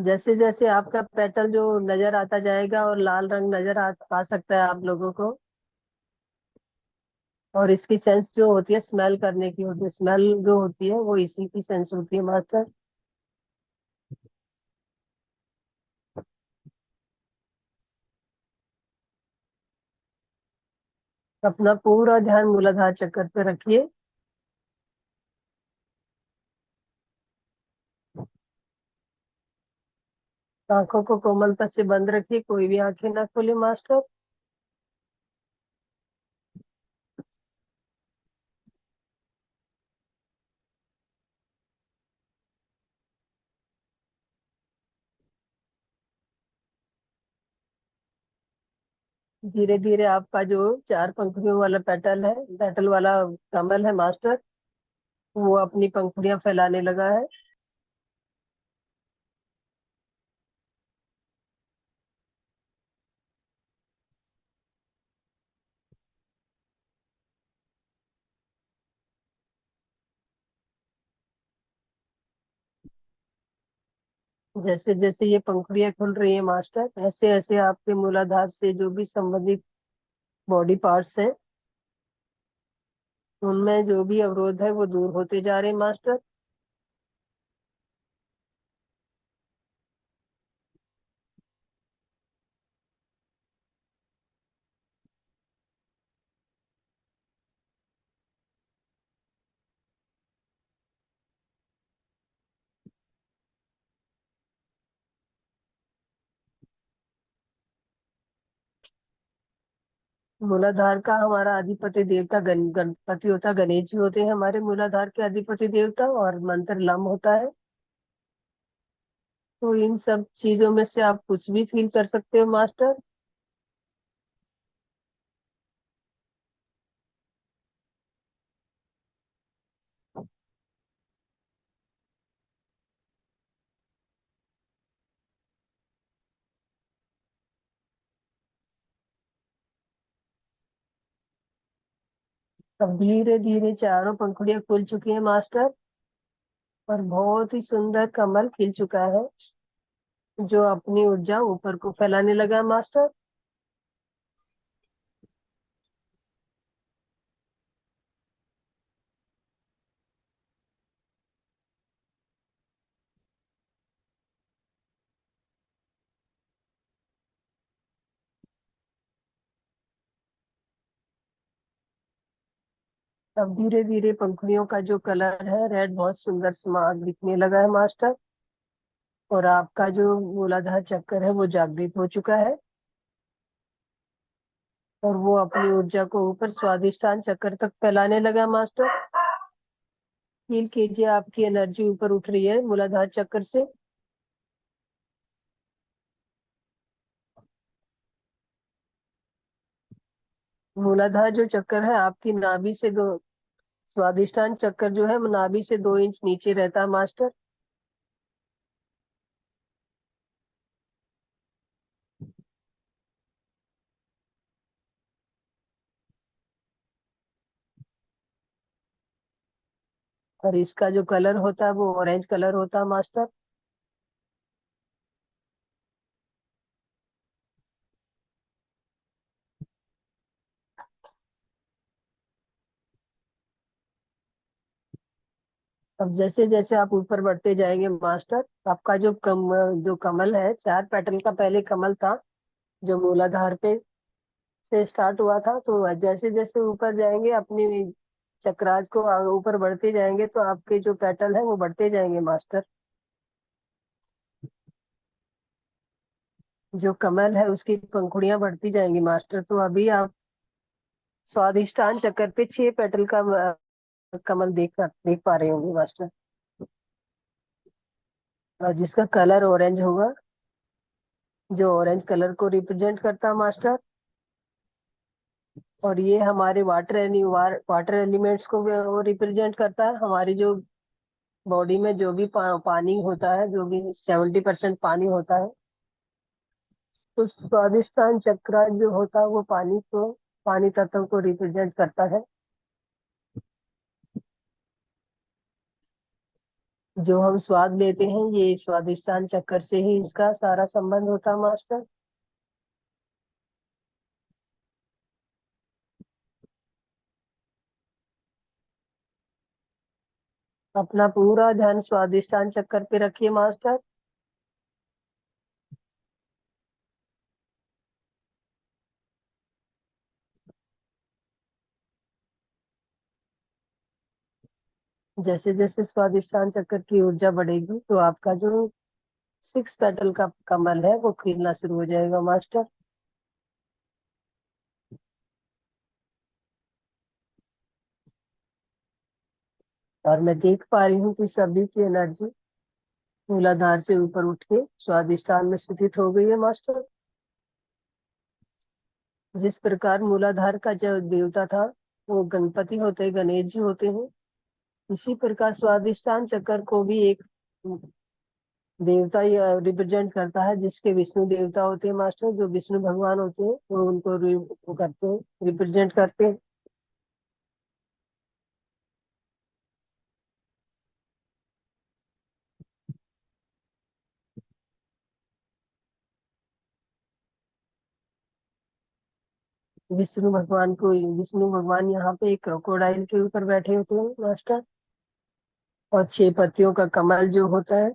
जैसे जैसे आपका पेटल जो नजर आता जाएगा और लाल रंग नजर आ सकता है आप लोगों को। और इसकी सेंस जो होती है स्मेल करने की होती है, स्मेल जो होती है वो इसी की सेंस होती है मास्टर। अपना पूरा ध्यान मूलाधार चक्कर पे रखिए। आंखों को कोमलता से बंद रखिए, कोई भी आंखें ना खोले मास्टर। धीरे धीरे आपका जो चार पंखुड़ियों वाला पेटल है, पेटल वाला कमल है मास्टर, वो अपनी पंखुड़ियां फैलाने लगा है। जैसे जैसे ये पंखुड़ियां खुल रही है मास्टर, ऐसे ऐसे आपके मूलाधार से जो भी संबंधित बॉडी पार्ट्स हैं, उनमें जो भी अवरोध है वो दूर होते जा रहे हैं मास्टर। मूलाधार का हमारा अधिपति देवता गणपति होता है, गणेश जी होते हैं हमारे मूलाधार के अधिपति देवता, और मंत्र लम होता है। तो इन सब चीजों में से आप कुछ भी फील कर सकते हो मास्टर। अब धीरे धीरे चारों पंखुड़ियां खुल चुकी हैं मास्टर, और बहुत ही सुंदर कमल खिल चुका है, जो अपनी ऊर्जा ऊपर को फैलाने लगा मास्टर। अब धीरे धीरे पंखुड़ियों का जो कलर है रेड बहुत सुंदर स्मार्ट दिखने लगा है मास्टर, और आपका जो मूलाधार चक्कर है वो जागृत हो चुका है, और वो अपनी ऊर्जा को ऊपर स्वादिष्टान चक्कर तक फैलाने लगा मास्टर। फील कीजिए आपकी एनर्जी ऊपर उठ रही है मूलाधार चक्कर से। मूलाधार जो चक्कर है आपकी नाभि से दो, स्वादिष्टान चक्कर जो है नाभि से 2 इंच नीचे रहता है मास्टर। और इसका जो कलर होता है वो ऑरेंज कलर होता है मास्टर। अब जैसे जैसे आप ऊपर बढ़ते जाएंगे मास्टर, आपका जो कमल है, चार पेटल का पहले कमल था जो मूलाधार पे से स्टार्ट हुआ था, तो जैसे जैसे ऊपर जाएंगे अपनी चक्राज को ऊपर बढ़ते जाएंगे, तो आपके जो पेटल है वो बढ़ते जाएंगे मास्टर। जो कमल है उसकी पंखुड़ियां बढ़ती जाएंगी मास्टर। तो अभी आप स्वादिष्टान चक्कर पे 6 पेटल का कमल देख पा रहे होंगे मास्टर, और जिसका कलर ऑरेंज होगा, जो ऑरेंज कलर को रिप्रेजेंट करता है मास्टर। और ये हमारे वाटर एलिमेंट्स को भी वो रिप्रेजेंट करता है। हमारी जो बॉडी में जो भी पानी होता है, जो भी 70% पानी होता है, तो स्वादिष्टान चक्र जो होता है वो पानी तत्व को रिप्रेजेंट करता है। जो हम स्वाद लेते हैं ये स्वादिष्टान चक्कर से ही इसका सारा संबंध होता है मास्टर। अपना पूरा ध्यान स्वादिष्टान चक्कर पे रखिए मास्टर। जैसे जैसे स्वादिष्टान चक्कर की ऊर्जा बढ़ेगी तो आपका जो 6 पेटल का कमल है वो खिलना शुरू हो जाएगा मास्टर। और मैं देख पा रही हूँ कि सभी की एनर्जी मूलाधार से ऊपर उठ के स्वादिष्टान में स्थित हो गई है मास्टर। जिस प्रकार मूलाधार का जो देवता था वो गणपति होते, गणेश जी होते हैं, इसी प्रकार स्वादिष्टान चक्र को भी एक देवता रिप्रेजेंट करता है, जिसके विष्णु देवता होते हैं मास्टर, जो विष्णु भगवान होते हैं वो उनको वो करते हैं, रिप्रेजेंट करते हैं। विष्णु भगवान यहाँ पे एक क्रोकोडाइल के ऊपर बैठे होते हैं मास्टर। और 6 पत्तियों का कमल जो होता है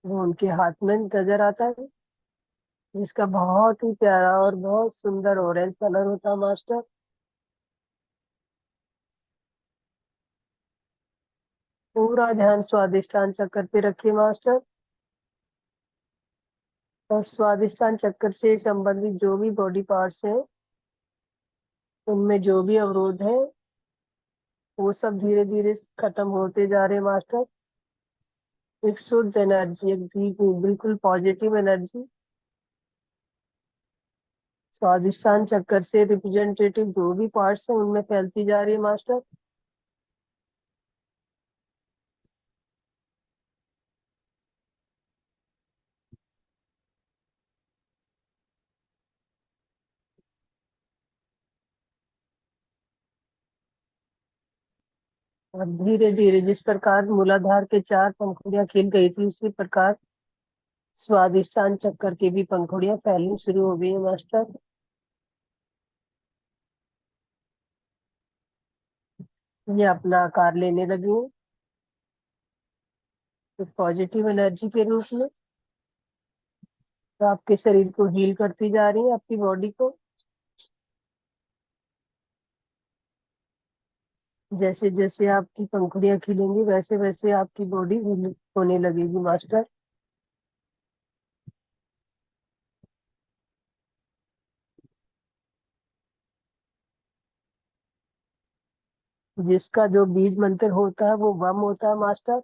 वो उनके हाथ में नजर आता है, जिसका बहुत ही प्यारा और बहुत सुंदर ऑरेंज कलर होता है मास्टर। पूरा ध्यान स्वादिष्टान चक्कर पे रखिए मास्टर। और स्वादिष्टान चक्कर से संबंधित जो भी बॉडी पार्ट्स हैं उनमें जो भी अवरोध है वो सब धीरे धीरे खत्म होते जा रहे हैं मास्टर। एक शुद्ध एनर्जी, बिल्कुल पॉजिटिव एनर्जी स्वादिष्टान चक्कर से रिप्रेजेंटेटिव जो भी पार्ट्स हैं उनमें फैलती जा रही है मास्टर। और धीरे धीरे जिस प्रकार मूलाधार के 4 पंखुड़ियां खिल गई थी उसी प्रकार स्वादिष्टान चक्कर की भी पंखुड़ियां फैलनी शुरू हो गई है मास्टर। ये अपना आकार लेने लगी है एक पॉजिटिव एनर्जी के रूप में। तो आपके शरीर को हील करती जा रही है, आपकी बॉडी को। जैसे जैसे आपकी पंखुड़ियां खिलेंगी वैसे वैसे आपकी बॉडी हील होने लगेगी मास्टर। जिसका जो बीज मंत्र होता है वो वम होता है मास्टर।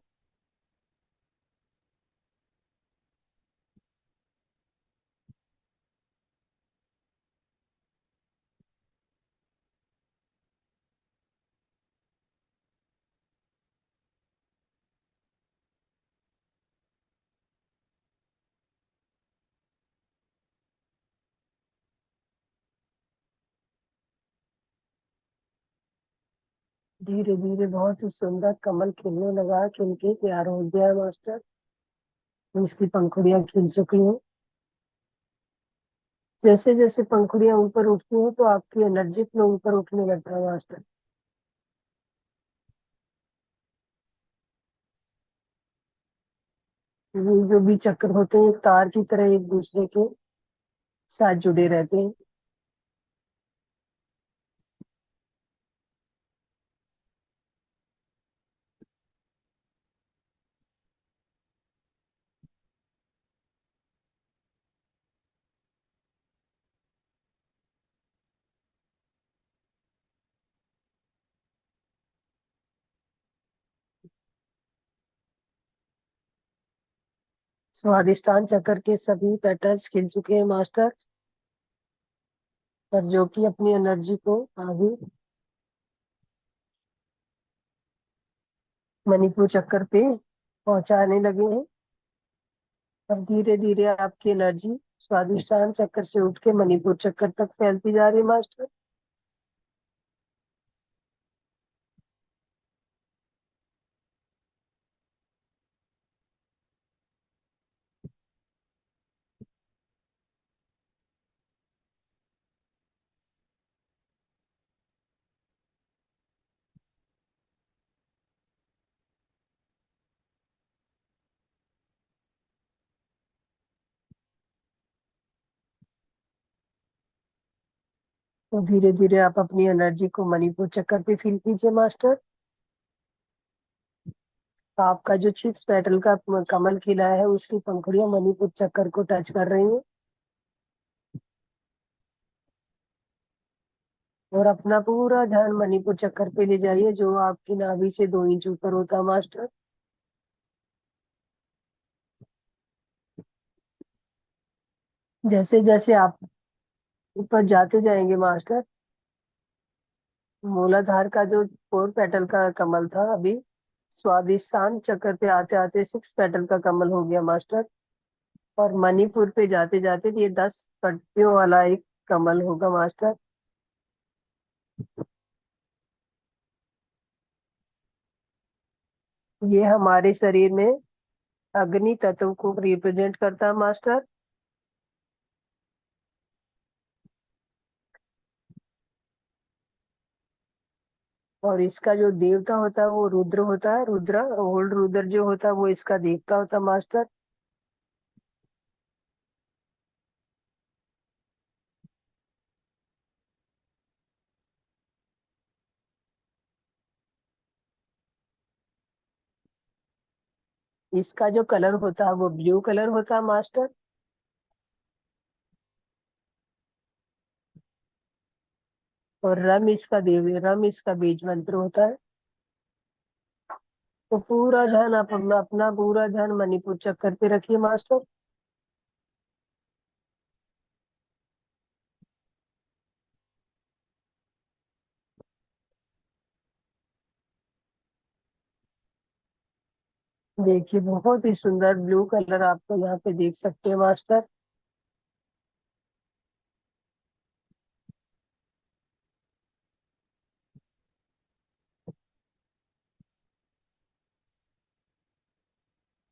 धीरे धीरे बहुत ही सुंदर कमल खिलने लगा, खिल के तैयार हो गया है मास्टर। इसकी पंखुड़ियां खिल चुकी हैं। जैसे जैसे पंखुड़ियां ऊपर उठती हैं तो आपकी एनर्जी फ्लो ऊपर उठने लगता है मास्टर। ये जो भी चक्र होते हैं एक तार की तरह एक दूसरे के साथ जुड़े रहते हैं। स्वादिष्टान चक्र के सभी पेटल्स खिल चुके हैं मास्टर। और जो कि अपनी एनर्जी को आगे मणिपुर चक्कर पे पहुंचाने लगे हैं। अब धीरे धीरे आपकी एनर्जी स्वादिष्टान चक्कर से उठ के मणिपुर चक्कर तक फैलती जा रही है मास्टर। तो धीरे धीरे आप अपनी एनर्जी को मणिपुर चक्कर पे फील कीजिए मास्टर। तो आपका जो सिक्स पेटल का कमल खिला है उसकी पंखुड़ियां मणिपुर चक्कर को टच कर रही हैं। और अपना पूरा ध्यान मणिपुर चक्कर पे ले जाइए जो आपकी नाभि से 2 इंच ऊपर होता है मास्टर। जैसे जैसे आप ऊपर जाते जाएंगे मास्टर, मूलाधार का जो 4 पेटल का कमल था अभी स्वादिष्टान चक्कर पे आते आते 6 पेटल का कमल हो गया मास्टर। और मणिपुर पे जाते जाते ये 10 पट्टियों वाला एक कमल होगा मास्टर। ये हमारे शरीर में अग्नि तत्व को रिप्रेजेंट करता है मास्टर। और इसका जो देवता होता है वो रुद्र होता है, रुद्र ओल्ड रुद्र जो होता है वो इसका देवता होता है मास्टर। इसका जो कलर होता है वो ब्लू कलर होता है मास्टर। और रम इसका बीज मंत्र होता है। तो पूरा ध्यान आप अपना अपना पूरा ध्यान मणिपुर चक्कर पे रखिए मास्टर। देखिए बहुत ही सुंदर ब्लू कलर आपको यहाँ पे देख सकते हैं मास्टर।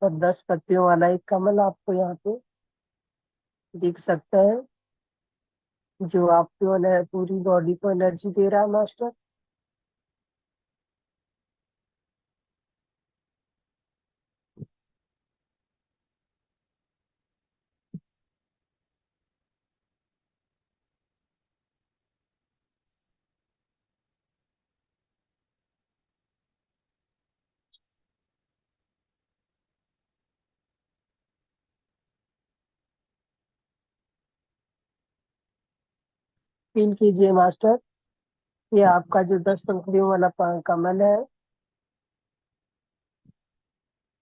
और 10 पत्तियों वाला एक कमल आपको यहाँ पे दिख सकता है जो आपको पूरी बॉडी को एनर्जी दे रहा है मास्टर। फील कीजिए मास्टर, ये आपका जो 10 पंखुड़ियों वाला कमल है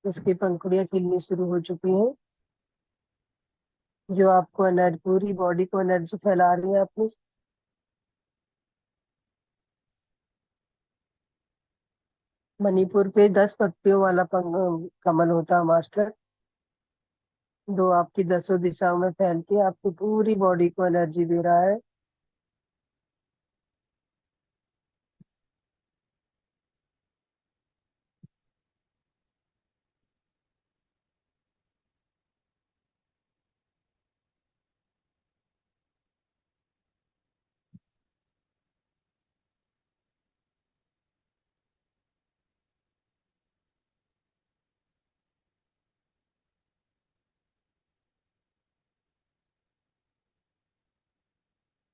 उसकी पंखुड़ियां खिलनी शुरू हो चुकी हैं जो आपको एनर्जी पूरी बॉडी को एनर्जी फैला रही है अपनी। मणिपुर पे 10 पत्तियों वाला कमल होता है मास्टर। दो आपकी 10 दिशाओं में फैल के आपकी पूरी बॉडी को एनर्जी दे रहा है।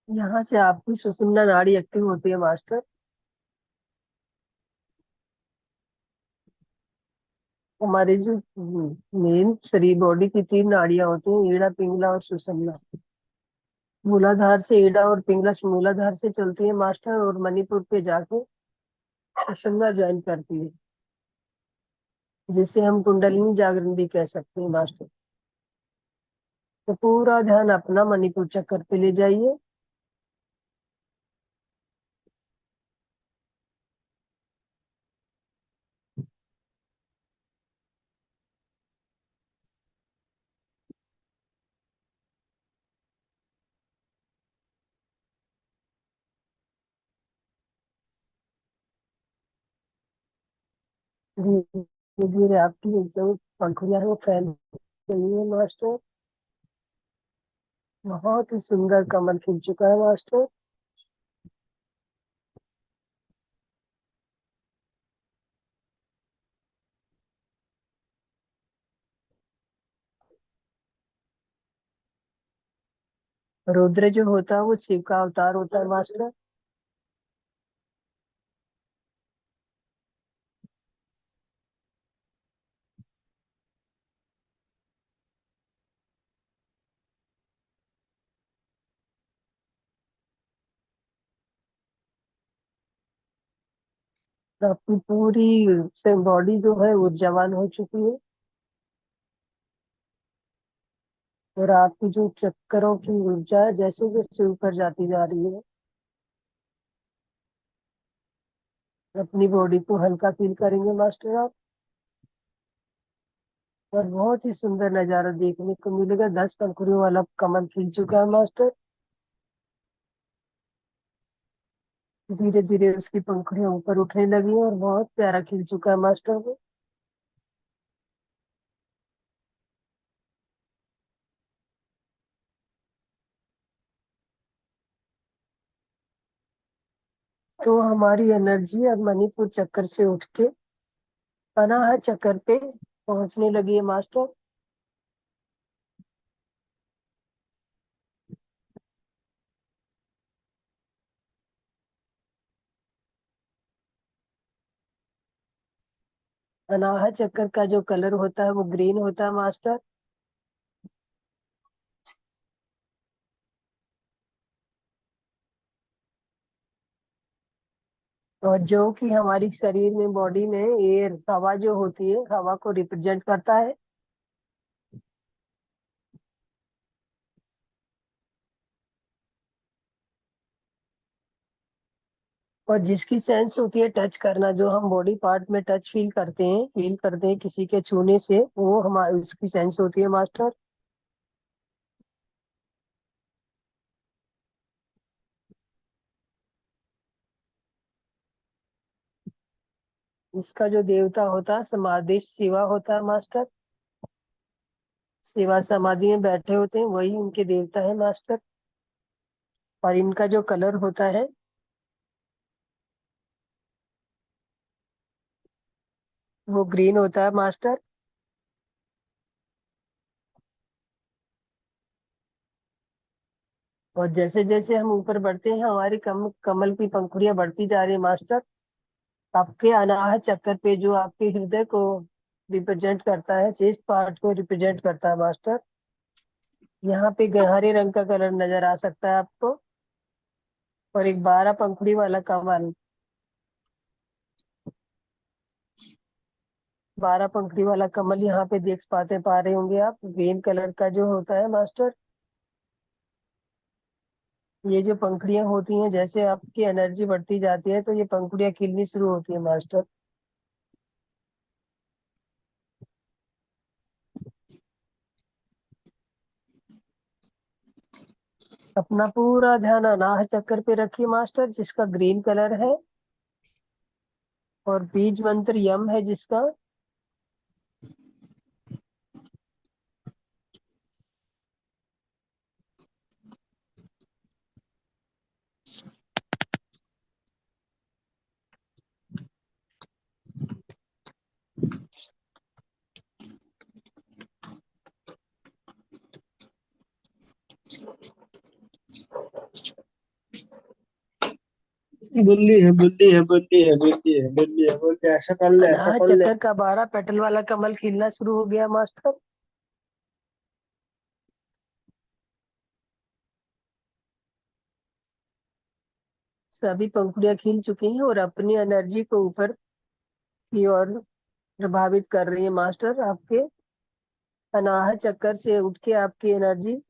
यहाँ से आपकी सुषुम्ना नाड़ी एक्टिव होती है मास्टर। हमारे जो मेन शरीर बॉडी की 3 नाड़ियां होती हैं, ईड़ा पिंगला और सुषुम्ना। मूलाधार से ईड़ा और पिंगला मूलाधार से चलती है मास्टर और मणिपुर पे जाके सुषुम्ना ज्वाइन करती है, जिसे हम कुंडलिनी जागरण भी कह सकते हैं मास्टर। तो पूरा ध्यान अपना मणिपुर चक्कर पे ले जाइए। धीरे धीरे आपकी जो पंखुड़ियां हैं वो फैल रही है मास्टर। बहुत ही सुंदर कमल खिल चुका है मास्टर। रुद्र जो होता है वो शिव का अवतार होता है मास्टर। तो आपकी पूरी से बॉडी जो है ऊर्जावान हो चुकी है। और आपकी जो चक्करों की ऊर्जा है जैसे जैसे ऊपर जाती जा रही है, अपनी बॉडी को हल्का फील करेंगे मास्टर आप। और बहुत ही सुंदर नजारा देखने को मिलेगा। 10 पंखुड़ियों वाला कमल खिल चुका है मास्टर। धीरे धीरे उसकी पंखुड़ियां ऊपर उठने लगी हैं और बहुत प्यारा खिल चुका है मास्टर वो। तो हमारी एनर्जी अब मणिपुर चक्कर से उठ के अनाहत चक्कर पे पहुंचने लगी है मास्टर। अनाहत चक्कर का जो कलर होता है वो ग्रीन होता है मास्टर। और जो कि हमारी शरीर में बॉडी में एयर हवा जो होती है, हवा को रिप्रेजेंट करता है। और जिसकी सेंस होती है टच करना, जो हम बॉडी पार्ट में टच फील करते हैं किसी के छूने से, वो हमारी उसकी सेंस होती है मास्टर। इसका जो देवता होता है समाधि शिवा होता है मास्टर। शिवा समाधि में बैठे होते हैं, वही उनके देवता है मास्टर। और इनका जो कलर होता है वो ग्रीन होता है मास्टर। और जैसे जैसे हम ऊपर बढ़ते हैं हमारी कमल की पंखुड़ियां बढ़ती जा रही है मास्टर। आपके अनाहत चक्कर पे जो आपके हृदय को रिप्रेजेंट करता है, चेस्ट पार्ट को रिप्रेजेंट करता है मास्टर। यहाँ पे गहरे रंग का कलर नजर आ सकता है आपको। और एक 12 पंखुड़ी वाला कमल, 12 पंखुड़ी वाला कमल यहाँ पे पा रहे होंगे आप, ग्रीन कलर का जो होता है मास्टर। ये जो पंखुड़ियां होती हैं, जैसे आपकी एनर्जी बढ़ती जाती है तो ये पंखुड़ियां खिलनी शुरू होती है मास्टर। अपना पूरा ध्यान अनाहत चक्कर पे रखिए मास्टर, जिसका ग्रीन कलर है। और बीज मंत्र यम है जिसका। बुल्ली है, बुल्ली है, बुल्ली है, बुल्ली है, बुल्ली है, बुल्ली है, ऐसा कर ले, ऐसा अनाहत कर ले। चक्कर का 12 पेटल वाला कमल खिलना शुरू हो गया मास्टर। सभी पंखुड़ियां खिल चुकी हैं और अपनी एनर्जी को ऊपर की ओर प्रभावित कर रही है मास्टर। आपके अनाहत चक्कर से उठ के आपकी एनर्जी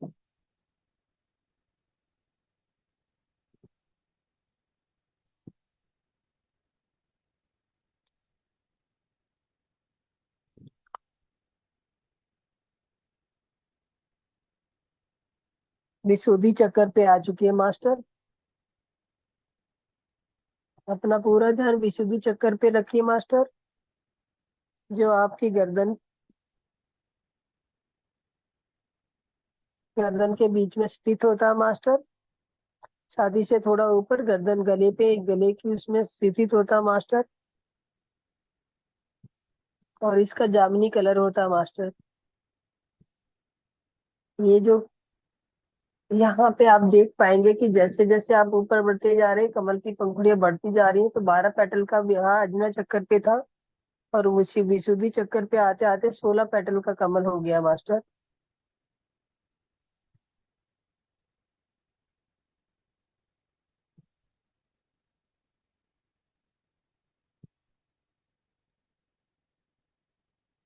विशुद्धि चक्कर पे आ चुकी है मास्टर। अपना पूरा ध्यान विशुद्धि चक्कर पे रखिए मास्टर, जो आपकी गर्दन के बीच में स्थित होता है मास्टर। छाती से थोड़ा ऊपर गर्दन गले पे, एक गले की उसमें स्थित होता है मास्टर। और इसका जामुनी कलर होता है मास्टर। ये जो यहाँ पे आप देख पाएंगे कि जैसे जैसे आप ऊपर बढ़ते जा रहे हैं, कमल की पंखुड़ियां बढ़ती जा रही हैं। तो 12 पेटल का विवाह अजना चक्कर पे था, और उसी विशुद्धि चक्कर पे आते आते 16 पेटल का कमल हो गया मास्टर।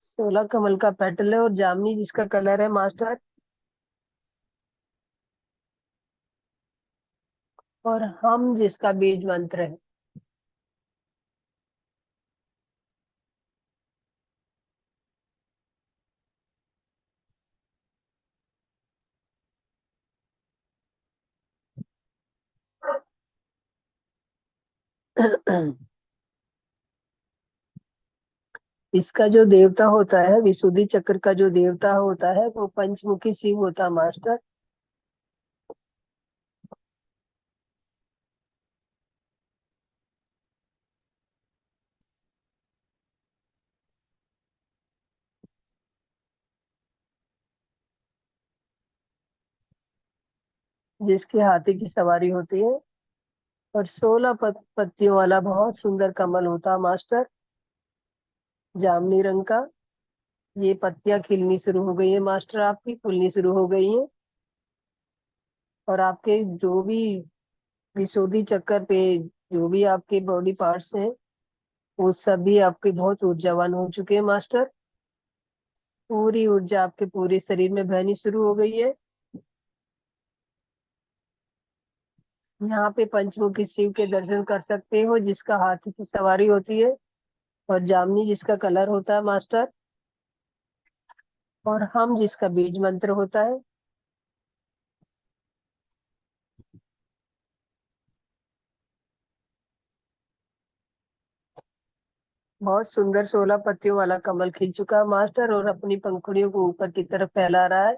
16 कमल का पेटल है, और जामनी जिसका कलर है मास्टर, और हम जिसका बीज मंत्र है। इसका जो देवता होता है, विशुद्धि चक्र का जो देवता होता है, वो पंचमुखी शिव होता है मास्टर। जिसके हाथी की सवारी होती है, और 16 पत्तियों वाला बहुत सुंदर कमल होता है मास्टर, जामनी रंग का। ये पत्तियां खिलनी शुरू हो गई है मास्टर, आपकी फूलनी शुरू हो गई है। और आपके जो भी विशुद्धि चक्कर पे जो भी आपके बॉडी पार्ट्स हैं, वो सभी आपके बहुत ऊर्जावान हो चुके हैं मास्टर। पूरी ऊर्जा आपके पूरे शरीर में बहनी शुरू हो गई है। यहाँ पे पंचमुखी शिव के दर्शन कर सकते हो, जिसका हाथी की सवारी होती है, और जामनी जिसका कलर होता है मास्टर, और हम जिसका बीज मंत्र होता है। बहुत सुंदर 16 पत्तियों वाला कमल खिल चुका है मास्टर, और अपनी पंखुड़ियों को ऊपर की तरफ फैला रहा है।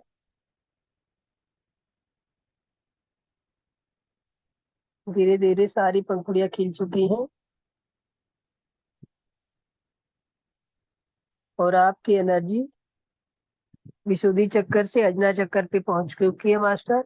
धीरे धीरे सारी पंखुड़ियां खिल चुकी हैं, और आपकी एनर्जी विशुद्धि चक्कर से अजना चक्कर पे पहुंच चुकी है मास्टर।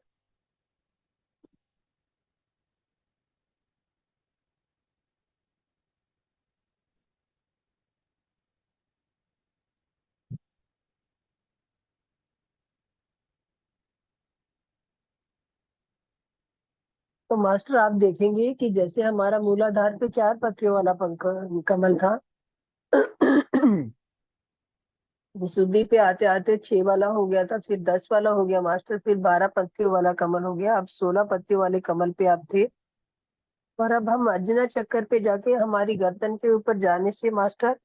तो मास्टर आप देखेंगे कि जैसे हमारा मूलाधार पे 4 पत्तियों वाला पंख कमल था, विशुद्धि पे आते आते 6 वाला हो गया था, फिर 10 वाला हो गया मास्टर, फिर 12 पत्तियों वाला कमल हो गया, अब 16 पत्तियों वाले कमल पे आप थे। और अब हम अजना चक्कर पे जाके हमारी गर्दन के ऊपर जाने से मास्टर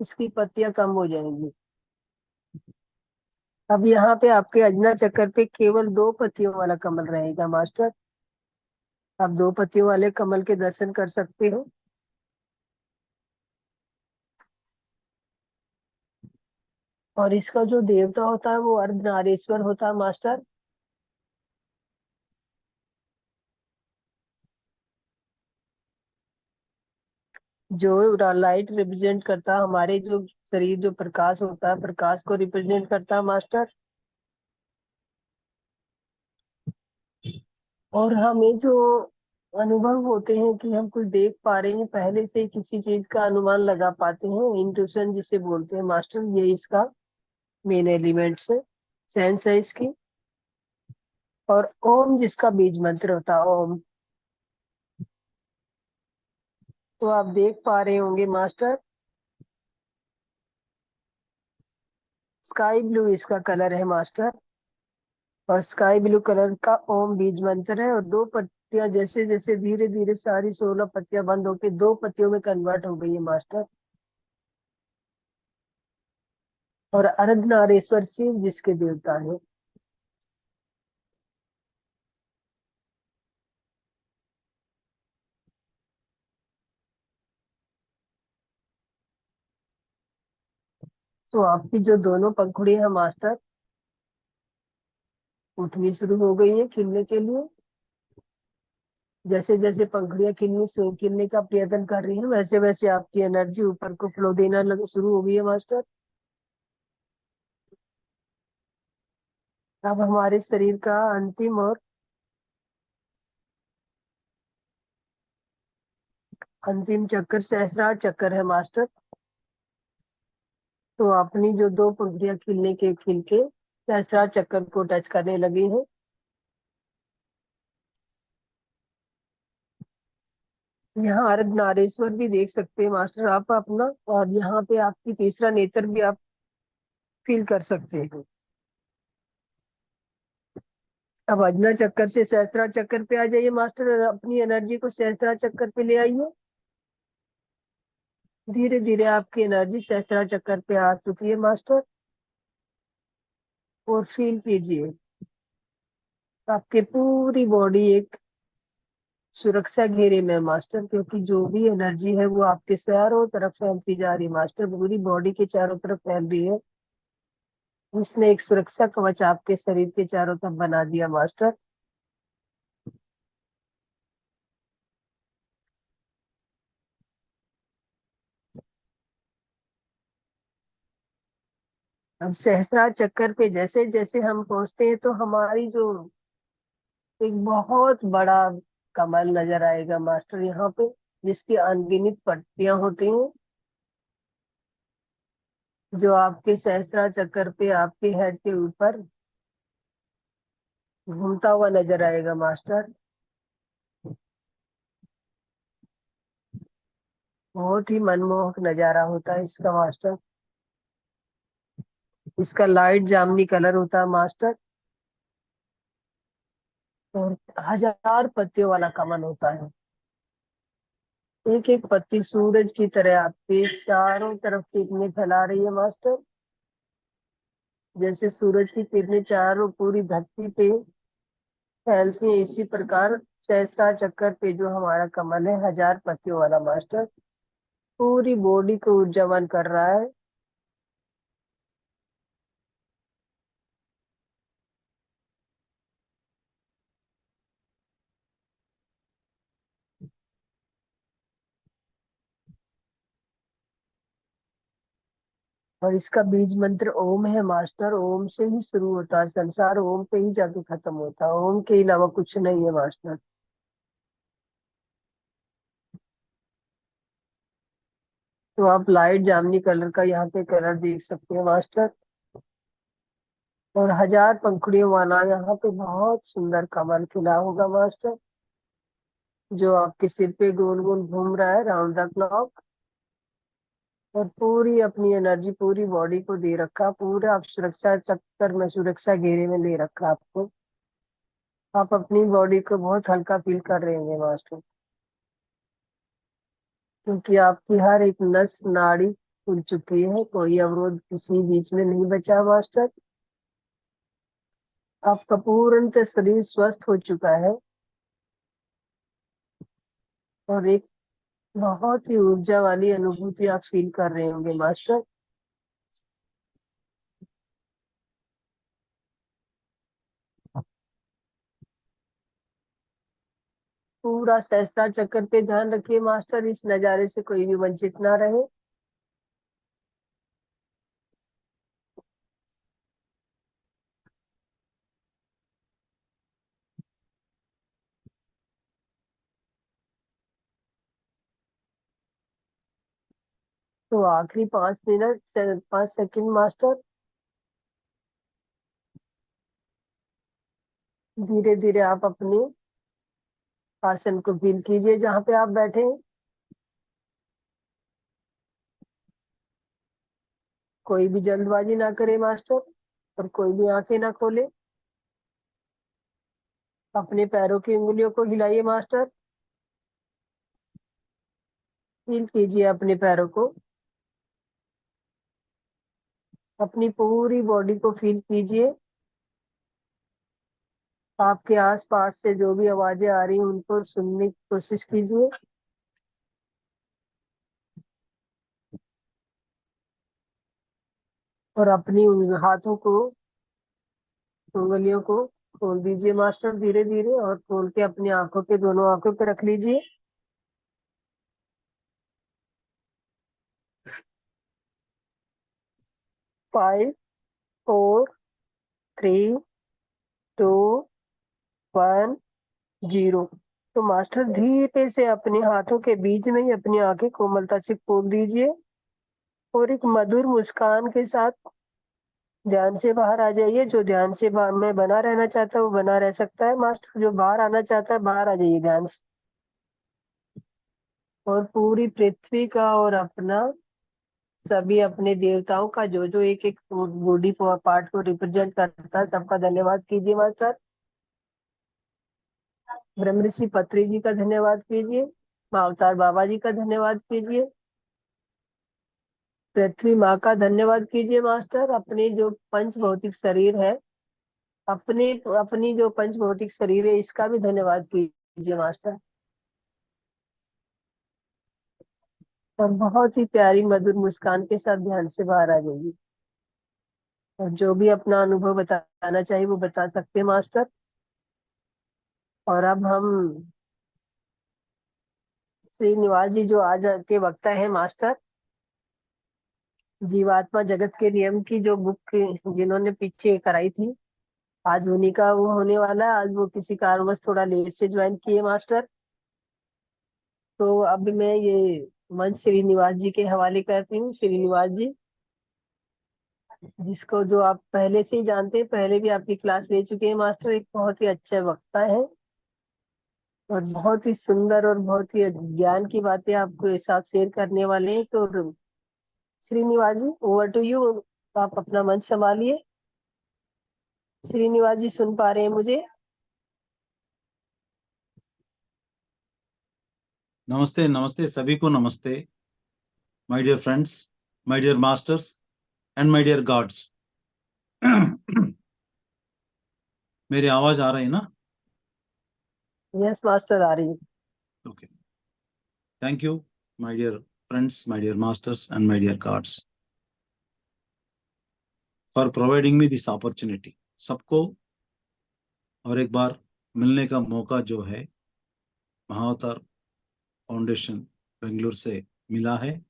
इसकी पत्तियां कम हो जाएंगी। अब यहाँ पे आपके अजना चक्कर पे केवल 2 पत्तियों वाला कमल रहेगा मास्टर। आप 2 पत्तियों वाले कमल के दर्शन कर सकते हो। और इसका जो देवता होता है वो अर्धनारीश्वर होता है मास्टर। जो लाइट रिप्रेजेंट करता है, हमारे जो शरीर जो प्रकाश होता है, प्रकाश को रिप्रेजेंट करता है मास्टर। और हमें जो अनुभव होते हैं कि हम कुछ देख पा रहे हैं, पहले से ही किसी चीज का अनुमान लगा पाते हैं, इंट्यूशन जिसे बोलते हैं मास्टर, ये इसका मेन एलिमेंट्स है, सेंस है इसकी। और ओम जिसका बीज मंत्र होता है, ओम। तो आप देख पा रहे होंगे मास्टर, स्काई ब्लू इसका कलर है मास्टर, और स्काई ब्लू कलर का ओम बीज मंत्र है। और 2 पत्तियां जैसे जैसे धीरे धीरे सारी 16 पत्तियां बंद होकर 2 पत्तियों में कन्वर्ट हो गई है मास्टर। और अर्धनारीश्वर शिव जिसके देवता है। तो आपकी जो दोनों पंखुड़ी है मास्टर, उठनी शुरू हो गई है खिलने के लिए। जैसे जैसे पंखुड़ियां खिलने का प्रयत्न कर रही है, वैसे वैसे आपकी एनर्जी ऊपर को फ्लो देना शुरू हो गई है मास्टर। अब हमारे शरीर का अंतिम और अंतिम चक्कर सहस्रार चक्कर है मास्टर। तो अपनी जो दो पंखुड़ियां खिल के सहस्रार चक्कर को टच करने लगी है। यहाँ अर्धनारीश्वर भी देख सकते हैं मास्टर आप अपना। और यहाँ पे आपकी तीसरा नेत्र भी आप फील कर सकते हैं। अब अजना चक्कर से सहस्रार चक्कर पे आ जाइए मास्टर, और अपनी एनर्जी को सहस्रार चक्कर पे ले आइए। धीरे धीरे आपकी एनर्जी सहस्रार चक्कर पे आ चुकी है मास्टर। और फील कीजिए आपके पूरी बॉडी एक सुरक्षा घेरे में है मास्टर, क्योंकि जो भी एनर्जी है वो आपके चारों तरफ फैलती जा रही है मास्टर, पूरी बॉडी के चारों तरफ फैल रही है। उसने एक सुरक्षा कवच आपके शरीर के चारों तरफ बना दिया मास्टर। अब सहस्रार चक्कर पे जैसे जैसे हम पहुंचते हैं तो हमारी जो एक बहुत बड़ा कमल नजर आएगा मास्टर यहाँ पे, जिसकी अनगिनत पट्टियां होती हैं, जो आपके सहस्रार चक्कर पे आपके हेड के ऊपर घूमता हुआ नजर आएगा मास्टर। बहुत ही मनमोहक नजारा होता है इसका मास्टर। इसका लाइट जामुनी कलर होता है मास्टर। और 1000 पत्तियों वाला कमल होता है। एक एक पत्ती सूरज की तरह आपके चारों तरफ किरणें फैला रही है मास्टर। जैसे सूरज की किरणें चारों पूरी धरती पे फैलती है, इसी प्रकार सहस्रार चक्कर पे जो हमारा कमल है 1000 पत्तियों वाला मास्टर, पूरी बॉडी को ऊर्जावान कर रहा है। और इसका बीज मंत्र ओम है मास्टर। ओम से ही शुरू होता है संसार, ओम पे ही जाके खत्म होता है, ओम के अलावा कुछ नहीं है मास्टर। तो आप लाइट जामुनी कलर का यहाँ पे कलर देख सकते हैं मास्टर। और 1000 पंखुड़ियों वाला यहाँ पे बहुत सुंदर कमल खिला होगा मास्टर, जो आपके सिर पे गोल गोल घूम रहा है राउंड द क्लॉक। और पूरी अपनी एनर्जी पूरी बॉडी को दे रखा, पूरा आप सुरक्षा चक्कर में सुरक्षा घेरे में ले रखा आपको। आप अपनी बॉडी को बहुत हल्का फील कर रहे होंगे मास्टर, क्योंकि आपकी हर एक नस नाड़ी खुल चुकी है, कोई अवरोध किसी बीच में नहीं बचा मास्टर। आपका पूर्ण शरीर स्वस्थ हो चुका है। और एक बहुत ही ऊर्जा वाली अनुभूति आप फील कर रहे होंगे मास्टर। पूरा सहस्त्र चक्कर पे ध्यान रखिए मास्टर, इस नज़ारे से कोई भी वंचित ना रहे। तो आखिरी 5 मिनट 5 सेकंड मास्टर, धीरे धीरे आप अपने आसन को फील कीजिए जहाँ पे आप बैठे हैं। कोई भी जल्दबाजी ना करे मास्टर, और कोई भी आंखें ना खोले। अपने पैरों की उंगलियों को हिलाइए मास्टर, फील कीजिए अपने पैरों को। अपनी पूरी बॉडी को फील कीजिए। आपके आसपास से जो भी आवाजें आ रही हैं उनको सुनने की कोशिश कीजिए। और अपनी हाथों को, उंगलियों को खोल दीजिए मास्टर धीरे धीरे, और खोल के अपनी आंखों पे, दोनों आंखों पे रख लीजिए। 5 4 3 टू, वन, जीरो। तो मास्टर धीरे से अपने हाथों के बीच में ही अपनी आंखें कोमलता से खोल दीजिए और एक मधुर मुस्कान के साथ ध्यान से बाहर आ जाइए। जो ध्यान से में बना रहना चाहता है वो बना रह सकता है मास्टर, जो बाहर आना चाहता है बाहर आ जाइए ध्यान से। और पूरी पृथ्वी का और अपना, सभी अपने देवताओं का जो जो एक एक बॉडी पार्ट को रिप्रेजेंट करता है, सबका धन्यवाद कीजिए मास्टर। ब्रह्म ऋषि पत्री जी का धन्यवाद कीजिए, माँ अवतार बाबा जी का धन्यवाद कीजिए, पृथ्वी माँ का धन्यवाद कीजिए मास्टर। अपने जो पंच भौतिक शरीर है, अपने अपनी जो पंच भौतिक शरीर है, इसका भी धन्यवाद कीजिए मास्टर। और बहुत ही प्यारी मधुर मुस्कान के साथ ध्यान से बाहर आ जाइए। और जो भी अपना अनुभव बताना चाहिए वो बता सकते हैं मास्टर। और अब हम श्रीनिवास जी जो आज के वक्ता है मास्टर, जीवात्मा जगत के नियम की जो बुक जिन्होंने पीछे कराई थी, आज उन्हीं का वो होने वाला है। आज वो किसी कारणवश थोड़ा लेट से ज्वाइन किए मास्टर। तो अब मैं ये मंच श्रीनिवास जी के हवाले करती हूँ। श्रीनिवास जी, जिसको जो आप पहले से ही जानते हैं, पहले भी आपकी क्लास ले चुके हैं मास्टर, एक बहुत ही अच्छे वक्ता है और बहुत ही सुंदर और बहुत ही ज्ञान की बातें आपको एक साथ शेयर करने वाले हैं। तो श्रीनिवास जी, ओवर टू यू। आप अपना मंच संभालिए। श्रीनिवास जी सुन पा रहे हैं मुझे? नमस्ते नमस्ते सभी को नमस्ते। My dear friends, my dear masters and my dear gods. मेरी आवाज आ रही है ना? यस मास्टर, आ रही है। Okay, thank you my dear friends, my dear masters and my dear gods for providing me this opportunity. सबको और एक बार मिलने का मौका जो है महाअवतार फाउंडेशन बेंगलुरु से मिला है।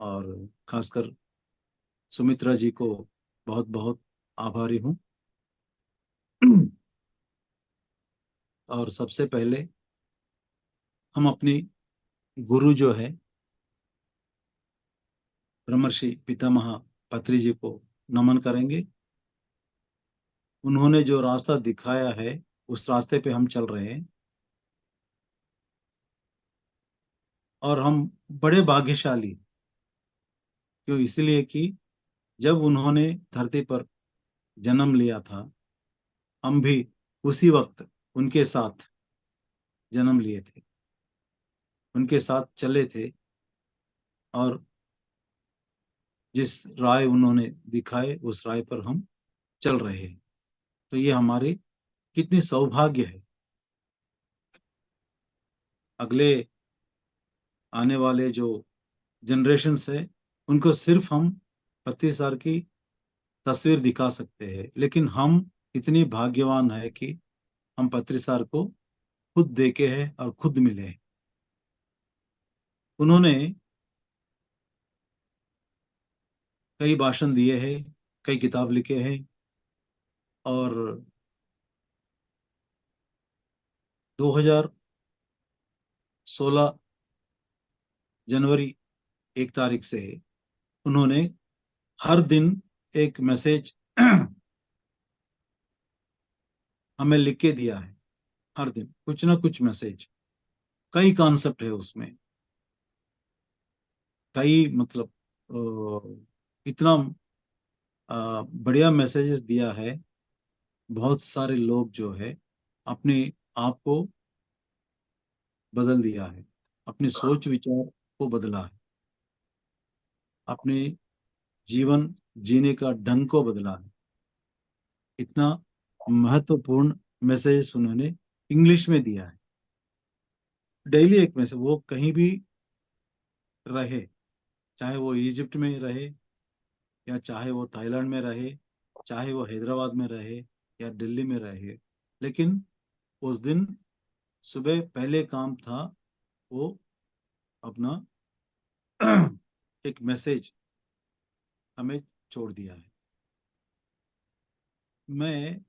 और खासकर सुमित्रा जी को बहुत बहुत आभारी हूँ। और सबसे पहले हम अपनी गुरु जो है ब्रह्मर्षि पितामह पत्री जी को नमन करेंगे। उन्होंने जो रास्ता दिखाया है उस रास्ते पे हम चल रहे हैं और हम बड़े भाग्यशाली। क्यों? इसलिए कि जब उन्होंने धरती पर जन्म लिया था, हम भी उसी वक्त उनके साथ जन्म लिए थे, उनके साथ चले थे। और जिस राय उन्होंने दिखाए उस राय पर हम चल रहे हैं। तो ये हमारी कितनी सौभाग्य है। अगले आने वाले जो जनरेशन्स है उनको सिर्फ हम 25 साल की तस्वीर दिखा सकते हैं, लेकिन हम इतनी भाग्यवान है कि हम 25 साल को खुद देखे हैं और खुद मिले हैं। उन्होंने कई भाषण दिए हैं, कई किताब लिखे हैं और 2016 जनवरी 1 तारीख से उन्होंने हर दिन एक मैसेज हमें लिख के दिया है। हर दिन कुछ ना कुछ मैसेज, कई कॉन्सेप्ट है उसमें, कई मतलब इतना बढ़िया मैसेजेस दिया है। बहुत सारे लोग जो है अपने आप को बदल दिया है, अपने सोच विचार को बदला है, अपने जीवन जीने का ढंग को बदला है। इतना महत्वपूर्ण मैसेज उन्होंने इंग्लिश में दिया है। डेली एक मैसेज, वो कहीं भी रहे, चाहे वो इजिप्ट में रहे या चाहे वो थाईलैंड में रहे, चाहे वो हैदराबाद में रहे या दिल्ली में रहे, लेकिन उस दिन सुबह पहले काम था वो अपना एक मैसेज हमें छोड़ दिया है। मैं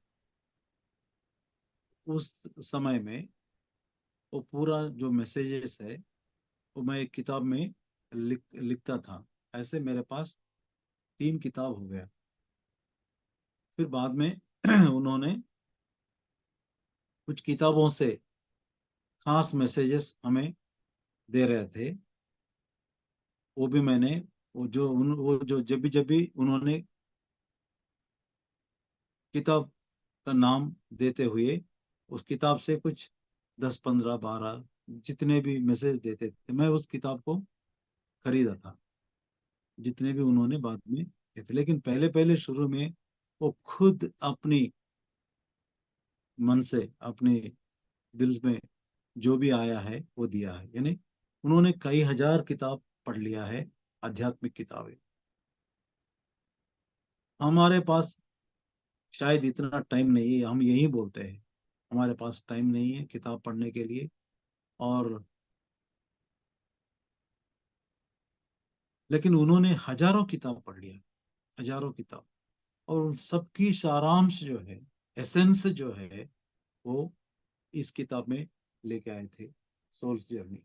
उस समय में वो पूरा जो मैसेजेस है वो मैं एक किताब में लिखता था। ऐसे मेरे पास 3 किताब हो गया। फिर बाद में उन्होंने कुछ किताबों से खास मैसेजेस हमें दे रहे थे। वो भी मैंने, वो जो जब भी उन्होंने किताब का नाम देते हुए उस किताब से कुछ 10, 15, 12 जितने भी मैसेज देते थे, मैं उस किताब को खरीदा था, जितने भी उन्होंने बाद में दिए थे। लेकिन पहले पहले शुरू में वो खुद अपनी मन से, अपने दिल में जो भी आया है वो दिया है। यानी उन्होंने कई हजार किताब पढ़ लिया है, आध्यात्मिक किताबें। हमारे पास शायद इतना टाइम नहीं है, हम यही बोलते हैं हमारे पास टाइम नहीं है किताब पढ़ने के लिए। और लेकिन उन्होंने हजारों किताब पढ़ लिया, हजारों किताब। और उन सबकी सारांश जो है, एसेंस जो है, वो इस किताब में लेके आए थे, सोल्स जर्नी।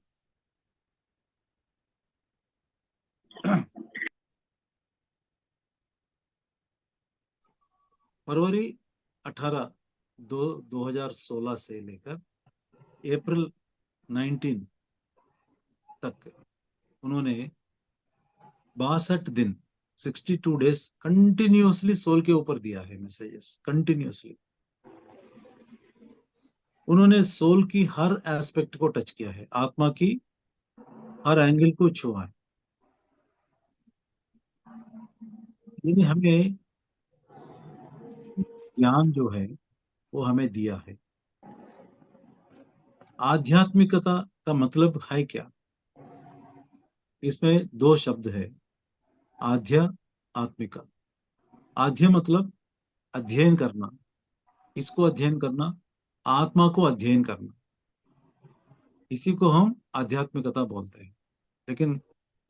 फरवरी 18 2016 से लेकर अप्रैल 19 तक उन्होंने 62 दिन, 62 डेज कंटिन्यूअसली सोल के ऊपर दिया है मैसेजेस, कंटिन्यूअसली। उन्होंने सोल की हर एस्पेक्ट को टच किया है, आत्मा की हर एंगल को छुआ है। यानी हमें ज्ञान जो है वो हमें दिया है। आध्यात्मिकता का मतलब है क्या? इसमें 2 शब्द है, आध्या, आत्मिका। आध्य मतलब अध्ययन करना, इसको अध्ययन करना, आत्मा को अध्ययन करना, इसी को हम आध्यात्मिकता बोलते हैं। लेकिन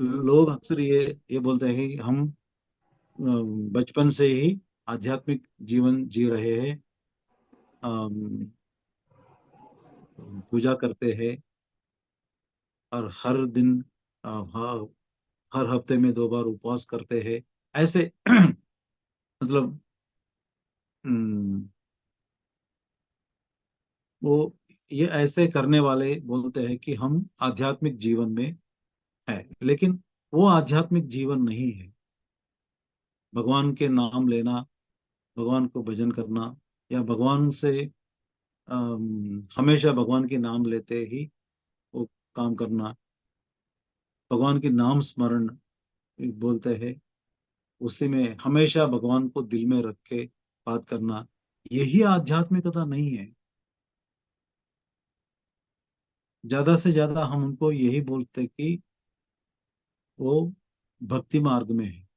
लोग अक्सर ये बोलते हैं कि हम बचपन से ही आध्यात्मिक जीवन जी रहे हैं, पूजा करते हैं, और हर दिन हर हफ्ते में 2 बार उपवास करते हैं, ऐसे मतलब हम्म, वो ये ऐसे करने वाले बोलते हैं कि हम आध्यात्मिक जीवन में है। लेकिन वो आध्यात्मिक जीवन नहीं है। भगवान के नाम लेना, भगवान को भजन करना, या भगवान से हमेशा भगवान के नाम लेते ही वो काम करना, भगवान के नाम स्मरण बोलते हैं, उसी में हमेशा भगवान को दिल में रख के बात करना, यही आध्यात्मिकता नहीं है। ज्यादा से ज्यादा हम उनको यही बोलते कि वो भक्ति मार्ग में है,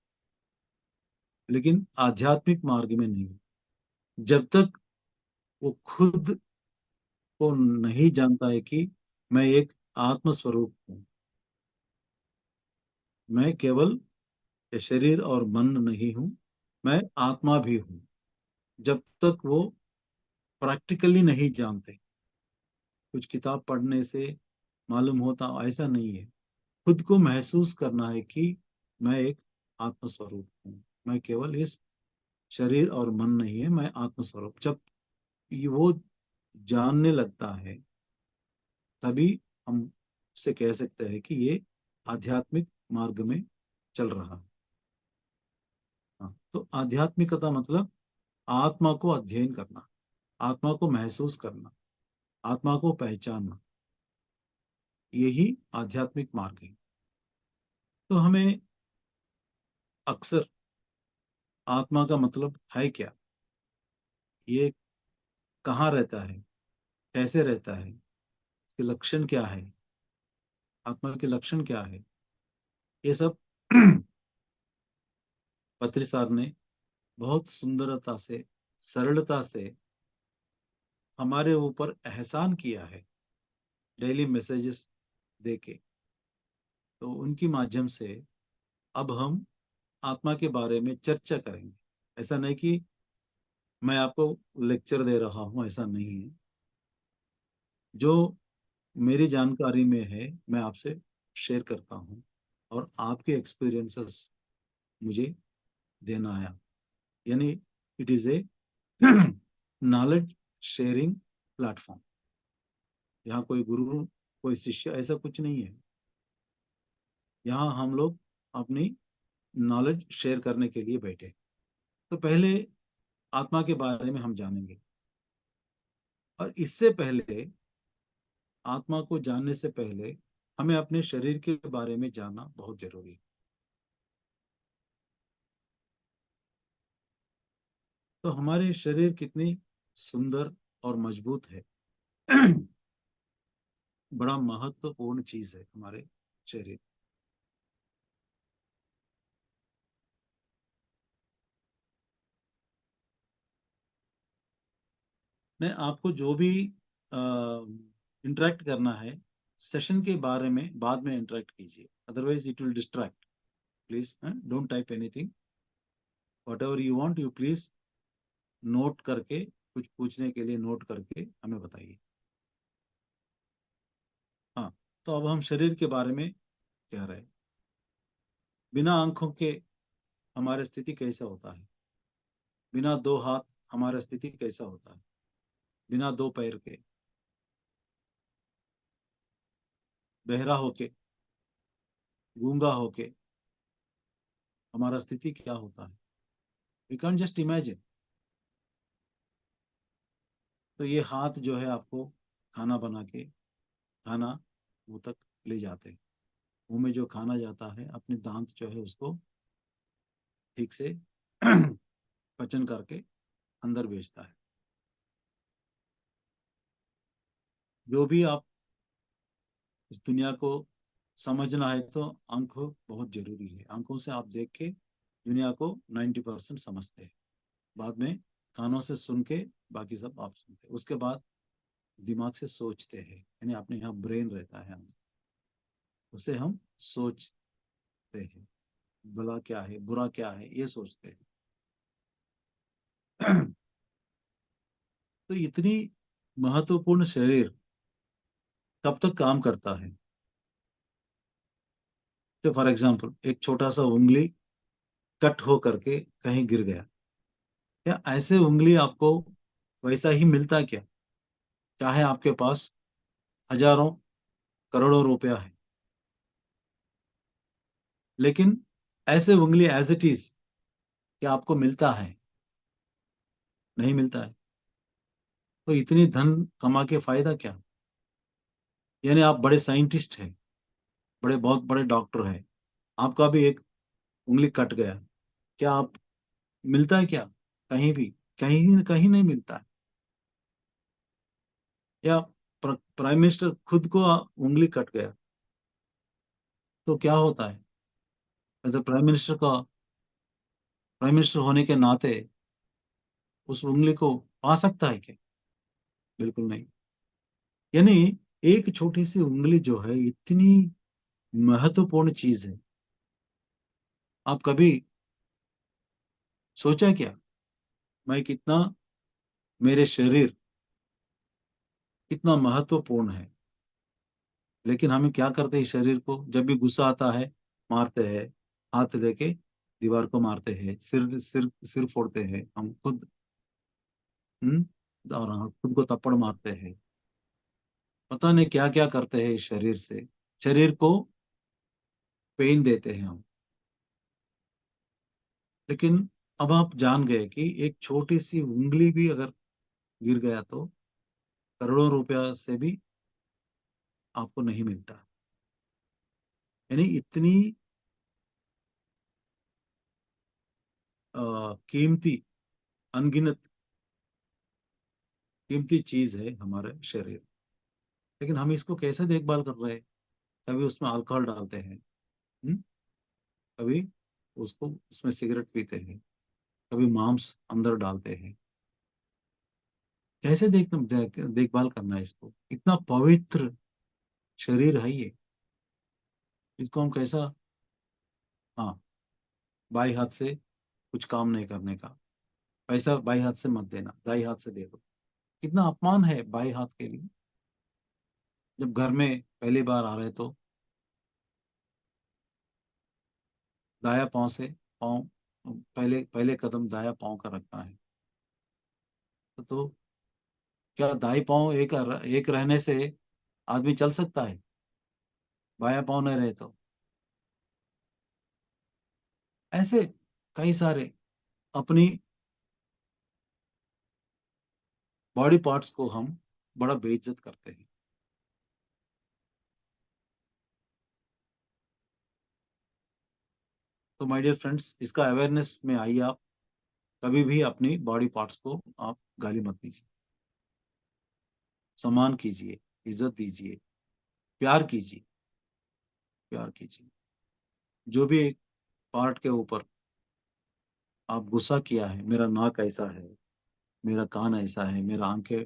लेकिन आध्यात्मिक मार्ग में नहीं। जब तक वो खुद को नहीं जानता है कि मैं एक आत्म स्वरूप हूँ, मैं केवल ये शरीर और मन नहीं हूँ, मैं आत्मा भी हूँ, जब तक वो प्रैक्टिकली नहीं जानते। कुछ किताब पढ़ने से मालूम होता, ऐसा नहीं है। खुद को महसूस करना है कि मैं एक आत्म स्वरूप हूँ, मैं केवल इस शरीर और मन नहीं है, मैं आत्म स्वरूप। जब ये वो जानने लगता है, तभी हम उससे कह सकते हैं कि ये आध्यात्मिक मार्ग में चल रहा है। हाँ, तो आध्यात्मिकता मतलब आत्मा को अध्ययन करना, आत्मा को महसूस करना, आत्मा को पहचानना, यही आध्यात्मिक मार्ग है। तो हमें अक्सर आत्मा का मतलब है क्या, ये कहाँ रहता है, कैसे रहता है, इसके लक्षण क्या है, आत्मा के लक्षण क्या है, ये सब पत्री साहब ने बहुत सुंदरता से, सरलता से हमारे ऊपर एहसान किया है, डेली मैसेजेस देके। तो उनकी माध्यम से अब हम आत्मा के बारे में चर्चा करेंगे। ऐसा नहीं कि मैं आपको लेक्चर दे रहा हूँ, ऐसा नहीं है। जो मेरी जानकारी में है मैं आपसे शेयर करता हूँ, और आपके एक्सपीरियंसेस मुझे देना है। यानी it is A knowledge sharing platform. यहाँ कोई गुरु, कोई शिष्य, ऐसा कुछ नहीं है। यहाँ हम लोग अपनी नॉलेज शेयर करने के लिए बैठे। तो पहले आत्मा के बारे में हम जानेंगे, और इससे पहले, आत्मा को जानने से पहले, हमें अपने शरीर के बारे में जानना बहुत जरूरी है। तो हमारे शरीर कितनी सुंदर और मजबूत है। बड़ा महत्वपूर्ण चीज है हमारे शरीर। ने आपको जो भी इंटरेक्ट करना है, सेशन के बारे में बाद में इंटरेक्ट कीजिए, otherwise it will distract. Please don't type anything, what ever you want you please note करके, कुछ पूछने के लिए नोट करके हमें बताइए। हाँ, तो अब हम शरीर के बारे में कह रहे हैं। बिना आंखों के हमारी स्थिति कैसा होता है? बिना दो हाथ हमारा स्थिति कैसा होता है? बिना दो पैर के, बहरा होके, गूंगा होके हमारा स्थिति क्या होता है? We can just imagine. तो ये हाथ जो है आपको खाना बना के, खाना मुंह तक ले जाते हैं। मुंह में जो खाना जाता है, अपने दांत जो है उसको ठीक से पचन करके अंदर भेजता है। जो भी आप इस दुनिया को समझना है तो आंख बहुत जरूरी है। आंखों से आप देख के दुनिया को 90% समझते हैं। बाद में कानों से सुन के बाकी सब आप सुनते हैं। उसके बाद दिमाग से सोचते हैं, यानी अपने यहाँ ब्रेन रहता है, उसे हम सोचते हैं। भला क्या है, बुरा क्या है, ये सोचते हैं। तो इतनी महत्वपूर्ण शरीर कब तक काम करता है? तो फॉर एग्जाम्पल, एक छोटा सा उंगली कट हो करके कहीं गिर गया, क्या ऐसे उंगली आपको वैसा ही मिलता क्या? चाहे आपके पास हजारों करोड़ों रुपया है, लेकिन ऐसे उंगली एज इट इज क्या आपको मिलता है? नहीं मिलता है। तो इतनी धन कमा के फायदा क्या? यानी आप बड़े साइंटिस्ट हैं, बड़े बहुत बड़े डॉक्टर हैं, आपका भी एक उंगली कट गया, क्या आप मिलता है क्या? कहीं भी, कहीं कहीं नहीं मिलता है। या प्राइम मिनिस्टर खुद को उंगली कट गया तो क्या होता है? मतलब प्राइम मिनिस्टर होने के नाते उस उंगली को पा सकता है क्या? बिल्कुल नहीं। यानी एक छोटी सी उंगली जो है इतनी महत्वपूर्ण चीज है। आप कभी सोचा क्या, मैं कितना, मेरे शरीर कितना महत्वपूर्ण है? लेकिन हमें क्या करते हैं, शरीर को जब भी गुस्सा आता है मारते हैं, हाथ लेके दीवार को मारते हैं, सिर सिर सिर फोड़ते हैं हम खुद। और हाँ, खुद को थप्पड़ मारते हैं। पता नहीं क्या क्या करते हैं इस शरीर से। शरीर को पेन देते हैं हम। लेकिन अब आप जान गए कि एक छोटी सी उंगली भी अगर गिर गया तो करोड़ों रुपया से भी आपको नहीं मिलता। यानी इतनी कीमती, अनगिनत कीमती चीज है हमारा शरीर। लेकिन हम इसको कैसे देखभाल कर रहे हैं? कभी उसमें अल्कोहल डालते हैं, हम्म? कभी उसको उसमें सिगरेट पीते हैं, कभी मांस अंदर डालते हैं। कैसे देखभाल करना है इसको? इतना पवित्र शरीर है ये, इसको हम कैसा? हाँ, बाई हाथ से कुछ काम नहीं करने का। पैसा बाई हाथ से मत देना, दाई हाथ से दे दो। कितना अपमान है बाई हाथ के लिए। जब घर में पहली बार आ रहे तो दाया पांव से पांव, पहले पहले कदम दाया पांव का रखना है। तो क्या दाई पांव एक रहने से आदमी चल सकता है, बाया पांव नहीं रहे तो? ऐसे कई सारे अपनी बॉडी पार्ट्स को हम बड़ा बेइज्जत करते हैं। तो माय डियर फ्रेंड्स, इसका अवेयरनेस में आइए आप। कभी भी अपनी बॉडी पार्ट्स को आप गाली मत दीजिए, सम्मान कीजिए, इज्जत दीजिए, प्यार कीजिए, प्यार कीजिए। जो भी एक पार्ट के ऊपर आप गुस्सा किया है, मेरा नाक ऐसा है, मेरा कान ऐसा है, मेरा आंखें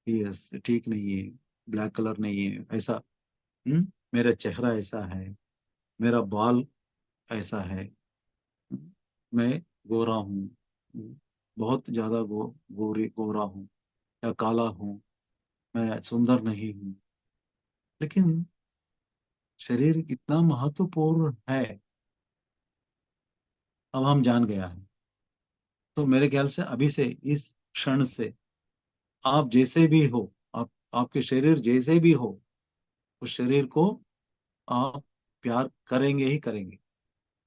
ये ठीक नहीं है, ब्लैक कलर नहीं है, ऐसा, मेरा चेहरा ऐसा है, मेरा बाल ऐसा है, मैं गोरा हूँ, बहुत ज्यादा गोरा हूँ या काला हूँ, मैं सुंदर नहीं हूँ। लेकिन शरीर इतना महत्वपूर्ण है, अब हम जान गया है। तो मेरे ख्याल से अभी से, इस क्षण से, आप जैसे भी हो, आप आपके शरीर जैसे भी हो, उस शरीर को आप प्यार करेंगे ही करेंगे।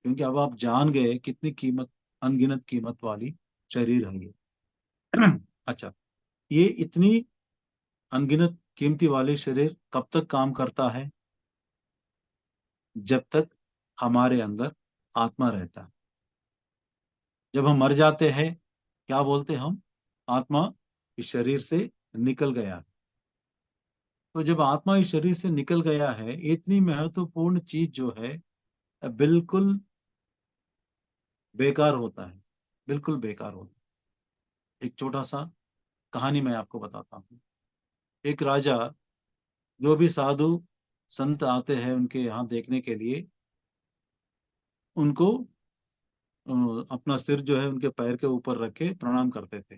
क्योंकि अब आप जान गए कितनी कीमत, अनगिनत कीमत वाली शरीर है ये। अच्छा, ये इतनी अनगिनत कीमती वाली शरीर कब तक काम करता है? जब तक हमारे अंदर आत्मा रहता है। जब हम मर जाते हैं, क्या बोलते हैं हम? आत्मा इस शरीर से निकल गया। तो जब आत्मा इस शरीर से निकल गया है, इतनी महत्वपूर्ण चीज जो है बिल्कुल बेकार होता है, बिल्कुल बेकार होता है। एक छोटा सा कहानी मैं आपको बताता हूँ। एक राजा, जो भी साधु संत आते हैं उनके यहाँ देखने के लिए, उनको अपना सिर जो है उनके पैर के ऊपर रख के प्रणाम करते थे।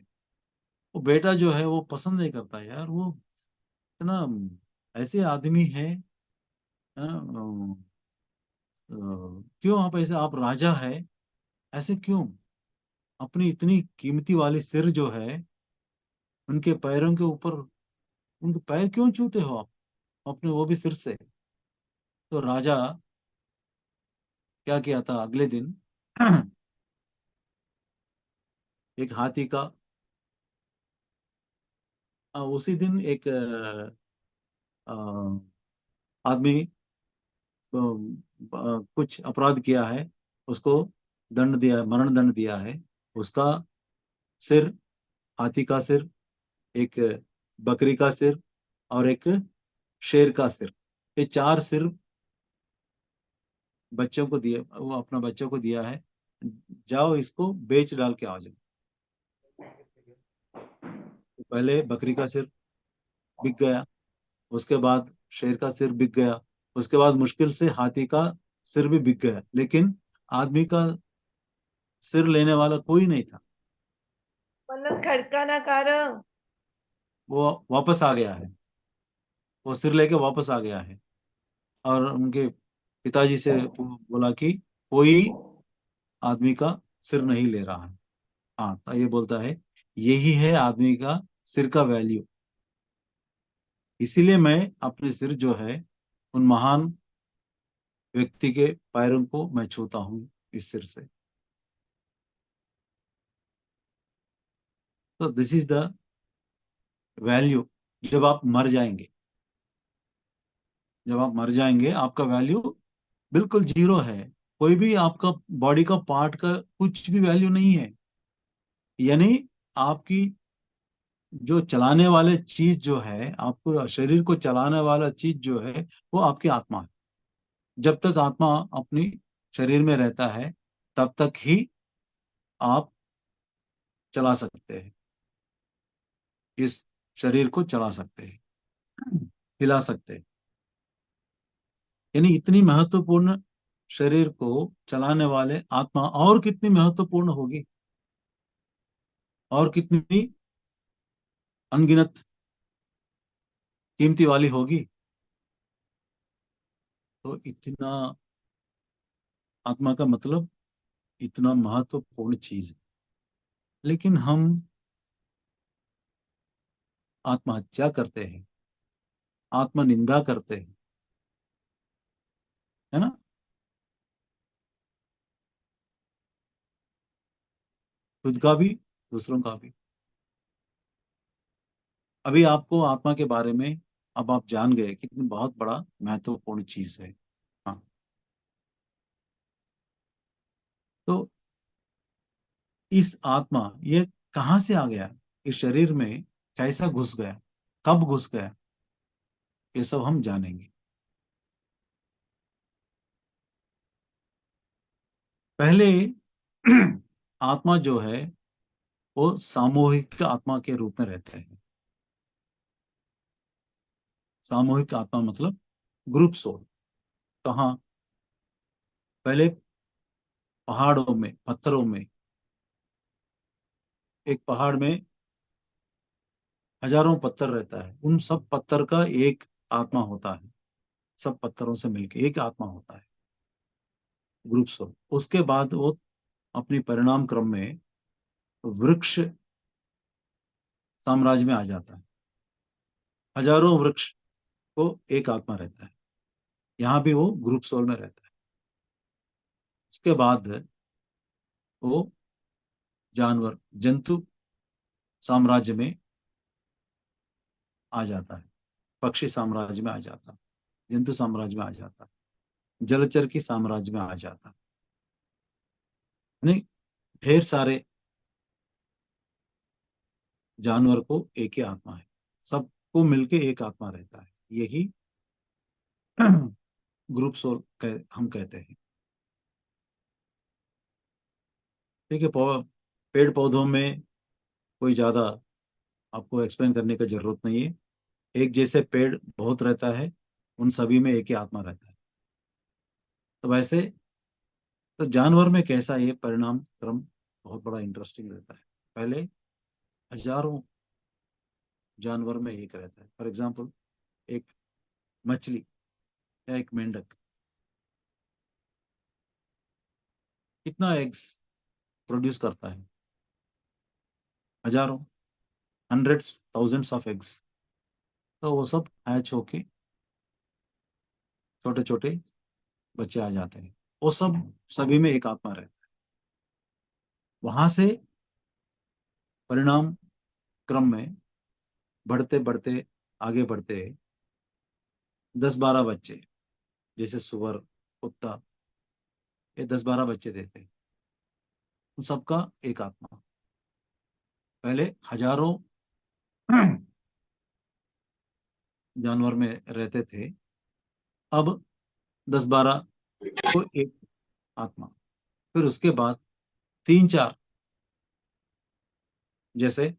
वो बेटा जो है वो पसंद नहीं करता, यार वो इतना ऐसे आदमी है, क्यों आप ऐसे, आप राजा है, ऐसे क्यों अपनी इतनी कीमती वाली सिर जो है उनके पैरों के ऊपर, उनके पैर क्यों छूते हो आप अपने, वो भी सिर से? तो राजा क्या किया था अगले दिन? एक हाथी का, उसी दिन एक आदमी कुछ अपराध किया है, उसको दंड दिया है, मरण दंड दिया है। उसका सिर, हाथी का सिर, एक बकरी का सिर और एक शेर का सिर, ये चार सिर बच्चों को दिए, वो अपना बच्चों को दिया है, जाओ इसको बेच डाल के आ जाओ। तो पहले बकरी का सिर बिक गया, उसके बाद शेर का सिर बिक गया, उसके बाद मुश्किल से हाथी का सिर भी बिक गया, लेकिन आदमी का सिर लेने वाला कोई नहीं था। मतलब खड़का ना कर। वो वापस आ गया है, वो सिर लेके वापस आ गया है। और उनके पिताजी से बोला कि कोई आदमी का सिर नहीं ले रहा है। हाँ, तो ये बोलता है यही है आदमी का सिर का वैल्यू। इसीलिए मैं अपने सिर जो है उन महान व्यक्ति के पैरों को मैं छूता हूँ इस सिर से। तो दिस इज द वैल्यू। जब आप मर जाएंगे, जब आप मर जाएंगे आपका वैल्यू बिल्कुल जीरो है। कोई भी आपका बॉडी का पार्ट का कुछ भी वैल्यू नहीं है। यानी आपकी जो चलाने वाले चीज जो है, आपको शरीर को चलाने वाला चीज जो है, वो आपकी आत्मा है। जब तक आत्मा अपनी शरीर में रहता है, तब तक ही आप चला सकते हैं, इस शरीर को चला सकते हैं, हिला सकते हैं। यानी इतनी महत्वपूर्ण शरीर को चलाने वाले आत्मा और कितनी महत्वपूर्ण होगी, और कितनी अनगिनत कीमती वाली होगी। तो इतना, आत्मा का मतलब इतना महत्वपूर्ण चीज है, लेकिन हम आत्महत्या करते हैं, आत्मनिंदा करते हैं, है ना। खुद का भी, दूसरों का भी। अभी आपको आत्मा के बारे में अब आप जान गए कितनी बहुत बड़ा महत्वपूर्ण चीज है। हाँ, तो इस आत्मा ये कहाँ से आ गया, इस शरीर में कैसा घुस गया, कब घुस गया, ये सब हम जानेंगे। पहले आत्मा जो है वो सामूहिक आत्मा के रूप में रहते हैं। सामूहिक आत्मा मतलब ग्रुप सोल। कहाँ? पहले पहाड़ों में, पत्थरों में, एक पहाड़ में हजारों पत्थर रहता है, उन सब पत्थर का एक आत्मा होता है। सब पत्थरों से मिलके एक आत्मा होता है, ग्रुप सोल। उसके बाद वो अपनी परिणाम क्रम में वृक्ष साम्राज्य में आ जाता है। हजारों वृक्ष को एक आत्मा रहता है, यहाँ भी वो ग्रुप सोल में रहता है। उसके बाद वो जानवर, जंतु साम्राज्य में आ जाता है, पक्षी साम्राज्य में आ जाता है, जंतु साम्राज्य में आ जाता है, जलचर की साम्राज्य में आ जाता है। यानी ढेर सारे जानवर को एक ही आत्मा है, सबको मिलके एक आत्मा रहता है, यही ग्रुप सोल हम कहते हैं। ठीक है। पेड़ पौधों में कोई ज्यादा आपको एक्सप्लेन करने की जरूरत नहीं है। एक जैसे पेड़ बहुत रहता है, उन सभी में एक ही आत्मा रहता है। तो वैसे तो जानवर में कैसा ये परिणाम क्रम बहुत बड़ा इंटरेस्टिंग रहता है। पहले हजारों जानवर में एक रहता है। फॉर एग्जाम्पल, एक मछली या एक मेंढक कितना एग्स प्रोड्यूस करता है? हजारों, हंड्रेड्स, थाउजेंड्स ऑफ एग्स। तो वो सब हैच होके छोटे छोटे बच्चे आ जाते हैं। वो सब सभी में एक आत्मा रहता है। वहां से परिणाम क्रम में बढ़ते बढ़ते आगे बढ़ते 10-12 बच्चे, जैसे सुअर, कुत्ता, ये 10-12 बच्चे देते हैं। उन सबका एक आत्मा। पहले हजारों जानवर में रहते थे, अब 10-12 को एक आत्मा। फिर उसके बाद 3-4, जैसे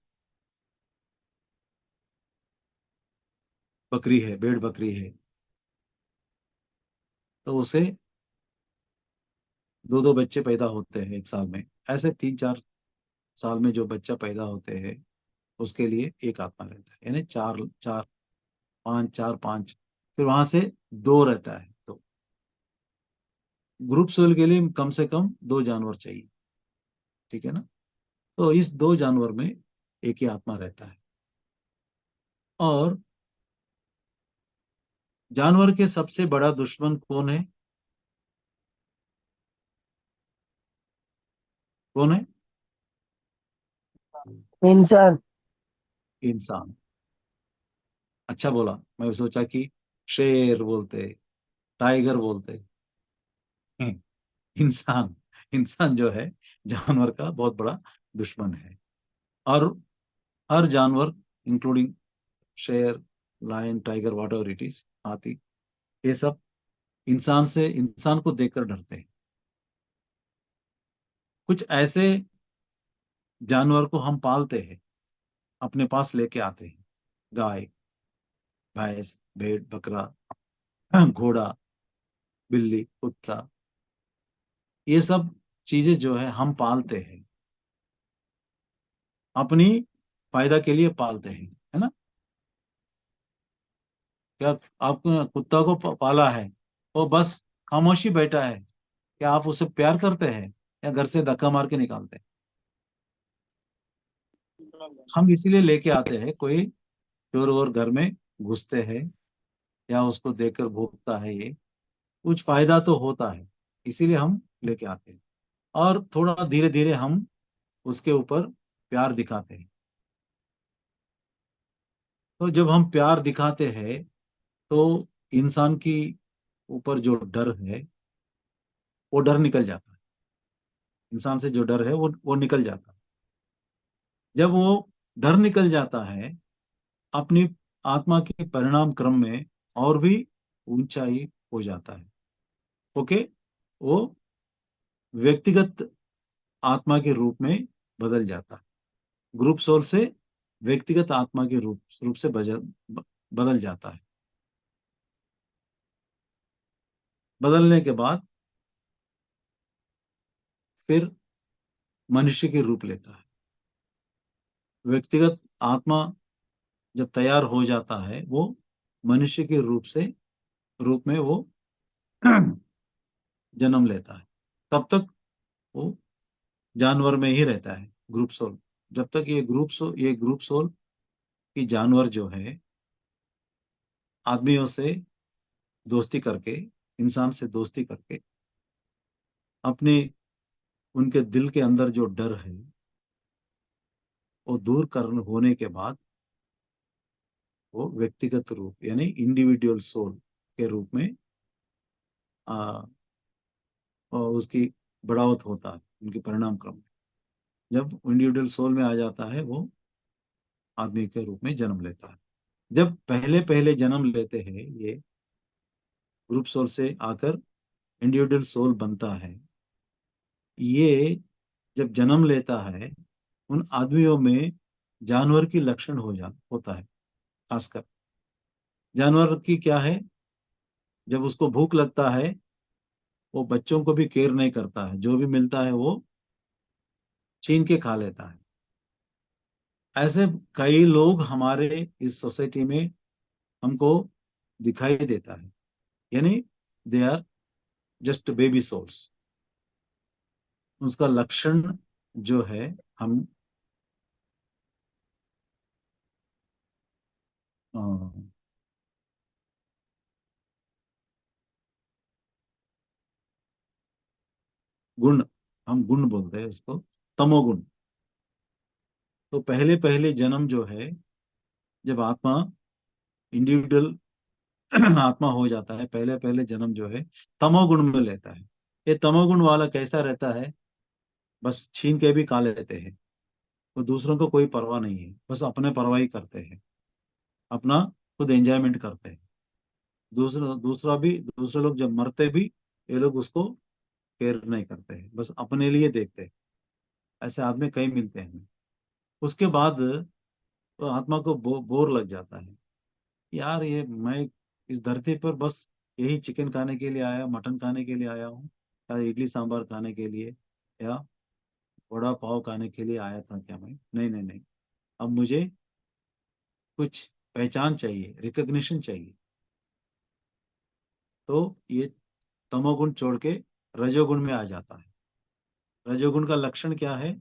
बकरी है, भेड़ बकरी है, तो उसे 2-2 बच्चे पैदा होते हैं एक साल में। ऐसे 3-4 साल में जो बच्चा पैदा होते हैं उसके लिए एक आत्मा रहता है, यानी 4-4, 5-4-5। फिर वहां से 2 रहता है। तो ग्रुप सोल के लिए कम से कम 2 जानवर चाहिए। ठीक है ना। तो इस 2 जानवर में एक ही आत्मा रहता है। और जानवर के सबसे बड़ा दुश्मन कौन है? कौन है? इंसान। इंसान। अच्छा बोला। मैं सोचा कि शेर बोलते, टाइगर बोलते। इंसान, इंसान जो है जानवर का बहुत बड़ा दुश्मन है। और हर जानवर, इंक्लूडिंग शेर, lion, tiger, whatever it is, हाथी, ये सब इंसान को देखकर डरते हैं। कुछ ऐसे जानवर को हम पालते हैं, अपने पास लेके आते हैं। गाय, भैंस, भेड़, बकरा, घोड़ा, बिल्ली, कुत्ता, ये सब चीजें जो है हम पालते हैं, अपनी फायदा के लिए पालते हैं, है ना। क्या आपने कुत्ता को पाला है, वो बस खामोशी बैठा है, क्या आप उसे प्यार करते हैं या घर से धक्का मार के निकालते हैं? हम इसीलिए लेके आते हैं, कोई चोर और घर में घुसते हैं या उसको देखकर भोगता है, ये कुछ फायदा तो होता है, इसीलिए हम लेके आते हैं। और थोड़ा धीरे धीरे हम उसके ऊपर प्यार दिखाते हैं। तो जब हम प्यार दिखाते हैं तो इंसान की ऊपर जो डर है वो डर निकल जाता है। इंसान से जो डर है वो निकल जाता है। जब वो डर निकल जाता है, अपनी आत्मा के परिणाम क्रम में और भी ऊंचाई हो जाता है। ओके, वो व्यक्तिगत आत्मा के रूप में बदल जाता है। ग्रुप सोल से व्यक्तिगत आत्मा के रूप से बदल जाता है। बदलने के बाद फिर मनुष्य के रूप लेता है। व्यक्तिगत आत्मा जब तैयार हो जाता है, वो मनुष्य के रूप में वो जन्म लेता है। तब तक वो जानवर में ही रहता है, ग्रुप सोल। जब तक ये ग्रुप सोल की जानवर जो है, आदमियों से दोस्ती करके, इंसान से दोस्ती करके, अपने उनके दिल के अंदर जो डर है वो दूर कर होने के बाद वो व्यक्तिगत रूप यानी इंडिविजुअल सोल के रूप में आ, और उसकी बढ़ावत होता है उनके परिणाम क्रम में। जब इंडिविजुअल सोल में आ जाता है, वो आदमी के रूप में जन्म लेता है। जब पहले पहले जन्म लेते हैं, ये ग्रुप सोल से आकर इंडिविजुअल सोल बनता है। ये जब जन्म लेता है, उन आदमियों में जानवर की लक्षण होता है। खासकर जानवर की क्या है, जब उसको भूख लगता है, वो बच्चों को भी केयर नहीं करता है, जो भी मिलता है वो छीन के खा लेता है। ऐसे कई लोग हमारे इस सोसाइटी में हमको दिखाई देता है। यानी they are just baby souls. उसका लक्षण जो है, हम अ, गुण, हम गुण बोलते हैं उसको, तमोगुण। तो पहले पहले जन्म जो है, जब आत्मा इंडिविजुअल आत्मा हो जाता है, पहले पहले जन्म जो है तमोगुण में लेता है। ये तमोगुण वाला कैसा रहता है, बस छीन के भी खा लेते हैं। तो दूसरों को कोई परवाह नहीं है, बस अपने परवाह ही करते हैं, अपना खुद एंजॉयमेंट करते हैं। दूसरे लोग जब मरते भी, ये लोग उसको केयर नहीं करते हैं, बस अपने लिए देखते हैं। ऐसे आदमी कई मिलते हैं हमें। उसके बाद तो आत्मा को बोर लग जाता है। यार, ये मैं इस धरती पर बस यही चिकन खाने के लिए आया, मटन खाने के लिए आया हूँ, या इडली सांभर खाने के लिए, या वड़ा पाव खाने के लिए आया था क्या मैं? नहीं नहीं नहीं। अब मुझे कुछ पहचान चाहिए, रिकग्निशन चाहिए। तो ये तमोगुण छोड़ के रजोगुण में आ जाता है। रजोगुण का लक्षण क्या है?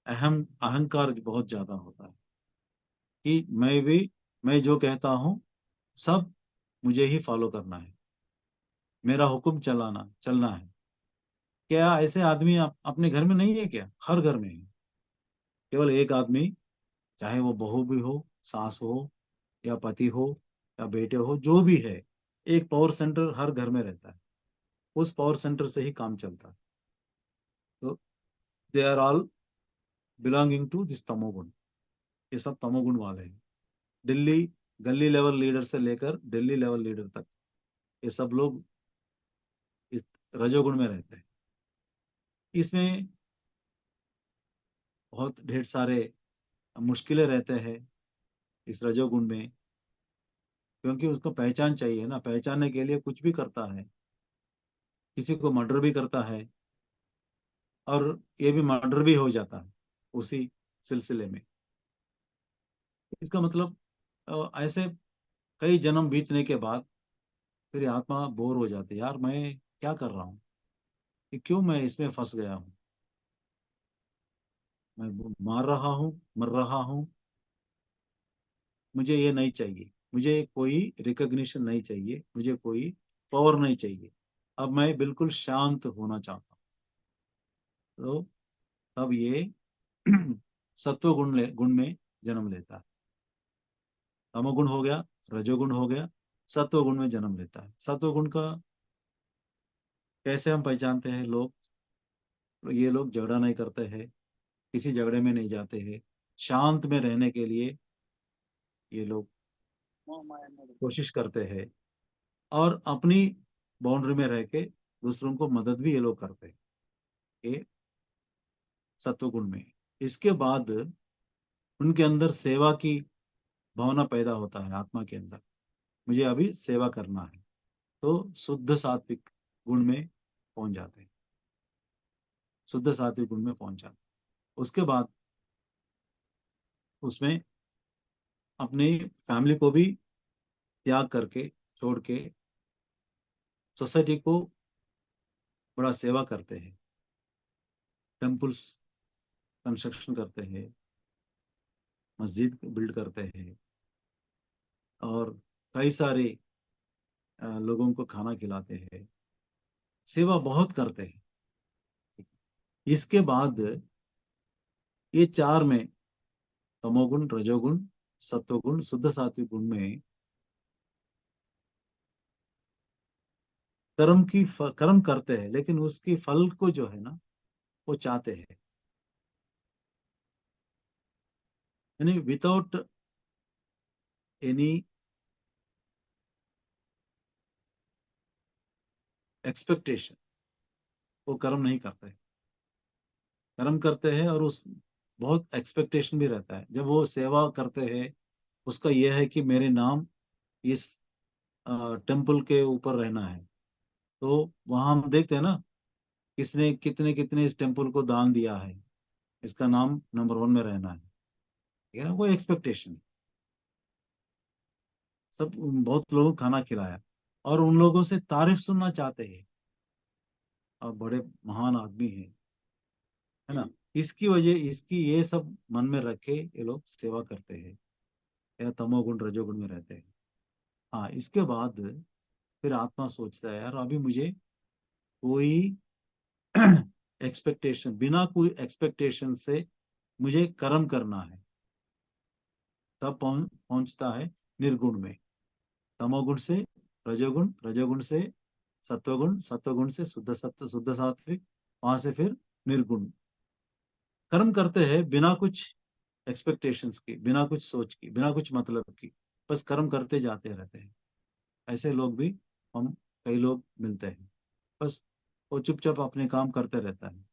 अहंकार बहुत ज्यादा होता है कि मैं जो कहता हूँ सब मुझे ही फॉलो करना है, मेरा हुक्म चलना है। क्या ऐसे आदमी अपने घर में नहीं है क्या? हर घर में है। केवल एक आदमी, चाहे वो बहू भी हो, सास हो, या पति हो, या बेटे हो, जो भी है, एक पावर सेंटर हर घर में रहता है। उस पावर सेंटर से ही काम चलता है। तो they are all belonging to this तमोगुण। ये सब तमोगुण वाले हैं। दिल्ली गली लेवल लीडर से लेकर दिल्ली लेवल लीडर तक, ये सब लोग इस रजोगुण में रहते हैं। इसमें बहुत ढेर सारे मुश्किलें रहते हैं इस रजोगुण में, क्योंकि उसको पहचान चाहिए ना। पहचानने के लिए कुछ भी करता है, किसी को मर्डर भी करता है, और ये भी मर्डर भी हो जाता है उसी सिलसिले में। इसका मतलब ऐसे कई जन्म बीतने के बाद फिर आत्मा बोर हो जाती है, यार मैं क्या कर रहा हूँ, कि क्यों मैं इसमें फंस गया हूँ, मैं मार रहा हूँ, मर रहा हूँ, मुझे ये नहीं चाहिए, मुझे कोई रिकग्निशन नहीं चाहिए, मुझे कोई पावर नहीं चाहिए, अब मैं बिल्कुल शांत होना चाहता हूँ। तो तब ये सत्व गुण में जन्म लेता है। तमोगुण हो गया, रजोगुण हो गया, सत्व गुण में जन्म लेता है। सत्व गुण का कैसे हम पहचानते हैं? लोग, ये लोग झगड़ा नहीं करते हैं, किसी झगड़े में नहीं जाते हैं, शांत में रहने के लिए ये लोग कोशिश करते हैं, और अपनी बाउंड्री में रह के दूसरों को मदद भी ये लोग करते हैं, ये सत्व गुण में। इसके बाद उनके अंदर सेवा की भावना पैदा होता है, आत्मा के अंदर मुझे अभी सेवा करना है, तो शुद्ध सात्विक गुण में पहुंच जाते हैं, शुद्ध सात्विक गुण में पहुंच जाते हैं। उसके बाद उसमें अपनी फैमिली को भी त्याग करके, छोड़ के सोसाइटी को बड़ा सेवा करते हैं, टेम्पल्स कंस्ट्रक्शन करते हैं, मस्जिद बिल्ड करते हैं, और कई सारे लोगों को खाना खिलाते हैं, सेवा बहुत करते हैं। इसके बाद ये चार में, तमोगुण, रजोगुण, सत्वगुण, शुद्ध सात्विक गुण में कर्म करते हैं, लेकिन उसकी फल को जो है ना, वो चाहते हैं, यानी विदाउट एनी एक्सपेक्टेशन वो कर्म नहीं करते हैं। कर्म करते हैं और उस बहुत एक्सपेक्टेशन भी रहता है, जब वो सेवा करते हैं उसका यह है कि मेरे नाम इस टेम्पल के ऊपर रहना है, तो वहां हम देखते हैं ना, किसने कितने कितने इस टेम्पल को दान दिया है, इसका नाम नंबर 1 में रहना है, ठीक है ना, वो एक्सपेक्टेशन। सब बहुत लोगों को खाना खिलाया और उन लोगों से तारीफ सुनना चाहते हैं, और बड़े महान आदमी है ना, इसकी वजह, इसकी ये सब मन में रखे ये लोग सेवा करते हैं, या तमोगुण रजोगुण में रहते हैं। हाँ, इसके बाद फिर आत्मा सोचता है, यार अभी मुझे कोई एक्सपेक्टेशन, बिना कोई एक्सपेक्टेशन से मुझे कर्म करना है, तब पहुंचता है निर्गुण में, तमोगुण से रजोगुण, रजोगुण से सत्वगुण, सत्वगुण से शुद्ध सत्व, शुद्ध सात्विक, वहां से फिर निर्गुण। कर्म करते हैं बिना कुछ एक्सपेक्टेशंस की, बिना कुछ सोच की, बिना कुछ मतलब की, बस कर्म करते जाते रहते हैं। ऐसे लोग भी हम, कई लोग मिलते हैं, बस वो चुपचाप अपने काम करते रहता है,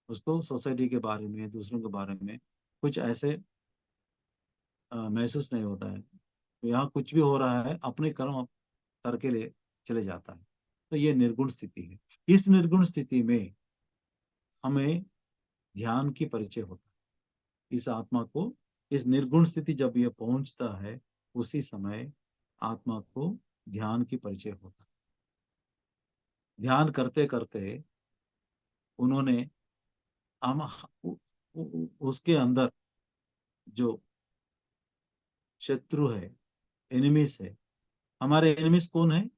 उसको सोसाइटी के बारे में, दूसरों के बारे में कुछ ऐसे महसूस नहीं होता है, यहाँ कुछ भी हो रहा है, अपने कर्म करके ले चले जाता है। तो ये निर्गुण स्थिति है। इस निर्गुण स्थिति में हमें ध्यान की परिचय होता है, इस आत्मा को, इस निर्गुण स्थिति जब ये पहुंचता है, उसी समय आत्मा को ध्यान की परिचय होता है। ध्यान करते करते उन्होंने हम उसके अंदर जो शत्रु है, एनिमीज है, हमारे एनिमीज कौन है?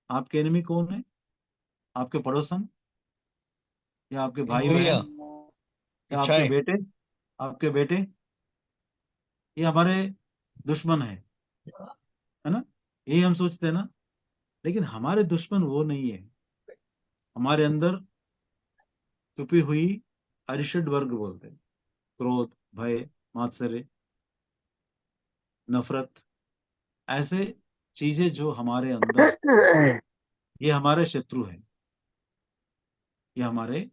आपके एनिमी कौन है? आपके पड़ोसन, या आपके भाई भैया, बहन, या आपके इच्छाएं। बेटे, आपके बेटे, ये हमारे दुश्मन है ना, यही हम सोचते हैं ना। लेकिन हमारे दुश्मन वो नहीं है, हमारे अंदर छुपी हुई अरिषड वर्ग बोलते हैं, क्रोध, भय, मात्सर्य, नफरत, ऐसे चीजें जो हमारे अंदर, ये हमारे शत्रु है, ये हमारे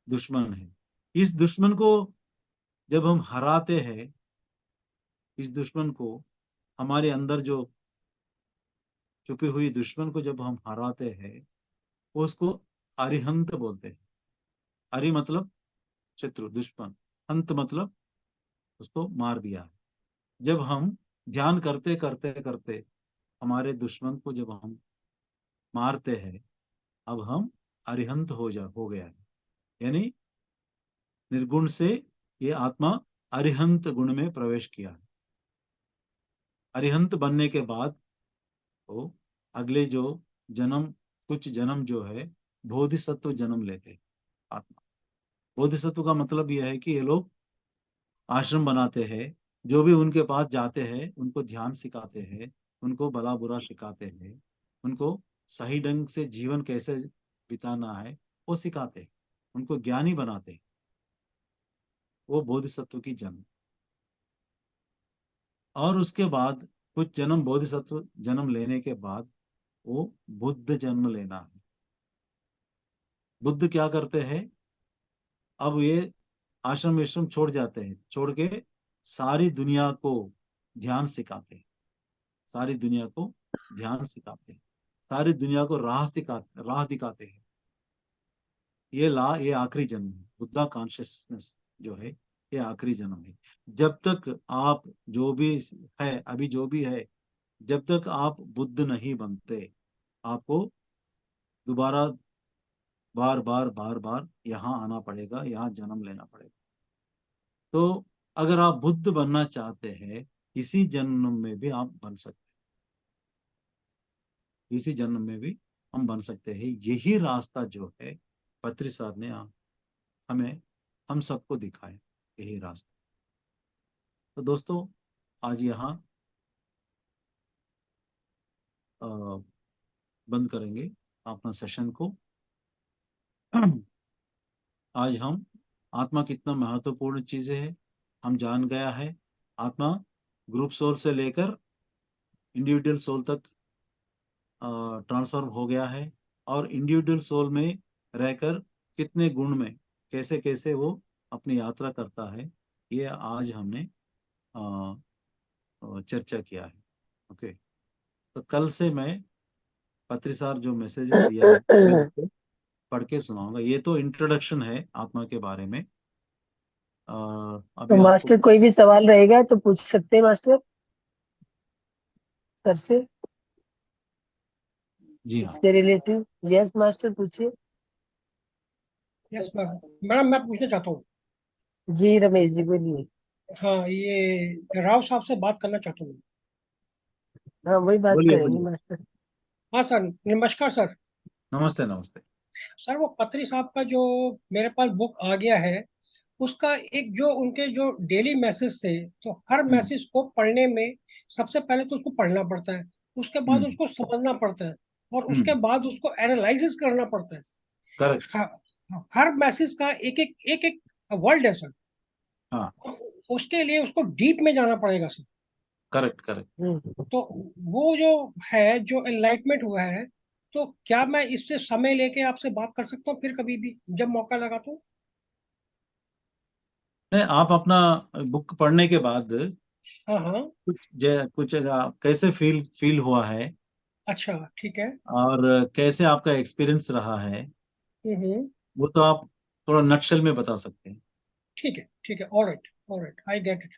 दुश्मन है। इस दुश्मन को जब हम हराते हैं, इस दुश्मन को, हमारे अंदर जो छुपी हुई दुश्मन को जब हम हराते हैं, उसको अरिहंत बोलते हैं। अरि मतलब शत्रु, दुश्मन, हंत मतलब उसको मार दिया। जब हम ध्यान करते करते करते हमारे दुश्मन को जब हम मारते हैं, अब हम अरिहंत हो गया है, यानी निर्गुण से ये आत्मा अरिहंत गुण में प्रवेश किया है। अरिहंत बनने के बाद वो अगले जो जन्म, कुछ जन्म जो है बोधिसत्व जन्म लेते हैं आत्मा। बोधिसत्व का मतलब यह है कि ये लोग आश्रम बनाते हैं, जो भी उनके पास जाते हैं उनको ध्यान सिखाते हैं, उनको भला बुरा सिखाते हैं, उनको सही ढंग से जीवन कैसे बिताना है वो सिखाते हैं, उनको ज्ञानी बनाते हैं। वो बोधिसत्व की जन्म। और उसके बाद कुछ जन्म बोधिसत्व जन्म लेने के बाद वो बुद्ध जन्म लेना है। बुद्ध क्या करते हैं, अब ये आश्रम विश्रम छोड़ जाते हैं, छोड़ के सारी दुनिया को ध्यान सिखाते हैं, सारी दुनिया को ध्यान सिखाते हैं, सारी दुनिया को राह दिखाते हैं। ये आखिरी जन्म है, बुद्धा कॉन्शियसनेस जो है ये आखिरी जन्म है। जब तक आप जो भी है, अभी जो भी है, जब तक आप बुद्ध नहीं बनते, आपको दोबारा बार बार बार बार यहाँ आना पड़ेगा, यहाँ जन्म लेना पड़ेगा। तो अगर आप बुद्ध बनना चाहते हैं, इसी जन्म में भी आप बन सकते हैं, इसी जन्म में भी हम बन सकते हैं। यही रास्ता जो है पत्री साहब ने हमें, हम सबको दिखाया, यही रास्ता। तो दोस्तों आज यहाँ बंद करेंगे अपना सेशन को। आज हम आत्मा कितना महत्वपूर्ण चीज है हम जान गया है। आत्मा ग्रुप सोल से लेकर इंडिविजुअल सोल तक ट्रांसफर हो गया है, और इंडिविजुअल सोल में रहकर कितने गुण में कैसे कैसे वो अपनी यात्रा करता है, ये आज हमने चर्चा किया है। ओके, तो कल से मैं पत्री साहब जो मैसेजेस दिया है मैं उसको पढ़ के सुनाऊंगा। ये तो इंट्रोडक्शन है आत्मा के बारे में। तो अभी आपको मास्टर कोई भी सवाल रहेगा तो पूछ सकते हैं मास्टर सर से, जी हाँ, इससे रिलेटिव। यस मास्टर पूछिए। यस मैडम, मैं पूछना चाहता हूँ। जी रमेश जी बोलिए। हाँ, ये राव साहब से बात करना चाहता हूँ। हाँ वही बात बोलिए करेंगे बोलिए। मास्टर। हाँ सर, नमस्कार सर। नमस्ते नमस्ते। सर, वो पत्री साहब का जो मेरे पास बुक आ गया है, उसका एक जो उनके जो डेली मैसेज थे, तो हर हम्म मैसेज को पढ़ने में सबसे पहले तो उसको पढ़ना पड़ता है, उसके बाद हम्म उसको समझना पड़ता है, और उसके हम्म बाद उसको एनालिसिस करना पड़ता है। करेक्ट। हर मैसेज का एक एक वर्ड है सर। हाँ, उसके लिए उसको डीप में जाना पड़ेगा सर। Correct correct. तो वो जो है, जो एनलाइटमेंट हुआ है, तो क्या मैं इससे समय लेके आपसे बात कर सकता हूँ फिर कभी भी जब मौका लगा तो? नहीं, आप अपना बुक पढ़ने के बाद हाँ हाँ। कुछ कैसे फील हुआ है, अच्छा, ठीक है। और कैसे आपका एक्सपीरियंस रहा है, हम्म। वो तो आप थोड़ा नटशल में बता सकते हैं। ठीक है, ठीक है, alright, alright, I get it.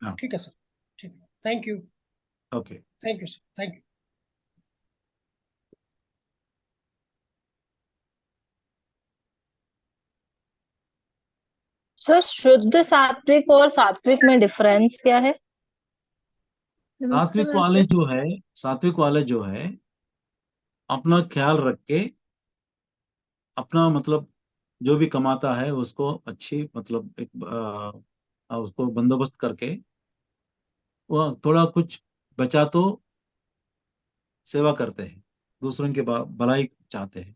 हाँ, ठीक है सर, ठीक है, thank you. Okay. Thank you sir, thank you. Sir शुद्ध सात्विक और सात्विक में डिफरेंस क्या है? नमस्ते सात्विक वाले मास्टर। जो है, सात्विक वाले जो है अपना ख्याल रख के, अपना मतलब जो भी कमाता है उसको अच्छी मतलब एक उसको बंदोबस्त करके वो थोड़ा कुछ बचा तो सेवा करते हैं, दूसरों की भलाई चाहते हैं।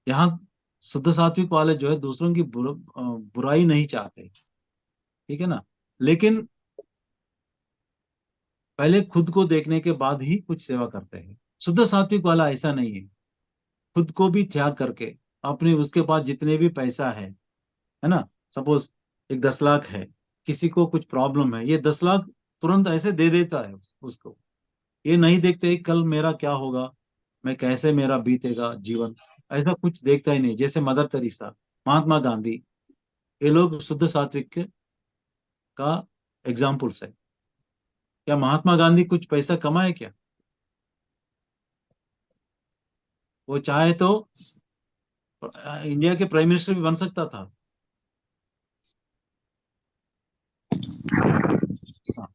यहाँ शुद्ध सात्विक वाले जो है दूसरों की बुराई नहीं चाहते, ठीक है ना, लेकिन पहले खुद को देखने के बाद ही कुछ सेवा करते हैं। शुद्ध सात्विक वाला ऐसा नहीं है, खुद को भी त्याग करके अपने, उसके पास जितने भी पैसा है ना, सपोज एक 10 लाख है, किसी को कुछ प्रॉब्लम है, ये 10 लाख तुरंत ऐसे दे देता है उसको। ये नहीं देखते कल मेरा क्या होगा, मैं कैसे मेरा बीतेगा जीवन, ऐसा कुछ देखता ही नहीं। जैसे मदर तेरेसा, महात्मा गांधी, ये लोग शुद्ध सात्विक का एग्जाम्पल्स है। क्या महात्मा गांधी कुछ पैसा कमाए क्या? वो चाहे तो इंडिया के प्राइम मिनिस्टर भी बन सकता था। हाँ,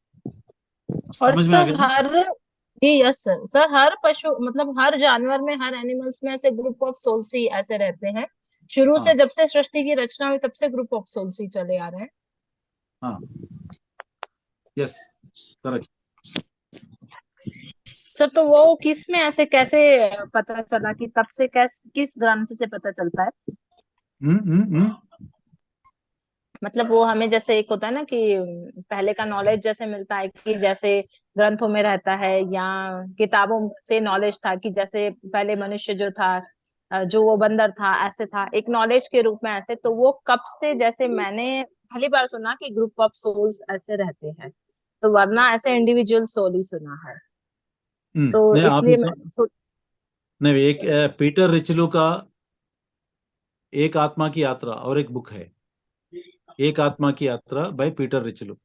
और समझ में आ सर गया ना? हर जी यस सर, सर हर पशु मतलब हर जानवर में, हर एनिमल्स में ऐसे ग्रुप ऑफ सोल्स ही ऐसे रहते हैं। शुरू से हाँ जब से सृष्टि की रचना हुई तब से ग्रुप ऑफ सोल्स ही चले आ रहे हैं। हाँ, यस, करेक्ट। सर तो वो किस में ऐसे कैसे पता चला कि तब से किस ग्रंथ से पता चलता है? हम्म। मतलब वो हमें जैसे एक होता है ना कि पहले का नॉलेज जैसे मिलता है कि जैसे ग्रंथों में रहता है, या किताबों से नॉलेज था कि जैसे पहले मनुष्य जो था, जो वो बंदर था ऐसे था एक नॉलेज के रूप में ऐसे, तो वो कब से, जैसे मैंने पहली बार सुना कि ग्रुप ऑफ सोल्स ऐसे रहते हैं, तो वरना ऐसे इंडिविजुअल सोल ही सुना है। तो नहीं, आप इसलिए मैं नहीं, एक पीटर रिचलू का एक आत्मा की यात्रा और एक बुक है, एक आत्मा की यात्रा बाय पीटर रिचलू।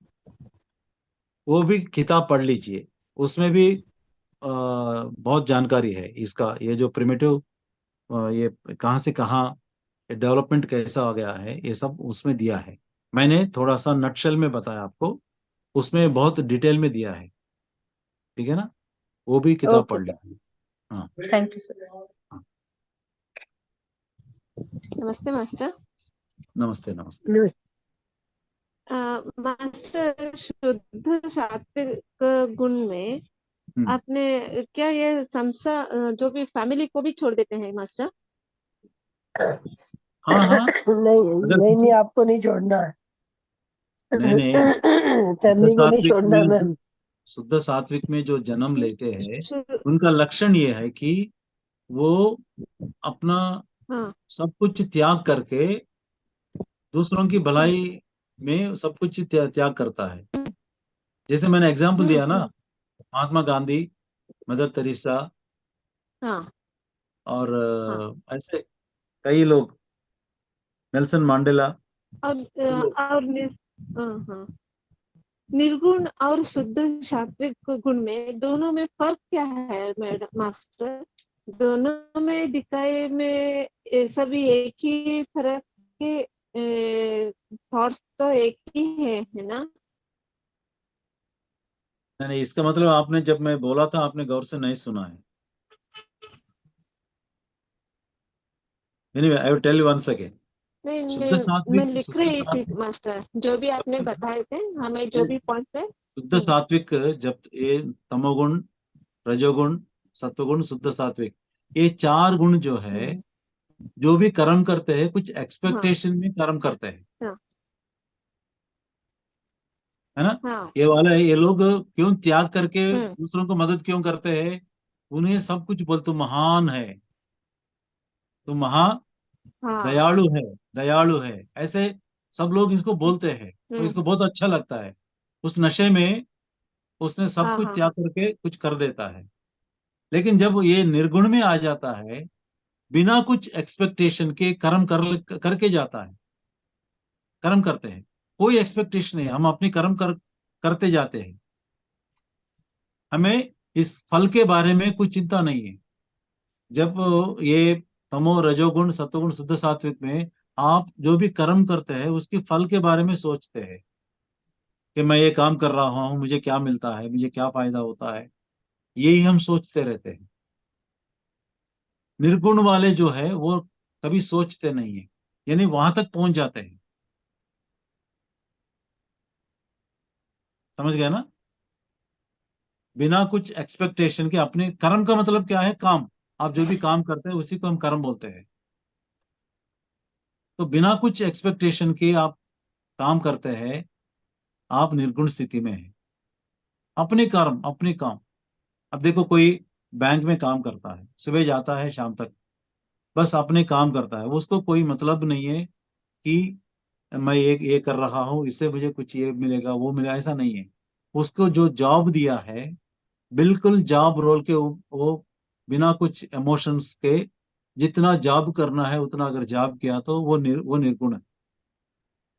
वो भी किताब पढ़ लीजिए, उसमें भी बहुत जानकारी है इसका, ये जो प्रिमिटिव, ये कहाँ से कहाँ डेवलपमेंट कैसा आ गया है, ये सब उसमें दिया है। मैंने थोड़ा सा नटशेल में बताया आपको, उसमें बहुत डिटेल में दिया है। ठीक है ना? वो भी किताब ओके पढ़ सर, लीजिए। हाँ थैंक यू सर। हाँ, नमस्ते मास्टर। नमस्ते नमस्ते। मास्टर, शुद्ध सात्विक गुण में हम्म, आपने क्या ये जो भी फैमिली को भी छोड़ देते हैं मास्टर? हाँ हाँ, नहीं अगर नहीं नहीं, किसी, आपको नहीं छोड़ना है। नहीं नहीं, शुद्ध फैमिली को नहीं सात्विक छोड़ना में, मैम। शुद्ध सात्विक में जो जन्म लेते हैं, उनका लक्षण ये है कि वो अपना हाँ सब कुछ त्याग करके दूसरों की हम्म भलाई में सब कुछ त्याग करता है। जैसे मैंने एग्जाम्पल दिया ना, हम्म। महात्मा गांधी, मदर तेरेसा, हाँ और हाँ। ऐसे कई लोग, नेल्सन मंडेला। तो और हाँ हाँ, निर्गुण और शुद्ध सात्विक गुण में दोनों में फर्क क्या है मैडम मास्टर? दोनों में दिखाए में सभी एक ही तरह के थॉट्स तो एक ही है ना? नहीं, इसका मतलब आपने, जब मैं बोला था आपने गौर से नहीं सुना है। Anyway, I will tell you once again. नहीं शुद्ध नहीं, मैं सात्विक, लिख शुद्ध रही थी सात्विक, मास्टर, जो भी आपने बताए थे हमें, जो भी पॉइंट है। शुद्ध सात्विक, जब ये तमोगुण, रजोगुण, सत्वगुण, शुद्ध सात्विक, ये चार गुण जो है, हम्म, जो भी कर्म करते हैं कुछ हाँ एक्सपेक्टेशन में कर्म करते हैं, हाँ है ना? हाँ। ये वाला है, ये लोग क्यों त्याग करके हम्म। दूसरों को मदद क्यों करते हैं? उन्हें सब कुछ बोल, तू महान है, तू महा हाँ। दयालु है, दयालु है, ऐसे सब लोग इसको बोलते हैं, तो हम्म। इसको बहुत अच्छा लगता है। उस नशे में उसने सब हाँ कुछ हाँ त्याग करके कुछ कर देता है। लेकिन जब ये निर्गुण में आ जाता है, बिना कुछ एक्सपेक्टेशन के कर्म करके जाता है, कर्म करते हैं, कोई एक्सपेक्टेशन नहीं, हम अपनी कर्म करते जाते हैं, हमें इस फल के बारे में कोई चिंता नहीं है। जब ये तमो रजोगुण सत्वगुण शुद्ध सात्विक में आप जो भी कर्म करते हैं उसके फल के बारे में सोचते हैं कि मैं ये काम कर रहा हूँ, मुझे क्या मिलता है, मुझे क्या फायदा होता है, यही हम सोचते रहते हैं। निर्गुण वाले जो है वो कभी सोचते नहीं है, यानी वहां तक पहुंच जाते हैं। समझ गया ना? बिना कुछ एक्सपेक्टेशन के अपने कर्म का मतलब क्या है? काम। आप जो भी काम करते हैं उसी को हम कर्म बोलते हैं। तो बिना कुछ एक्सपेक्टेशन के आप काम करते हैं, आप निर्गुण स्थिति में हैं। अपने कर्म, अपने काम। अब देखो, कोई बैंक में काम करता है, सुबह जाता है शाम तक, बस अपने काम करता है, उसको कोई मतलब नहीं है कि मैं ये कर रहा हूँ, इससे मुझे कुछ ये मिलेगा वो मिलेगा, ऐसा नहीं है। उसको जो जॉब दिया है, बिल्कुल जॉब रोल के वो बिना कुछ इमोशंस के जितना जॉब करना है उतना अगर जॉब किया तो वो निर्गुण है।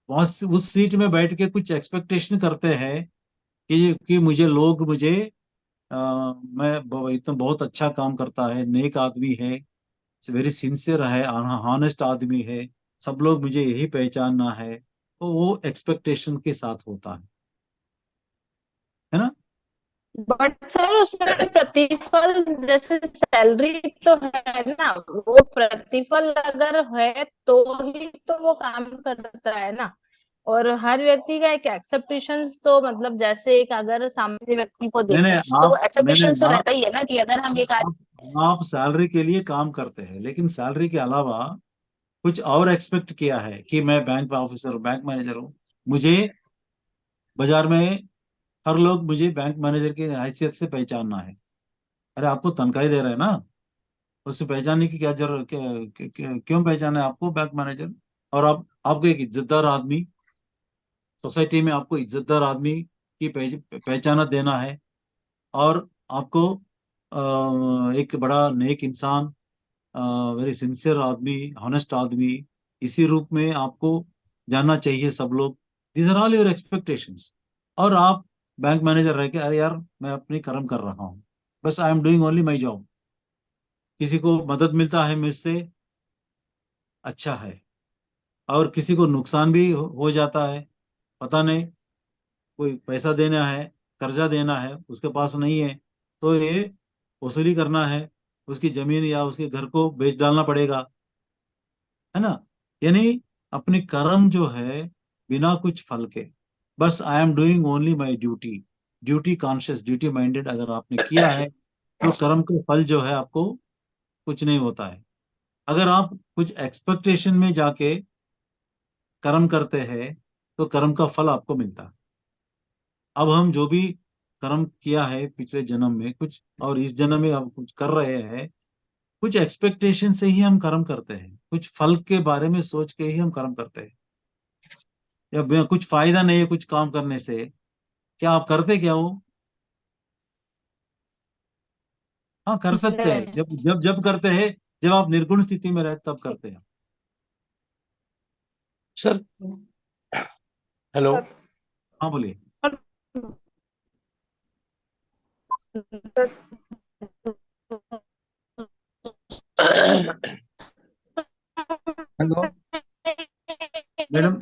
वहां उस सीट में बैठ के कुछ एक्सपेक्टेशन करते हैं कि मुझे लोग मुझे, मैं इतना बहुत अच्छा काम करता है, नेक आदमी है, वेरी सिंसियर है, हॉनेस्ट आदमी है, सब लोग मुझे यही पहचानना है, तो वो एक्सपेक्टेशन के साथ होता है ना। बट सर उसमें प्रतिफल जैसे सैलरी तो है ना, वो प्रतिफल अगर है तो ही तो वो काम करता है ना। और हर व्यक्ति का एक एक्सेप्टेशंस तो मतलब जैसे एक अगर सामने व्यक्ति को नहीं देखें नहीं, तो वो नहीं एक्सेप्टेशन तो आप रहता ही है ना कि अगर हम ये कार्य। आप सैलरी के लिए काम करते हैं, लेकिन सैलरी के अलावा कुछ और एक्सपेक्ट किया है कि मैं बैंक ऑफिसर, बैंक मैनेजर हूँ, मुझे बाजार में हर लोग मुझे बैंक मैनेजर की हैसियत से पहचानना है। अरे आपको तनख्वाही दे रहे हैं ना, उससे पहचानने की क्या जरूरत, क्यों पहचाना है आपको बैंक मैनेजर। और आपको एक इज्जतदार आदमी, सोसाइटी में आपको इज्जतदार आदमी की पहचाना देना है। और आपको एक बड़ा नेक इंसान, वेरी सिंसियर आदमी, हॉनेस्ट आदमी, इसी रूप में आपको जानना चाहिए सब लोग। These are all your expectations. और आप बैंक मैनेजर रह के, अरे यार मैं अपनी कर्म कर रहा हूँ, बस I am doing only my job, किसी को मदद मिलता है मुझसे, अच्छा है, और किसी को नुकसान भी हो जाता है, पता नहीं, कोई पैसा देना है, कर्जा देना है, उसके पास नहीं है, तो ये वसूली करना है, उसकी जमीन या उसके घर को बेच डालना पड़ेगा, है ना। यानी अपनी कर्म जो है बिना कुछ फल के, बस I am doing only my duty, duty conscious, duty minded अगर आपने किया है, तो कर्म का फल जो है आपको कुछ नहीं होता है। अगर आप कुछ एक्सपेक्टेशन में जाके कर्म करते हैं, तो कर्म का फल आपको मिलता है। अब हम जो भी कर्म किया है पिछले जन्म में कुछ, और इस जन्म में हम कुछ कर रहे हैं, कुछ एक्सपेक्टेशन से ही हम कर्म करते हैं, कुछ फल के बारे में सोच के ही हम कर्म करते हैं, या कुछ फायदा नहीं है कुछ काम करने से, क्या आप करते क्या हो। हाँ कर सकते हैं, जब जब जब करते हैं, जब आप निर्गुण स्थिति में रहते तब करते हैं। Sir hello. हाँ बोलिए। हेलो। मैडम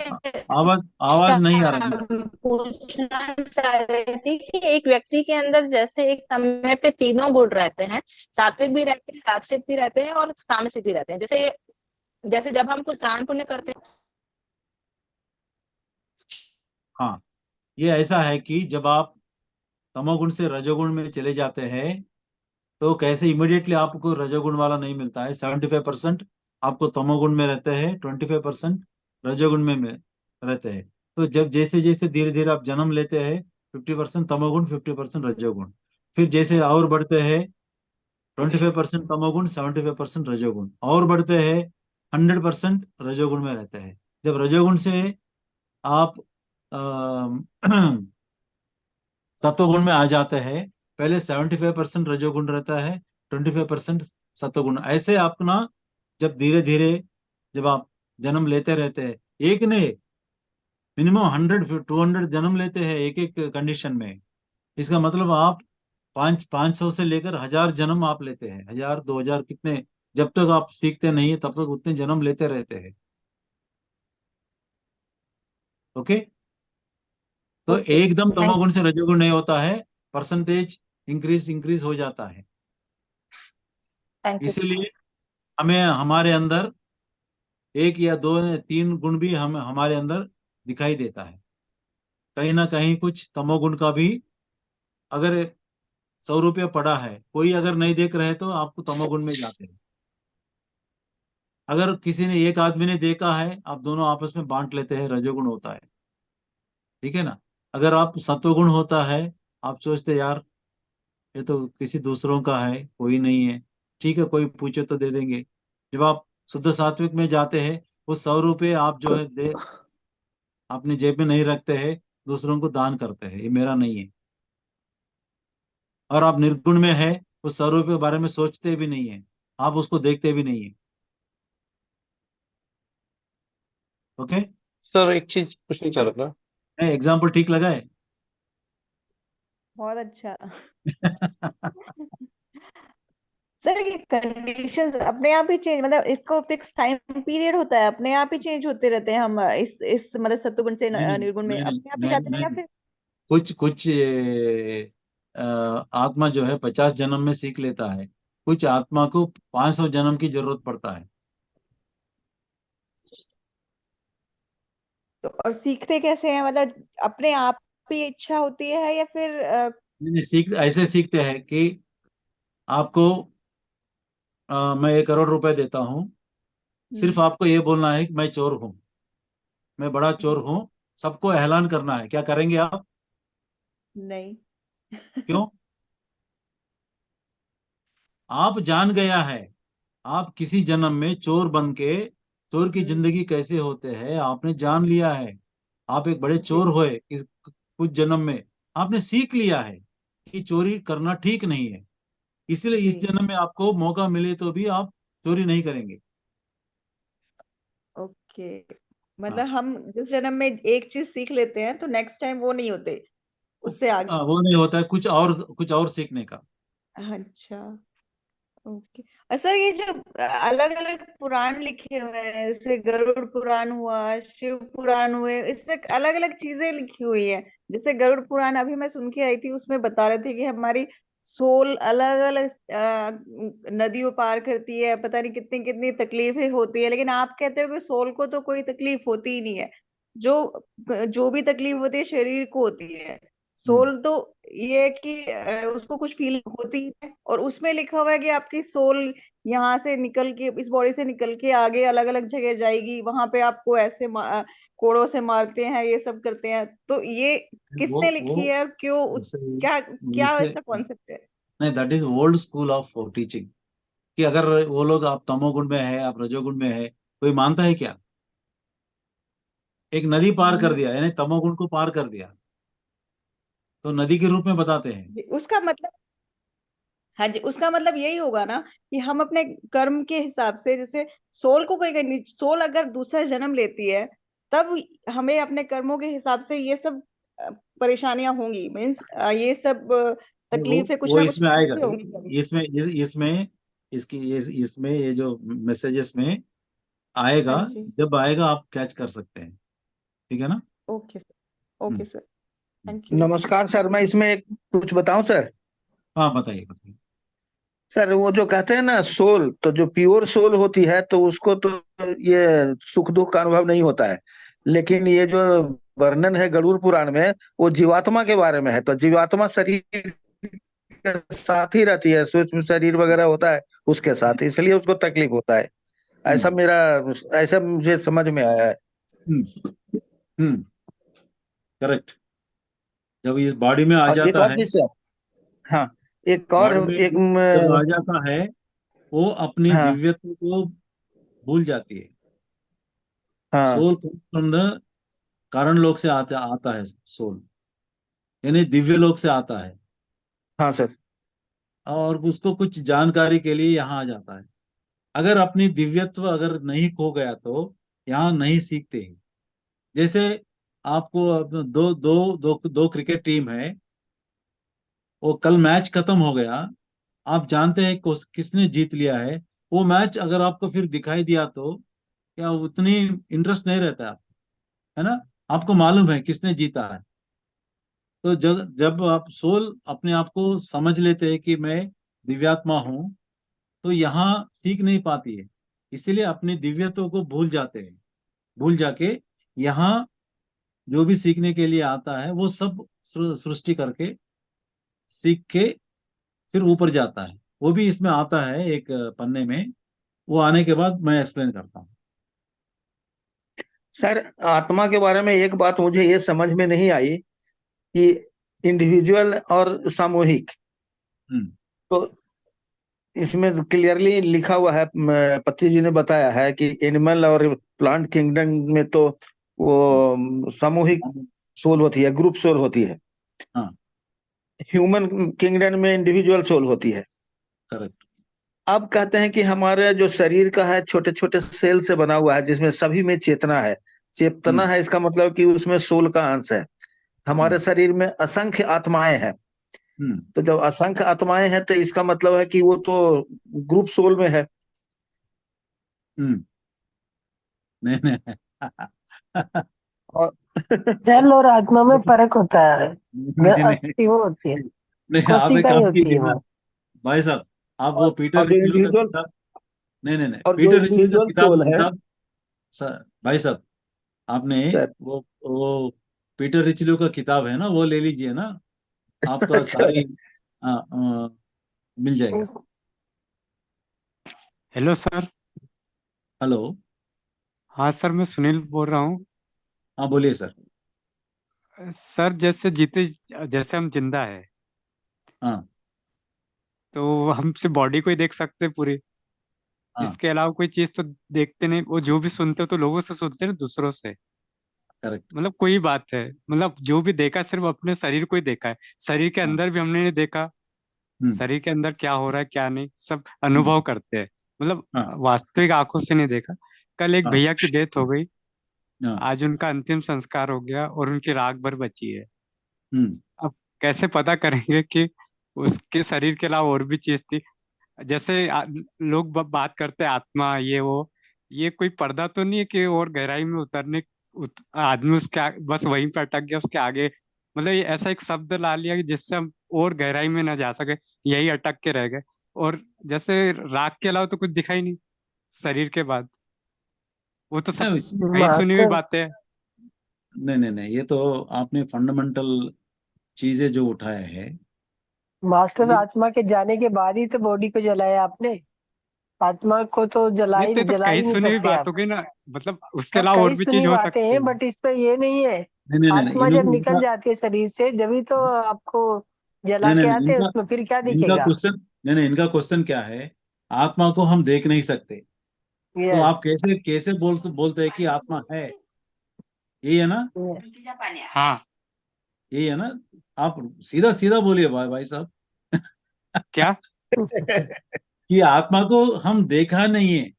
आवाज आवाज नहीं आ रही। पूछना चाह रही थी कि एक व्यक्ति के अंदर जैसे एक समय पे तीनों गुण रहते हैं, सात्विक भी रहते हैं, राजसिक भी रहते हैं और तामसिक भी रहते हैं। जैसे जैसे जब हम कुछ दान पुण्य करते हैं। हाँ, ये ऐसा है कि जब आप तमोगुण से रजोगुण में चले जाते हैं, तो कैसे इमिडिएटली आपको रजोगुण वाला नहीं मिलता है। 75% आपको तमोगुण में रहते हैं, 25% रजोगुण में रहते हैं। तो जब जैसे जैसे धीरे धीरे आप जन्म लेते हैं, 50% तमोगुण, 50% रजोगुण, फिर जैसे और बढ़ते हैं, 25% तमोगुण, 75% रजोगुण, और बढ़ते हैं, 100% रजोगुण में रहते हैं। जब रजोगुण से आप सत्वगुण में आ जाते हैं, पहले 75% रजोगुण रहता है, 25% सत्वगुण, ऐसे अपना जब धीरे धीरे जब आप जन्म लेते रहते हैं, एक ने मिनिमम 100 200 जन्म लेते हैं एक एक कंडीशन में। इसका मतलब आप 500 से लेकर 1000 जन्म आप लेते हैं, 1000 2000 कितने, जब तक आप सीखते नहीं है तब तक उतने जन्म लेते रहते हैं। ओके। तो ओके, एकदम थैंक तमोगुण से रजोगुण नहीं होता है, परसेंटेज इंक्रीज इंक्रीज हो जाता है। यू। इसीलिए हमें हमारे अंदर एक या दो या तीन गुण भी हम हमारे अंदर दिखाई देता है, कहीं ना कहीं कुछ तमोगुण का भी। अगर 100 रुपया पड़ा है, कोई अगर नहीं देख रहे तो आपको तमोगुण में जाते हैं। अगर किसी ने, एक आदमी ने देखा है, आप दोनों आपस में बांट लेते हैं, रजोगुण होता है, ठीक है ना। अगर आप सत्वगुण होता है, आप सोचते यार ये तो किसी दूसरों का है, कोई नहीं है, ठीक है कोई पूछे तो दे देंगे। जब आप शुद्ध सात्विक में जाते हैं, वो 100 रुपये आप जो है दे अपनी जेब में नहीं रखते हैं, दूसरों को दान करते हैं, ये मेरा नहीं है। और आप निर्गुण में है, उस 100 रुपये के बारे में सोचते भी नहीं है, आप उसको देखते भी नहीं है। ओके। सर एक चीज पूछना चाह रहा था। एग्जाम्पल ठीक लगा है? बहुत अच्छा। सर ये कंडीशंस अपने आप ही चेंज, मतलब इसको फिक्स टाइम पीरियड होता है, अपने आप ही चेंज होते रहते हैं हम इस मतलब सत्वगुण से नहीं नहीं निर्गुण में नहीं नहीं अपने आप ही नहीं जाते हैं, या नहीं फिर? कुछ कुछ आत्मा जो है 50 जन्म में सीख लेता है। कुछ आत्मा को 500 जन्म की जरूरत पड़ता है। तो और सीखते कैसे हैं, मतलब अपने आप ही इच्छा होती है या फिर नहीं नहीं, सीख ऐसे सीखते हैं कि आपको मैं 1 करोड़ रुपए देता हूँ। सिर्फ हम्म, आपको ये बोलना है कि मैं चोर हूँ, मैं बड़ा चोर हम्म, हूँ। सबको ऐलान करना है। क्या करेंगे आप? नहीं। क्यों? आप जान गया है। आप किसी जन्म में चोर बन के, चोर की हम्म, जिंदगी कैसे होते हैं आपने जान लिया है। आप एक बड़े जी, चोर हुए इस कुछ जन्म में। आपने सीख लिया है कि चोरी करना ठीक नहीं है। इसलिए इस जी, जन्म में आपको मौका मिले तो भी आप चोरी नहीं करेंगे। ओके। हाँ मतलब हम जिस जन्म में एक चीज सीख लेते हैं तो नेक्स्ट टाइम वो नहीं होते, उससे आगे। वो नहीं होता है, कुछ और सीखने का। अच्छा, ओके। और सर ये जो अलग अलग पुराण लिखे हुए हैं, जैसे गरुड़ पुराण हुआ, शिव पुराण हुए, इसमें अलग अलग चीजें लिखी हुई है। जैसे गरुड़ पुराण अभी मैं सुन के आई थी, उसमें बता रहे थे कि हमारी सोल अलग अलग नदियों पार करती है, पता नहीं कितनी कितनी तकलीफें होती है, लेकिन आप कहते हो कि सोल को तो कोई तकलीफ होती ही नहीं है। जो जो भी तकलीफ होती है शरीर को होती है। हम्म। सोल तो ये है कि उसको कुछ फील होती है, और उसमें लिखा हुआ है कि आपकी सोल यहाँ से निकल के, इस बॉडी से निकल के आगे अलग अलग जगह जाएगी, वहां पे आपको ऐसे कोड़ों से मारते हैं, ये सब करते हैं। तो ये किसने वो लिखी है और क्यों, जैसे क्या क्या जैसे ऐसा कॉन्सेप्ट है? नहीं, that is old school of teaching. कि अगर वो लोग, आप तमोगुण में है, आप रजोगुण में है, कोई मानता है क्या? एक नदी पार कर हम्म, दिया, यानी तमोगुण को पार कर दिया, तो नदी के रूप में बताते हैं। उसका मतलब, हाँ जी, उसका मतलब यही होगा ना कि हम अपने कर्म के हिसाब से, जैसे सोल को कोई नहीं, सोल अगर दूसरा जन्म लेती है तब हमें अपने कर्मों के हिसाब से ये सब परेशानियां होंगी, मीन्स ये सब तकलीफें कुछ वो ना कुछ इसमें आएगा। तकलीफें होंगी। इसमें इसमें इसकी इसमें ये जो मैसेजेस में आएगा, हाँ जी, जब आएगा आप कैच कर सकते हैं। ठीक है ना? Okay sir, okay hmm. Sir, hmm. Thank you. नमस्कार सर, मैं इसमें एक कुछ बताऊं सर। हाँ, बताइए बताइए। सर वो जो कहते हैं ना सोल, तो जो प्योर सोल होती है तो उसको तो ये सुख दुख का अनुभव नहीं होता है। लेकिन ये जो वर्णन है गरुड़ पुराण में, वो जीवात्मा के बारे में है। तो जीवात्मा शरीर के साथ ही रहती है, सूक्ष्म शरीर वगैरह होता है उसके साथ, इसलिए उसको तकलीफ होता है। ऐसा हम्म। मेरा, ऐसा मुझे समझ में आया है। हम्म। हम्म। करेक्ट। जब इस बॉडी में आ और एक जाता और है, चीज सर, हाँ, एक और बॉडी में एक जब आ जाता है, वो अपनी हाँ दिव्यत्व को भूल जाती है। हाँ सोल फ्रॉम द कारण लोक से आता है सोल, यानी दिव्य लोक से आता है। हाँ सर। और उसको कुछ जानकारी के लिए यहाँ आ जाता है। अगर अपनी दिव्यत्व अगर नहीं खो गया तो यहाँ नहीं सीखते हैं। जैसे आपको दो क्रिकेट टीम है, वो कल मैच खत्म हो गया, आप जानते हैं किसने जीत लिया है। वो मैच अगर आपको फिर दिखाई दिया तो क्या उतनी इंटरेस्ट नहीं रहता है आपको, है ना? आपको मालूम है किसने जीता है। तो जब जब आप सोल अपने आप को समझ लेते हैं कि मैं दिव्यात्मा हूँ, तो यहाँ सीख नहीं पाती है। इसीलिए अपनी दिव्यत्व को भूल जाते हैं। भूल जाके यहाँ जो भी सीखने के लिए आता है वो सब सृष्टि करके सीख के फिर ऊपर जाता है। वो भी इसमें आता है एक पन्ने में। वो आने के बाद मैं एक्सप्लेन करता हूँ। सर आत्मा के बारे में एक बात मुझे ये समझ में नहीं आई कि इंडिविजुअल और सामूहिक, हम्म। तो इसमें क्लियरली लिखा हुआ है, पत्ती जी ने बताया है कि एनिमल और प्लांट किंगडम में तो वो सामूहिक सोल होती है, ग्रुप सोल होती है। हाँ, ह्यूमन किंगडम में इंडिविजुअल सोल होती है। करेक्ट। अब कहते हैं कि हमारे जो शरीर का है छोटे छोटे सेल से बना हुआ है, जिसमें सभी में चेतना है। चेतना हम्म। है इसका मतलब कि उसमें सोल का अंश है। हम्म। हमारे शरीर में असंख्य आत्माएं हैं। तो जब असंख्य आत्माएं हैं तो इसका मतलब है कि वो तो ग्रुप सोल में है। हम्म नहीं नहीं और जल और आत्मा में फर्क होता है। वे नहीं नहीं अस्थि वो होती है, नहीं, आप एक कोशिकाएं काम होती कीजिए है ना वो। भाई साहब, आप वो और पीटर और जो रिचिलो का इंडिविजुअल किताब, नहीं नहीं नहीं, और जो पीटर रिचिलो का इंडिविजुअल किताब सोल है किताब भाई साहब, आपने सर। वो पीटर रिचिलो का किताब है ना, वो ले लीजिए ना, आपका अच्छा। सारी मिल जाएगा। उस- हेलो सर। हेलो। हाँ सर, मैं सुनील बोल रहा हूँ। हाँ बोलिए सर। सर जैसे हम जिंदा है हाँ तो हम सिर्फ बॉडी को ही देख सकते हैं पूरी। हाँ इसके अलावा कोई चीज तो देखते नहीं। वो जो भी सुनते हो तो लोगों से सुनते हैं ना, दूसरों से। करेक्ट। मतलब कोई बात है, मतलब जो भी देखा सिर्फ अपने शरीर को ही देखा है। शरीर के हाँ अंदर भी हमने नहीं देखा। हम्म शरीर के अंदर क्या हो रहा है क्या नहीं सब हम्म, अनुभव करते हैं। मतलब हाँ वास्तविक आंखों से नहीं देखा। कल एक हाँ भैया की डेथ हो गई। हाँ आज उनका अंतिम संस्कार हो गया और उनकी राख भर बची है। हम्म अब कैसे पता करेंगे कि उसके शरीर के अलावा और भी चीज थी। जैसे लोग बात करते हैं आत्मा ये वो। ये कोई पर्दा तो नहीं है कि और गहराई में आदमी बस वहीं पे अटक गया उसके आगे। मतलब ये ऐसा एक शब्द ला लिया कि जिससे हम और गहराई में ना जा सके, यही अटक के रह गए। और जैसे राख के अलावा तो कुछ दिखाई नहीं शरीर के बाद। वो तो सब नहीं इसमें कहीं सुनी हुई मास्टर बातें हैं। नहीं नहीं नहीं, ये तो आपने फंडामेंटल चीजें जो उठाए हैं मास्टर ये। आत्मा के जाने के बाद ही तो बॉडी को जलाया आपने। आत्मा को तो नहीं तो ये तो जला कहीं ही नहीं सुनी हुई सकते बात आप। हो गई ना। मतलब उसके हाँ, अलावा और कई भी चीज सुनी हो बातें सकती हैं, है। बट इस पे ये नहीं है। नहीं नहीं नहीं नहीं, आत्मा जब इन्होंने निकल इनका जाती है शरीर से जब तो आपको जला नहीं नहीं के नहीं आते हैं, इनका उसमें फिर क्या इनका दिखेगा? क्वेश्चन, नहीं नहीं, इनका क्वेश्चन क्या है, आत्मा को हम देख नहीं सकते, तो यस। आप कैसे कैसे बोलते हैं कि आत्मा है? यही है ना? हाँ। यही है ना? आप सीधा सीधा बोलिए भाई भाई साहब क्या? कि आत्मा को हम देखा नहीं है,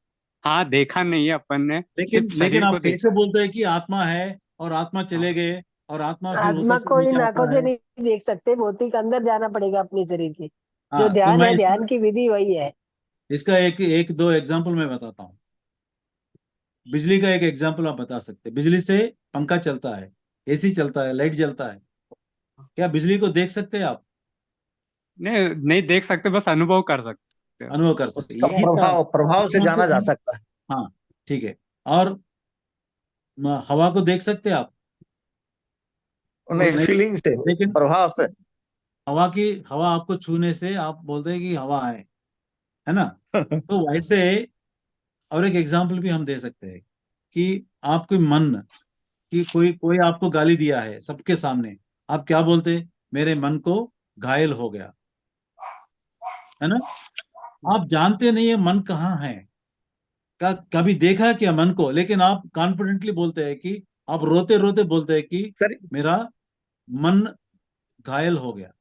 हाँ, देखा नहीं है अपन ने। लेकिन सिर्फ लेकिन शरीर आप को कैसे देखा है। बोलते हैं कि आत्मा है और आत्मा चले हाँ। गए और आत्मा फिर ऊपर आत्मा से को नीचे इन आंखों आता से है? नहीं देख सकते, भौतिक अंदर जाना पड़ेगा अपने शरीर के। जो हाँ तो ध्यान मैं है, इसका ध्यान की विधि वही है। इसका एक एक दो एग्जांपल मैं बताता हूँ। बिजली का एक एग्जांपल आप बता सकते हैं, बिजली से पंखा चलता है, एसी चलता है, लाइट जलता है, क्या बिजली को देख सकते हैं आप? नहीं, नहीं देख सकते, बस अनुभव कर सकते हो। अनुभव कर सकते हैं। उसका यही था प्रभाव प्रभाव से आत्मा को जाना जा हम। सकता है। हाँ ठीक है। और हवा को देख सकते हैं आप? वो नहीं, नहीं, फीलिंग से, लेकिन प्रभाव से। हवा आपको छूने से आप बोलते हैं कि हवा है ना? तो वैसे और एक एग्जाम्पल भी हम दे सकते हैं कि आपके मन कि कोई कोई आपको गाली दिया है सबके सामने, आप क्या बोलते? मेरे मन को घायल हो गया, है ना? आप जानते नहीं है मन कहाँ है, कभी देखा है क्या मन को? लेकिन आप कॉन्फिडेंटली बोलते हैं कि आप रोते रोते बोलते हैं कि सर मेरा मन घायल हो गया।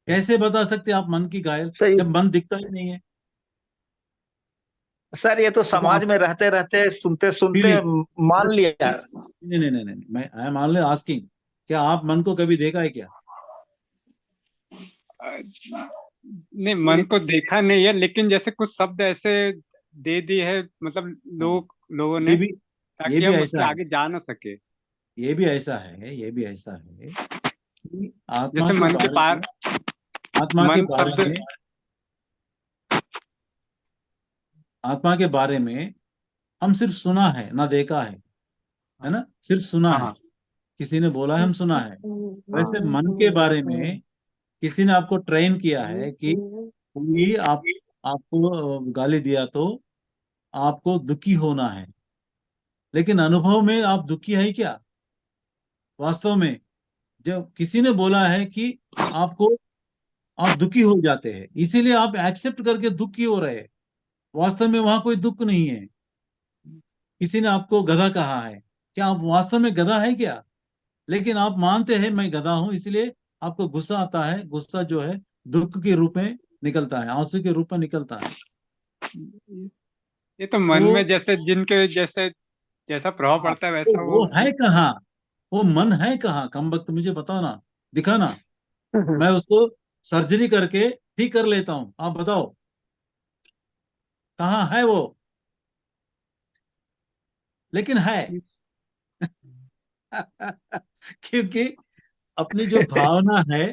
कैसे बता सकते आप मन की घायल सर जब मन दिखता ही नहीं है? सर ये तो अब समाज आप में रहते रहते सुनते सुनते फीलिंग मान लिया। नहीं नहीं नहीं नहीं, मैं आई एम ओनली आस्किंग, क्या आप मन को कभी देखा है क्या? नहीं, मन को देखा नहीं है, लेकिन जैसे कुछ शब्द ऐसे दे दिए है, मतलब हाँ, लोगों ये ने, भी ये ताकि भी हम ऐसा उसके है, आगे जा ना सके। ये भी ऐसा है कि आत्मा जैसे के मन के बारे पार में, आत्मा के मन बारे शब्द। में आत्मा के बारे में हम सिर्फ सुना है ना देखा है ना? सिर्फ सुना हाँ है, हाँ किसी ने बोला है, हम सुना है। हाँ वैसे मन के बारे में किसी ने आपको ट्रेन किया है कि कोई आपको गाली दिया तो आपको दुखी होना है, लेकिन अनुभव में आप दुखी है क्या वास्तव में? जब किसी ने बोला है कि आपको आप दुखी हो जाते हैं, इसीलिए आप एक्सेप्ट करके दुखी हो रहे हैं, वास्तव में वहां कोई दुख नहीं है। किसी ने आपको गधा कहा है, क्या आप वास्तव में गधा है क्या? लेकिन आप मानते हैं मैं गधा हूं, इसलिए आपको गुस्सा आता है, गुस्सा जो है दुख के रूप में निकलता है, आंसू के रूप में निकलता है। ये तो मन वो में जैसे जिनके जैसे जैसा प्रभाव हाँ, पड़ता है तो वैसा वो। वो है कहाँ? वो मन है कहाँ? कम वक्त मुझे बताओ ना, दिखाना। मैं उसको सर्जरी करके ठीक कर लेता हूं। आप बताओ कहाँ है वो? लेकिन है। क्योंकि अपनी जो भावना है,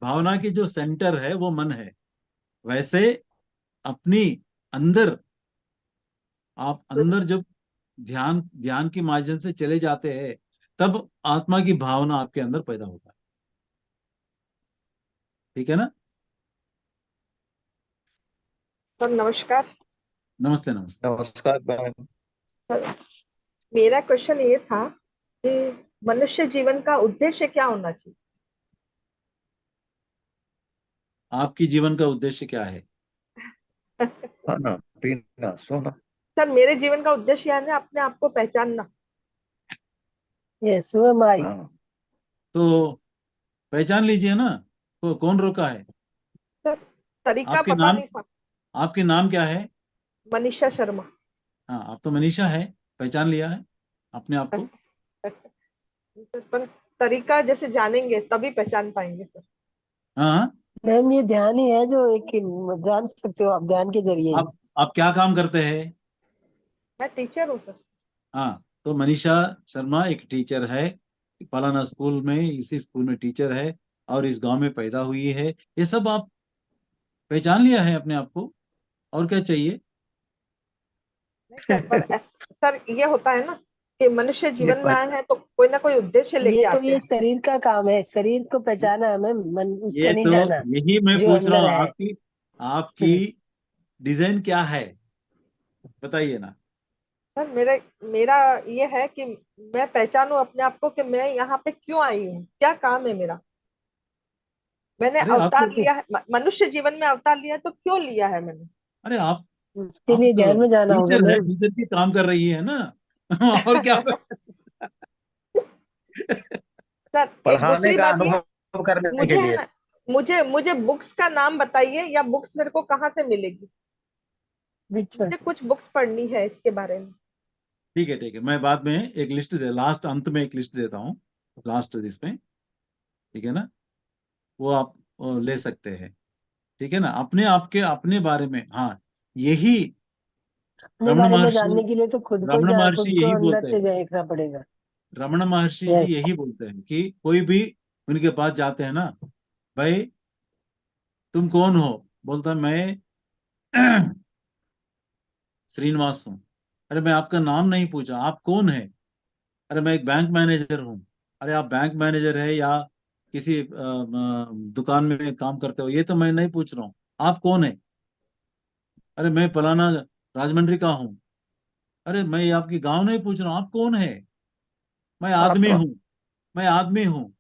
भावना की जो सेंटर है वो मन है। वैसे अपनी अंदर, आप अंदर जब ध्यान ध्यान के माध्यम से चले जाते हैं, तब आत्मा की भावना आपके अंदर पैदा होता है। ठीक है ना? सर नमस्कार। नमस्ते नमस्ते। नमस्कार मैम। सर मेरा क्वेश्चन ये था कि मनुष्य जीवन का उद्देश्य क्या होना चाहिए? आपकी जीवन का उद्देश्य क्या है? खाना पीना सोना। सर मेरे जीवन का उद्देश्य यानी अपने आप को पहचानना। यस, वो माई। हाँ। तो पहचान लीजिए ना। तो कौन रोका है? सर तरीका आपके पता नाम, नहीं था। आपके नाम क्या है? मनीषा शर्मा। हाँ, आप तो मनीषा है, पहचान लिया है अपने आप को। सर पर तरीका जैसे जानेंगे तभी पहचान पाएंगे सर। हाँ। मैम ये ध्यान ही है जो एक जान सकते हो आप ध्यान के जरिए ही। आप क्या काम करते हैं? मैं टीचर हूँ सर। हाँ, तो मनीषा शर्मा एक टीचर है, फलाना स्कूल में, इसी स्कूल में टीचर है, और इस गांव में पैदा हुई है। ये सब आप पहचान लिया है अपने आप को, और क्या चाहिए? नहीं सर पर सर ये होता है ना कि मनुष्य ये जीवन में आए बस हैं तो कोई ना कोई उद्देश्य लेके ये तो आते ये हैं। शरीर का काम है, शरीर को पहचाना है मैम, मन उसको ये नहीं तो जाना यही मैं जो पूछ रहा अंदर हूँ, है। आपकी आपकी डिजाइन क्या है, बताइए ना। सर मेरा मेरा ये है कि मैं पहचानूं अपने आप को कि मैं यहाँ पे क्यों आई हूँ, क्या काम है मेरा। मैंने अरे आप अवतार तो, लिया है, मनुष्य जीवन में अवतार लिया है तो क्यों लिया है मैंने। अरे आप उसके आप लिए तो ध्यान में जाना होगा टीचर है, मैम। टीचर की काम कर रही है ना। और क्या? सर एक पढ़ाने दूसरी का बात ये, अनुभव करने के मुझे है लिए। ना, मुझे मुझे बुक्स का नाम बताइए या बुक्स मेरे को कहाँ से मिलेगी। बीच में मुझे कुछ बुक्स पढ़नी है इसके बारे में। ठीक है ठीक है, मैं बाद में एक लिस्ट लास्ट अंत में एक लिस्ट देता हूँ, लास्ट इसमें। ठीक है ना? वो आप ले सकते हैं। ठीक है ना? अपने आपके अपने बारे में, हाँ, यही अपने रमण बारे में महर्षि, जानने के लिए तो रमण महर्षि खुद को यही अंदर बोलते से हैं, देखना पड़ेगा। रमण महर्षि जी यस। यही बोलते हैं कि कोई भी उनके पास जाते हैं ना, भाई तुम कौन हो? बोलता है, मैं श्रीनिवास हूँ। अरे मैं आपका नाम नहीं पूछा, आप कौन है? अरे मैं एक बैंक मैनेजर हूँ। अरे आप बैंक मैनेजर है या किसी दुकान में काम करते हो, ये तो मैं नहीं पूछ रहा हूँ। आप कौन है? अरे मैं फलाना राजमंड्री का हूँ। अरे मैं ये आपकी गांव नहीं पूछ रहा हूँ, आप कौन है? मैं आदमी आत्मा। हूँ, मैं आदमी हूँ।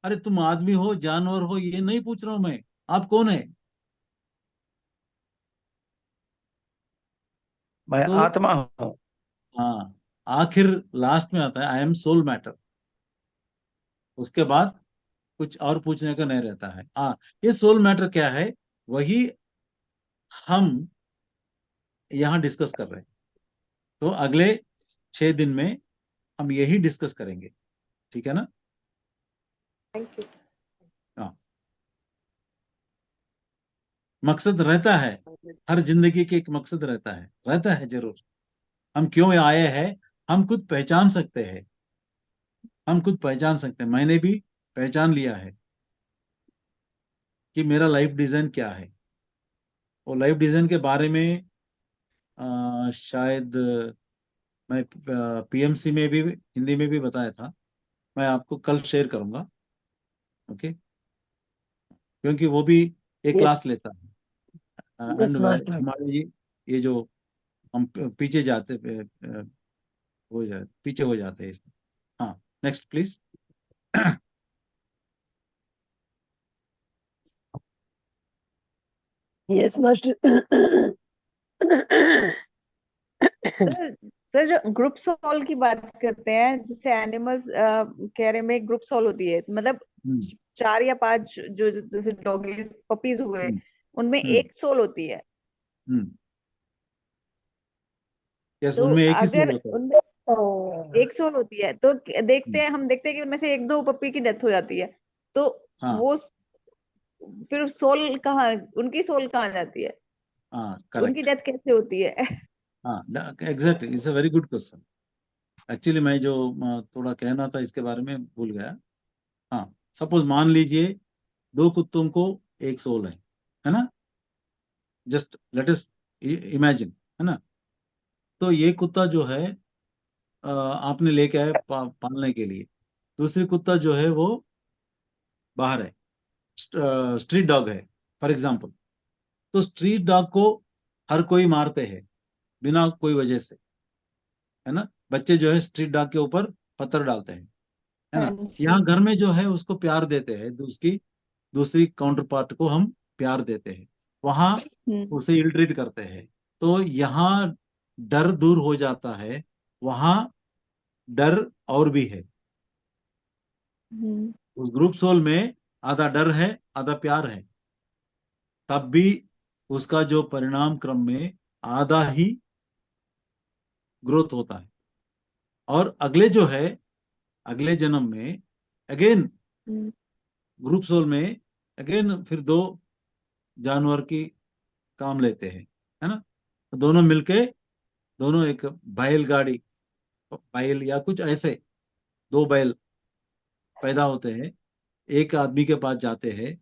अरे तुम आदमी हो जानवर हो ये नहीं पूछ रहा हूँ मैं, आप कौन है? मैं तो आत्मा हूँ। हाँ, आखिर लास्ट में आता है आई एम सोल मैटर। उसके बाद कुछ और पूछने का नहीं रहता है। हाँ, ये सोल मैटर क्या है, वही हम यहाँ डिस्कस कर रहे हैं। तो अगले 6 दिन में हम यही डिस्कस करेंगे। ठीक है ना? Thank you. हाँ, मकसद रहता है, हर जिंदगी के एक मकसद रहता है जरूर। हम क्यों आए हैं, हम खुद पहचान सकते हैं, हम खुद पहचान सकते हैं। मैंने भी पहचान लिया है कि मेरा लाइफ डिजाइन क्या है। और लाइफ डिजाइन के बारे में शायद मैं पीएमसी में भी हिंदी में भी बताया था। मैं आपको कल शेयर करूंगा। ओके? क्योंकि वो भी एक यस। क्लास लेता है। And yes master. हमारे ये जो हम पीछे जाते पीछे हो जाते हैं इसमें। हाँ, next please. Yes master. Sir sir जो ग्रुप सोल की बात करते हैं, जैसे एनिमल्स कह रहे में ग्रुप सोल होती है, मतलब 4 या 5 जो जैसे डॉगीज पपीज हुए, उनमें एक सोल होती है। यस, तो उनमें एक ही सोल अगर होता है। उनमें एक सोल होती है तो देखते हैं, हम देखते हैं कि उनमें से 1-2 पपी की डेथ हो जाती है। तो हाँ, वो फिर सोल कहाँ, उनकी सोल कहाँ जाती है? हाँ उनकी करेक्ट, डेथ कैसे होती है? हाँ exactly, it's a very good question. Actually मैं जो थोड़ा कहना था इसके बारे में भूल गया। हाँ, सपोज मान लीजिए दो कुत्तों को एक सोल है ना, जस्ट लेट अस इमेजिन, है ना। तो ये कुत्ता जो है आपने लेके आए पालने के लिए, दूसरी कुत्ता जो है वो बाहर है, स्ट्रीट डॉग है फॉर एग्जाम्पल। तो स्ट्रीट डॉग को हर कोई मारते हैं बिना कोई वजह से, है ना। बच्चे जो है स्ट्रीट डॉग के ऊपर पत्थर डालते हैं, है हाँ ना। जी। यहाँ घर में जो है उसको प्यार देते हैं, उसकी दूसरी काउंटर पार्ट को हम प्यार देते हैं, वहां उसे इल ट्रीट करते हैं। तो यहाँ डर दूर हो जाता है, वहां डर और भी है। हम्म उस ग्रुप सोल में आधा डर है आधा प्यार है, तब भी उसका जो परिणाम क्रम में आधा ही ग्रोथ होता है। और अगले जो है, अगले जन्म में अगेन हम्म ग्रुप सोल में अगेन फिर दो जानवर की काम लेते हैं, है ना। तो दोनों मिलके, दोनों एक बैलगाड़ी, बैल या कुछ ऐसे दो बैल पैदा होते हैं, एक आदमी के पास जाते हैं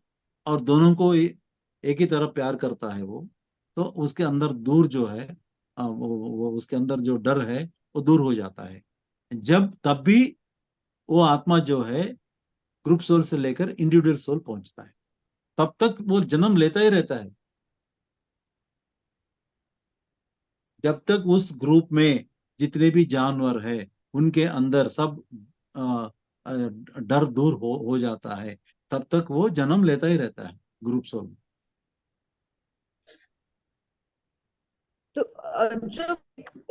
और दोनों को एक ही तरफ प्यार करता है वो। तो उसके अंदर दूर जो है वो उसके अंदर जो डर है वो दूर हो जाता है। जब तब भी वो आत्मा जो है ग्रुप सोल से लेकर इंडिविजुअल सोल पहुंचता है, तब तक वो जन्म लेता ही रहता है, जब तक उस ग्रुप में जितने भी जानवर है उनके अंदर सब अ, डर दूर हो जाता है, तब तक वो जन्म लेता ही रहता है ग्रुप सोल में। तो जो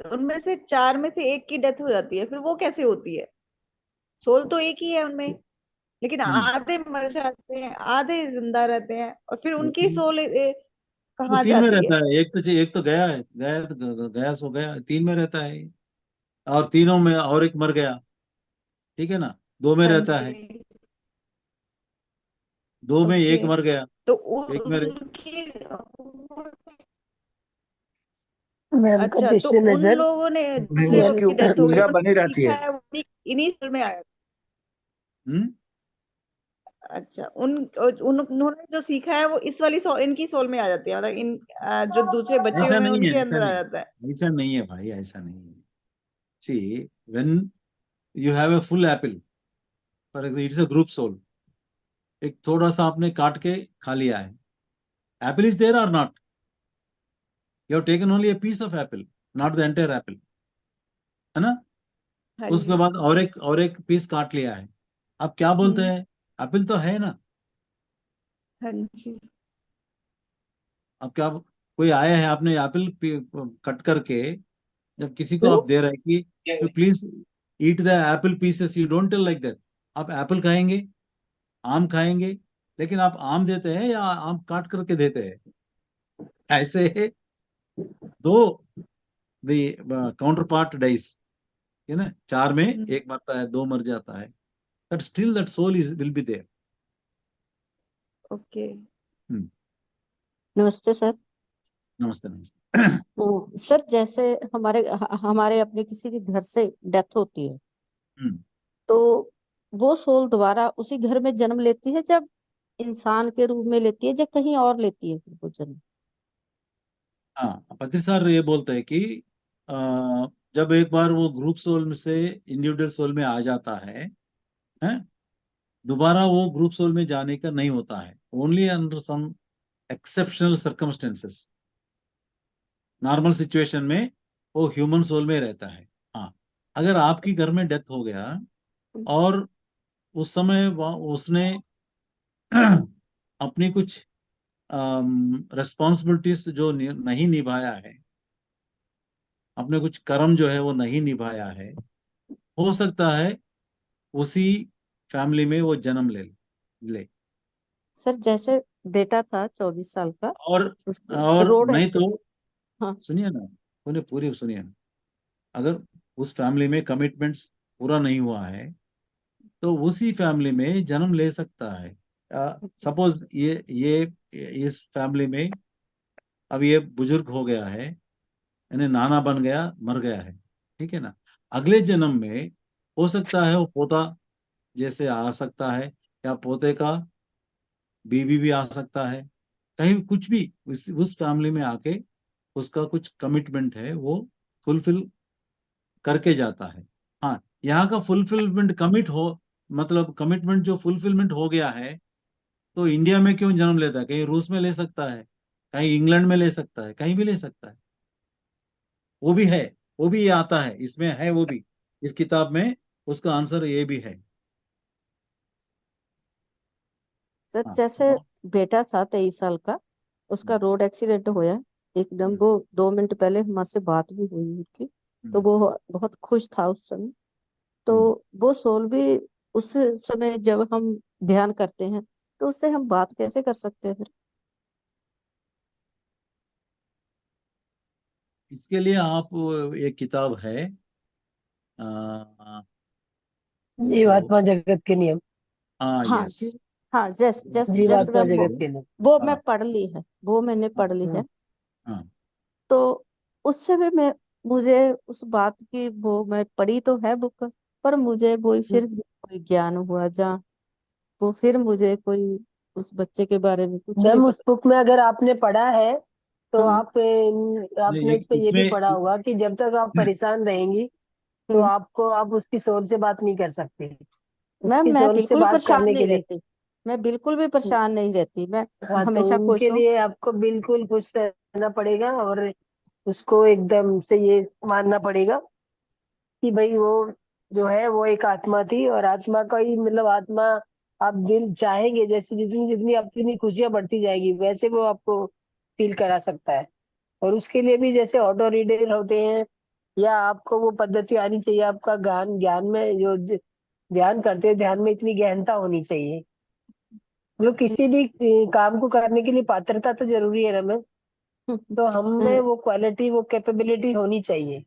उनमें से चार में से एक की डेथ हो जाती है, फिर वो कैसे होती है? सोल तो एक ही है उनमें, लेकिन हम्म। आधे मर जाते हैं, आधे जिंदा रहते हैं, और फिर वो उनकी सोल वो कहाँ तीन में जाती है? रहता है, एक तो गया है, गया तो गया सो गया, तीन में रहता है। और तीनों में और एक मर गया, ठीक है ना, दो में हाँ रहता है, जी। दो में एक ओके। मर गया, तो एक में उनकी, मैम का अच्छा, तो दृष्टि उन नजर लोगों ने नहीं, जिससे मैम उसकी उनकी डेथ हो गई, ऊर्जा तो बनी रहती सीखा है। है वो इन्हीं सोल में आया। हम्म। अच्छा, उन्होंने जो सीखा है वो इस वाली सोल, इनकी सोल में आ जाती है, मतलब इन जो दूसरे बचे ऐसा हुए हैं नहीं है, उनके ऐसा अंदर आ नहीं, जाता है। ऐसा नहीं है भाई, ऐसा नहीं है। See, when you have a full apple, for example it's a group soul, एक थोड़ा सा आपने काट के खा लिया है, एप्पल इज देयर और not, you have taken only a piece of apple, not the entire apple, है ना। हाँ उसके जी। बाद और एक पीस काट लिया है, आप क्या बोलते हम्म हैं, एप्पल तो है ना। हाँ जी। अब क्या, कोई आया है, आपने एप्पल कट करके जब किसी को आप दे रहे हैं कि please eat the apple pieces, you don't tell like that. आप एप्पल खाएंगे, आम खाएंगे, लेकिन आप आम देते हैं या आम काट करके देते हैं, ऐसे दो द काउंटर पार्ट डाइस, है ना, चार में हम्म, एक मरता है, दो मर जाता है, but still that soul is will be there. Okay. नमस्ते सर। नमस्ते नमस्ते। सर जैसे हमारे अपने किसी के घर से डेथ होती है, हम्म। तो वो सोल दोबारा उसी घर में जन्म लेती है, जब इंसान के रूप में लेती है, जब कहीं और लेती है फिर वो जन्म? हाँ, पति सर ये बोलते हैं कि अ, जब एक बार वो ग्रुप सोल में से इंडिविजुअल सोल में आ जाता है, दोबारा वो ग्रुप सोल में जाने का नहीं होता है, only under some exceptional circumstances. Normal situation में वो ह्यूमन सोल में रहता है। हाँ, अगर आपकी घर में डेथ हो गया और उस समय उसने अपनी कुछ रिस्पॉन्सिबिलिटीज जो नहीं निभाया है, अपने कुछ कर्म जो है वो नहीं निभाया है, हो सकता है उसी फैमिली में वो जन्म ले। सर जैसे बेटा था 24 साल का, और उसकी रोड नहीं तो, एक्सीडेंट। हाँ। सुनिए ना, उन्हें पूरी सुनिए ना, अगर उस फैमिली में कमिटमेंट्स पूरा नहीं हुआ है तो उसी फैमिली में जन्म ले सकता है, सपोज ये इस फैमिली में अब ये बुजुर्ग हो गया है, यानी नाना बन गया, मर गया है, ठीक है ना। अगले जन्म में हो सकता है वो पोता जैसे आ सकता है, या पोते का बीवी भी आ सकता है, कहीं कुछ भी उस फैमिली में आके उसका कुछ कमिटमेंट है वो फुलफिल करके जाता है। हाँ, यहाँ का फुलफिलमेंट कमिट हो, मतलब कमिटमेंट जो फुलफिलमेंट हो गया है, तो इंडिया में क्यों जन्म लेता है? कहीं रूस में ले सकता है, कहीं इंग्लैंड में ले सकता है, कहीं भी ले सकता है। वो भी है, वो भी ये आता है, इसमें है वो भी, इस किताब में उसका आंसर ये भी है। सर हाँ जैसे बेटा था 23 साल का, उसका रोड एक्सीडेंट होया एकदम, वो 2 मिनट पहले हमारे बात भी हुई उनकी, तो वो बहुत खुश था उस समय। तो वो सोल भी उस समय जब हम ध्यान करते हैं तो उससे हम बात कैसे कर सकते हैं फिर? इसके लिए आप, एक किताब है जो, जीवात्मा जगत के नियम। हाँ हाँ यस, जी, हाँ जैसे जैसे जैसे मैं जीवात्मा वो जगत के नियम। वो मैं हाँ पढ़ ली है, वो मैंने पढ़ ली है। हाँ। हाँ। तो उससे भी मैं, मुझे उस बात की, वो मैं पढ़ी तो है बुक, पर मुझे वो फिर भी कोई ज्ञान हुआ जहाँ, वो फिर मुझे कोई उस बच्चे के बारे में कुछ नहीं मैम उस पता। बुक में अगर आपने पढ़ा है तो हाँ। आपने नहीं, उस पे ये भी इसमें पढ़ा होगा कि जब तक आप परेशान रहेंगी तो हम्म। आप उसकी सोल से बात नहीं कर सकते। मैम उसकी मैं सोल से बिल्कुल बात परेशान करने नहीं के लिए, रहती, मैं बिल्कुल भी परेशान नहीं रहती, मैं हाँ, तो हमेशा खुश उनके हूँ। लिए आपको बिल्कुल खुश रहना पड़ेगा और उसको एकदम से ये मानना पड़ेगा कि भाई वो जो है वो एक आत्मा थी, और आत्मा का ही मतलब आत्मा, आप दिल चाहेंगे जैसे जितनी जितनी अपनी खुशियां बढ़ती जाएगी वैसे वो आपको फील करा सकता है। और उसके लिए भी जैसे ऑटो रीडर होते हैं, या आपको वो पद्धति आनी चाहिए, आपका ज्ञान ज्ञान में जो ध्यान करते हैं ध्यान में इतनी गहनता होनी चाहिए। मतलब जैसे किसी भी काम को करने के लिए पात्रता तो जरूरी है ना मैम, तो हम में वो क्वालिटी वो कैपेबिलिटी होनी चाहिए।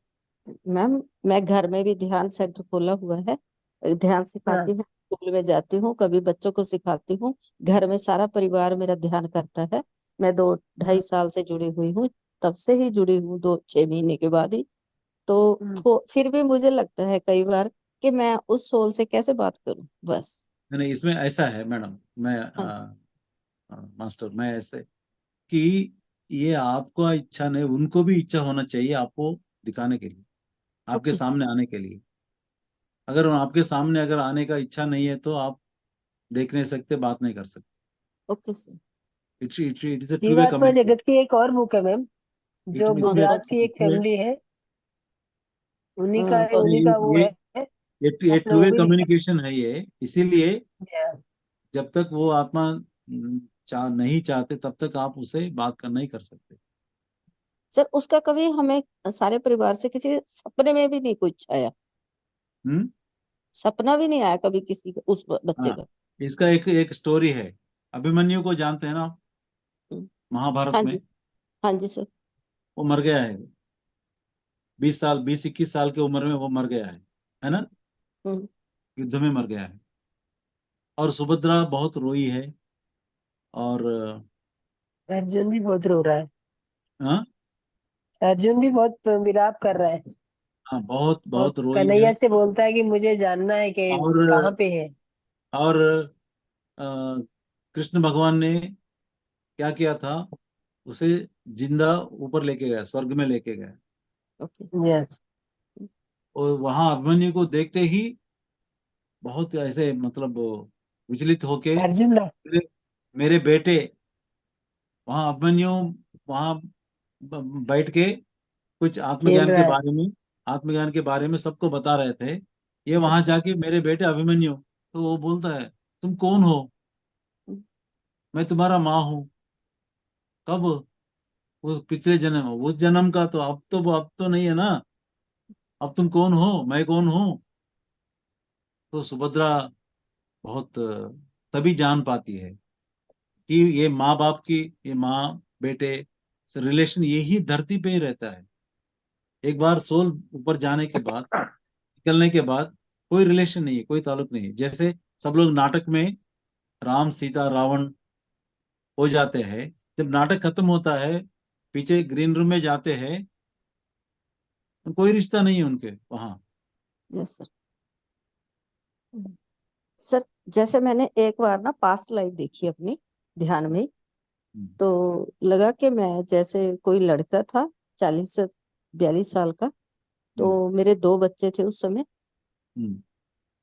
मैम मैं घर में भी ध्यान सेंटर खोला हुआ है, ध्यान हाँ। सिखाती हूँ, स्कूल में जाती हूँ, कभी बच्चों को सिखाती हूँ, घर में सारा परिवार मेरा ध्यान करता है। मैं 2 ढाई साल से जुड़ी हुई हूँ, तब से ही जुड़ी हूँ, 2 6 महीने के बाद ही। तो हम्म। फिर भी मुझे लगता है कई बार कि मैं उस सोल से कैसे बात करूं, बस। नहीं, इसमें ऐसा है मैडम, मैं हाँ जी। मास्टर, मैं ऐसे कि ये आपका इच्छा नहीं, उनको भी इच्छा होना चाहिए आपको दिखाने के लिए, आपके ओके। सामने आने के लिए। अगर आपके सामने अगर आने का इच्छा नहीं है तो आप देख नहीं सकते, बात नहीं कर सकते। Okay sir. It's it is a two way जीवात्मा कम्युनिकेशन। जगत की एक और बुक है मैम, जो कौन सा? गुजरात की एक इसमें फैमिली है, कौन सा? उन्हीं का वो ये है। ये आपने टू वो वे भी कम्युनिकेशन है ये, इसीलिए दिखाया। जब तक वो आत्मा नहीं चाहते तब तक आप उसे बात करना ही कर सकते। सर उसका कभी हमें सारे परिवार से किसी सपने में भी नहीं कुछ आया, हम्म। सपना भी नहीं आया कभी किसी का, उस बच्चे हाँ, का? इसका एक एक स्टोरी है। अभिमन्यु को जानते हैं ना आप, हम्म, महाभारत हाँ में। जी, हाँ जी सर। वो मर गया है, 20 साल, 20 21 साल की उम्र में वो मर गया है ना, हम्म। युद्ध में मर गया है। और सुभद्रा बहुत रोई है, और अर्जुन भी बहुत रो रहा है, हाँ, अर्जुन भी बहुत विलाप कर रहा है, हाँ बहुत और बहुत रोई है। कन्हैया से बोलता है कि मुझे जानना है कि कहाँ और पे है। और अ, कृष्ण भगवान ने क्या किया था, उसे जिंदा ऊपर लेके गया, स्वर्ग में लेके गया। ओके। यस। और वहां अभिमन्यु को देखते ही बहुत ऐसे मतलब विचलित होके, अर्जुन ना मेरे बेटे, वहां अभिमन्यु वहां बैठ के कुछ खेल आत्मज्ञान के रहा है। बारे में, आत्मज्ञान के बारे में सबको बता रहे थे। ये वहां यस। जाके मेरे बेटे अभिमन्यु, तो वो बोलता है, तुम कौन हो? मैं तुम्हारा माँ हूँ। कब? उस पिछले जन्म, उस जन्म का तो अब तो नहीं है ना। अब तुम कौन हो, मैं कौन हूँ? तो सुभद्रा बहुत तभी जान पाती है कि ये माँ बाप की, ये माँ बेटे से रिलेशन यही धरती पे ही रहता है। एक बार सोल ऊपर जाने के बाद, निकलने के बाद कोई रिलेशन नहीं है, कोई ताल्लुक नहीं है। जैसे सब लोग नाटक में राम सीता रावण हो जाते हैं, जब नाटक खत्म होता है, पीछे ग्रीन रूम में जाते हैं, तो कोई रिश्ता नहीं है उनके वहां। Yes sir. सर जैसे मैंने एक बार ना पास्ट लाइफ देखी अपनी ध्यान में, हम्म, तो लगा कि मैं जैसे कोई लड़का था 40 से 42 साल का, हम्म, तो मेरे 2 बच्चे थे उस समय, हम्म,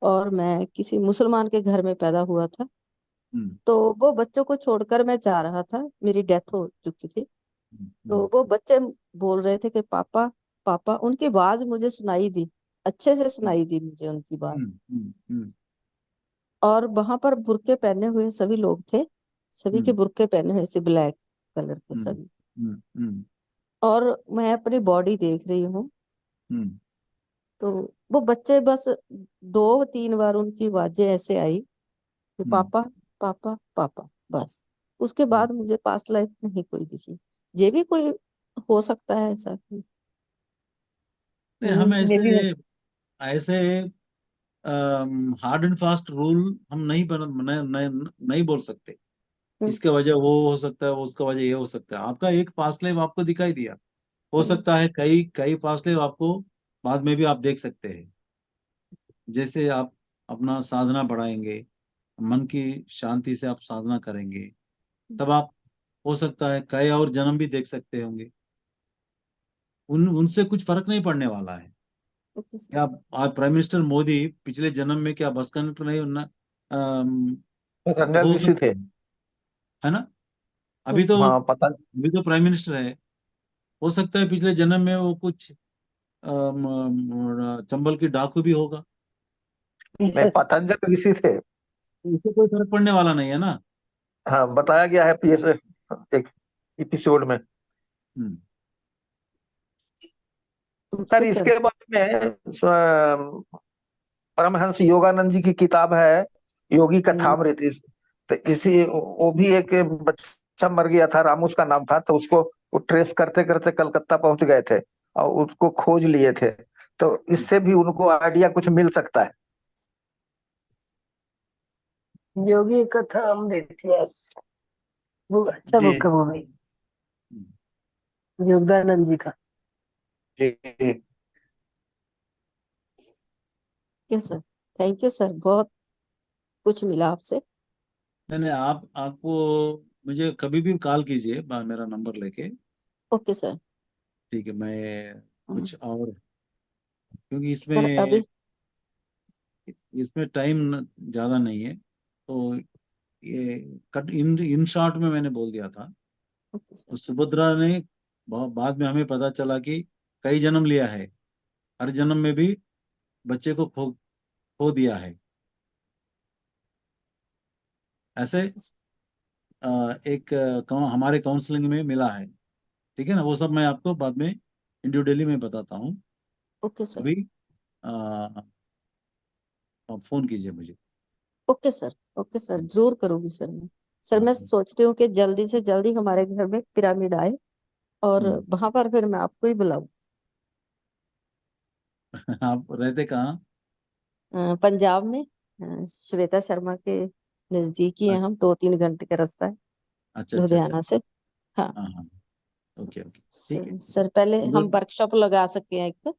और मैं किसी मुसलमान के घर में पैदा हुआ था। हम्म, तो वो बच्चों को छोड़कर मैं जा रहा था, मेरी डेथ हो चुकी थी। तो हम्म, वो बच्चे बोल रहे थे कि पापा पापा, उनकी आवाज मुझे सुनाई दी, अच्छे से हम्म, सुनाई दी मुझे उनकी आवाज। हम्म, हम्म, हम्म, और वहां पर बुर्के पहने हुए सभी लोग थे, सभी के हम्म, बुर्के पहने हुए थे ब्लैक कलर के हम्म, सभी। हम्म, हम्म, और मैं अपनी बॉडी देख रही हूँ। हम्म, तो वो बच्चे बस 2-3 बार उनकी आवाजें ऐसे आई कि हम्म, पापा पापा पापा, बस। उसके हम्म। बाद मुझे पास्ट लाइफ नहीं कोई दिखी। ये भी कोई हो सकता है ऐसा कि नहीं, हम ये ऐसे भी ऐसे हार्ड एंड फास्ट रूल हम नहीं बोल सकते। हम्म, इसके वजह वो हो सकता है, वो उसका वजह ये हो सकता है। आपका एक पास्ट लाइफ आपको दिखाई दिया, हो हम्म, सकता है कई कई पास्ट लाइफ आपको बाद में भी आप देख सकते हैं। जैसे आप अपना साधना बढ़ाएंगे, मन की शांति से आप साधना करेंगे, तब आप हो सकता है कई और जन्म भी देख सकते होंगे। उनसे कुछ फर्क नहीं पड़ने वाला है। Okay sir. क्या आज प्राइम मिनिस्टर मोदी पिछले जन्म में क्या बस कंडक्टर नहीं होना पतंजल हो ऋषि थे। सकता है ना? अभी हम्म, तो हाँ पतंज अभी तो प्राइम मिनिस्टर है। हो सकता है पिछले जन्म में वो कुछ चंबल की डाकू भी होगा। नहीं, यस। पतंजल ऋषि थे। तो इससे कोई फर्क पड़ने वाला नहीं है ना। हाँ, बताया गया है पीएस एक एपिसोड में। हम्म, सर ओके सर। इसके बारे में परमहंस योगानंद जी की किताब है योगी हम्म, कथामृत। तो इसी वो भी एक बच्चा मर गया था, रामू उसका नाम था, तो उसको वो ट्रेस करते करते कलकत्ता पहुंच गए थे और उसको खोज लिए थे। तो इससे भी उनको आइडिया कुछ मिल सकता है। योगी कथा अमृत, यस। वो अच्छा जी बुक है वो भी, हम्म। योगदानंद जी का। जी जी। Yes sir. Thank you sir, बहुत कुछ मिला आपसे। नहीं नहीं, आपको मुझे कभी भी कॉल कीजिए मेरा नंबर लेके। Okay sir. ठीक है, मैं हम्म, कुछ और, क्योंकि सर इसमें अभी। इसमें टाइम ज्यादा नहीं है, तो ये कट इन शॉर्ट में मैंने बोल दिया था। ओके तो सर। सुभद्रा ने बाद में हमें पता चला कि कई जन्म लिया है, हर जन्म में भी बच्चे को खो दिया है। ऐसे एक हमारे काउंसलिंग में मिला है। ठीक है ना? वो सब मैं आपको बाद में इंडिविजुअली में बताता हूँ। Okay sir. अभी आप फोन कीजिए मुझे। Okay sir. ओके सर, जरूर करूंगी सर मैं। सर हाँ, मैं सोचती हूँ कि जल्दी से जल्दी हमारे घर में पिरामिड आए, और हम्म। वहां पर फिर मैं आपको ही बुलाऊं। आप रहते कहाँ? पंजाब में, श्वेता शर्मा के नजदीक ही है हम, 2-3 घंटे का रास्ता है अच्छा अच्छा अच्छा। लुधियाना से। हाँ। हाँ हाँ। Okay okay. ठीक है। सर पहले हम उधर वर्कशॉप लगा सकते हैं एक, घर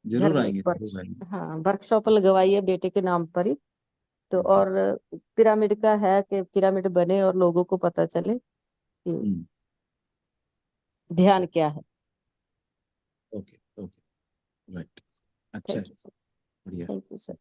जरूर में एक आएंगे, वर्क, जरूर आएंगे। हाँ वर्कशॉप लगवाई है बेटे के नाम पर ही। तो ओके। और पिरामिड का है कि पिरामिड बने और लोगों को पता चले कि हम्म। ध्यान क्या है। Okay okay. राइट। अच्छा है, थैंक यू सर। बढ़िया। Thank you sir.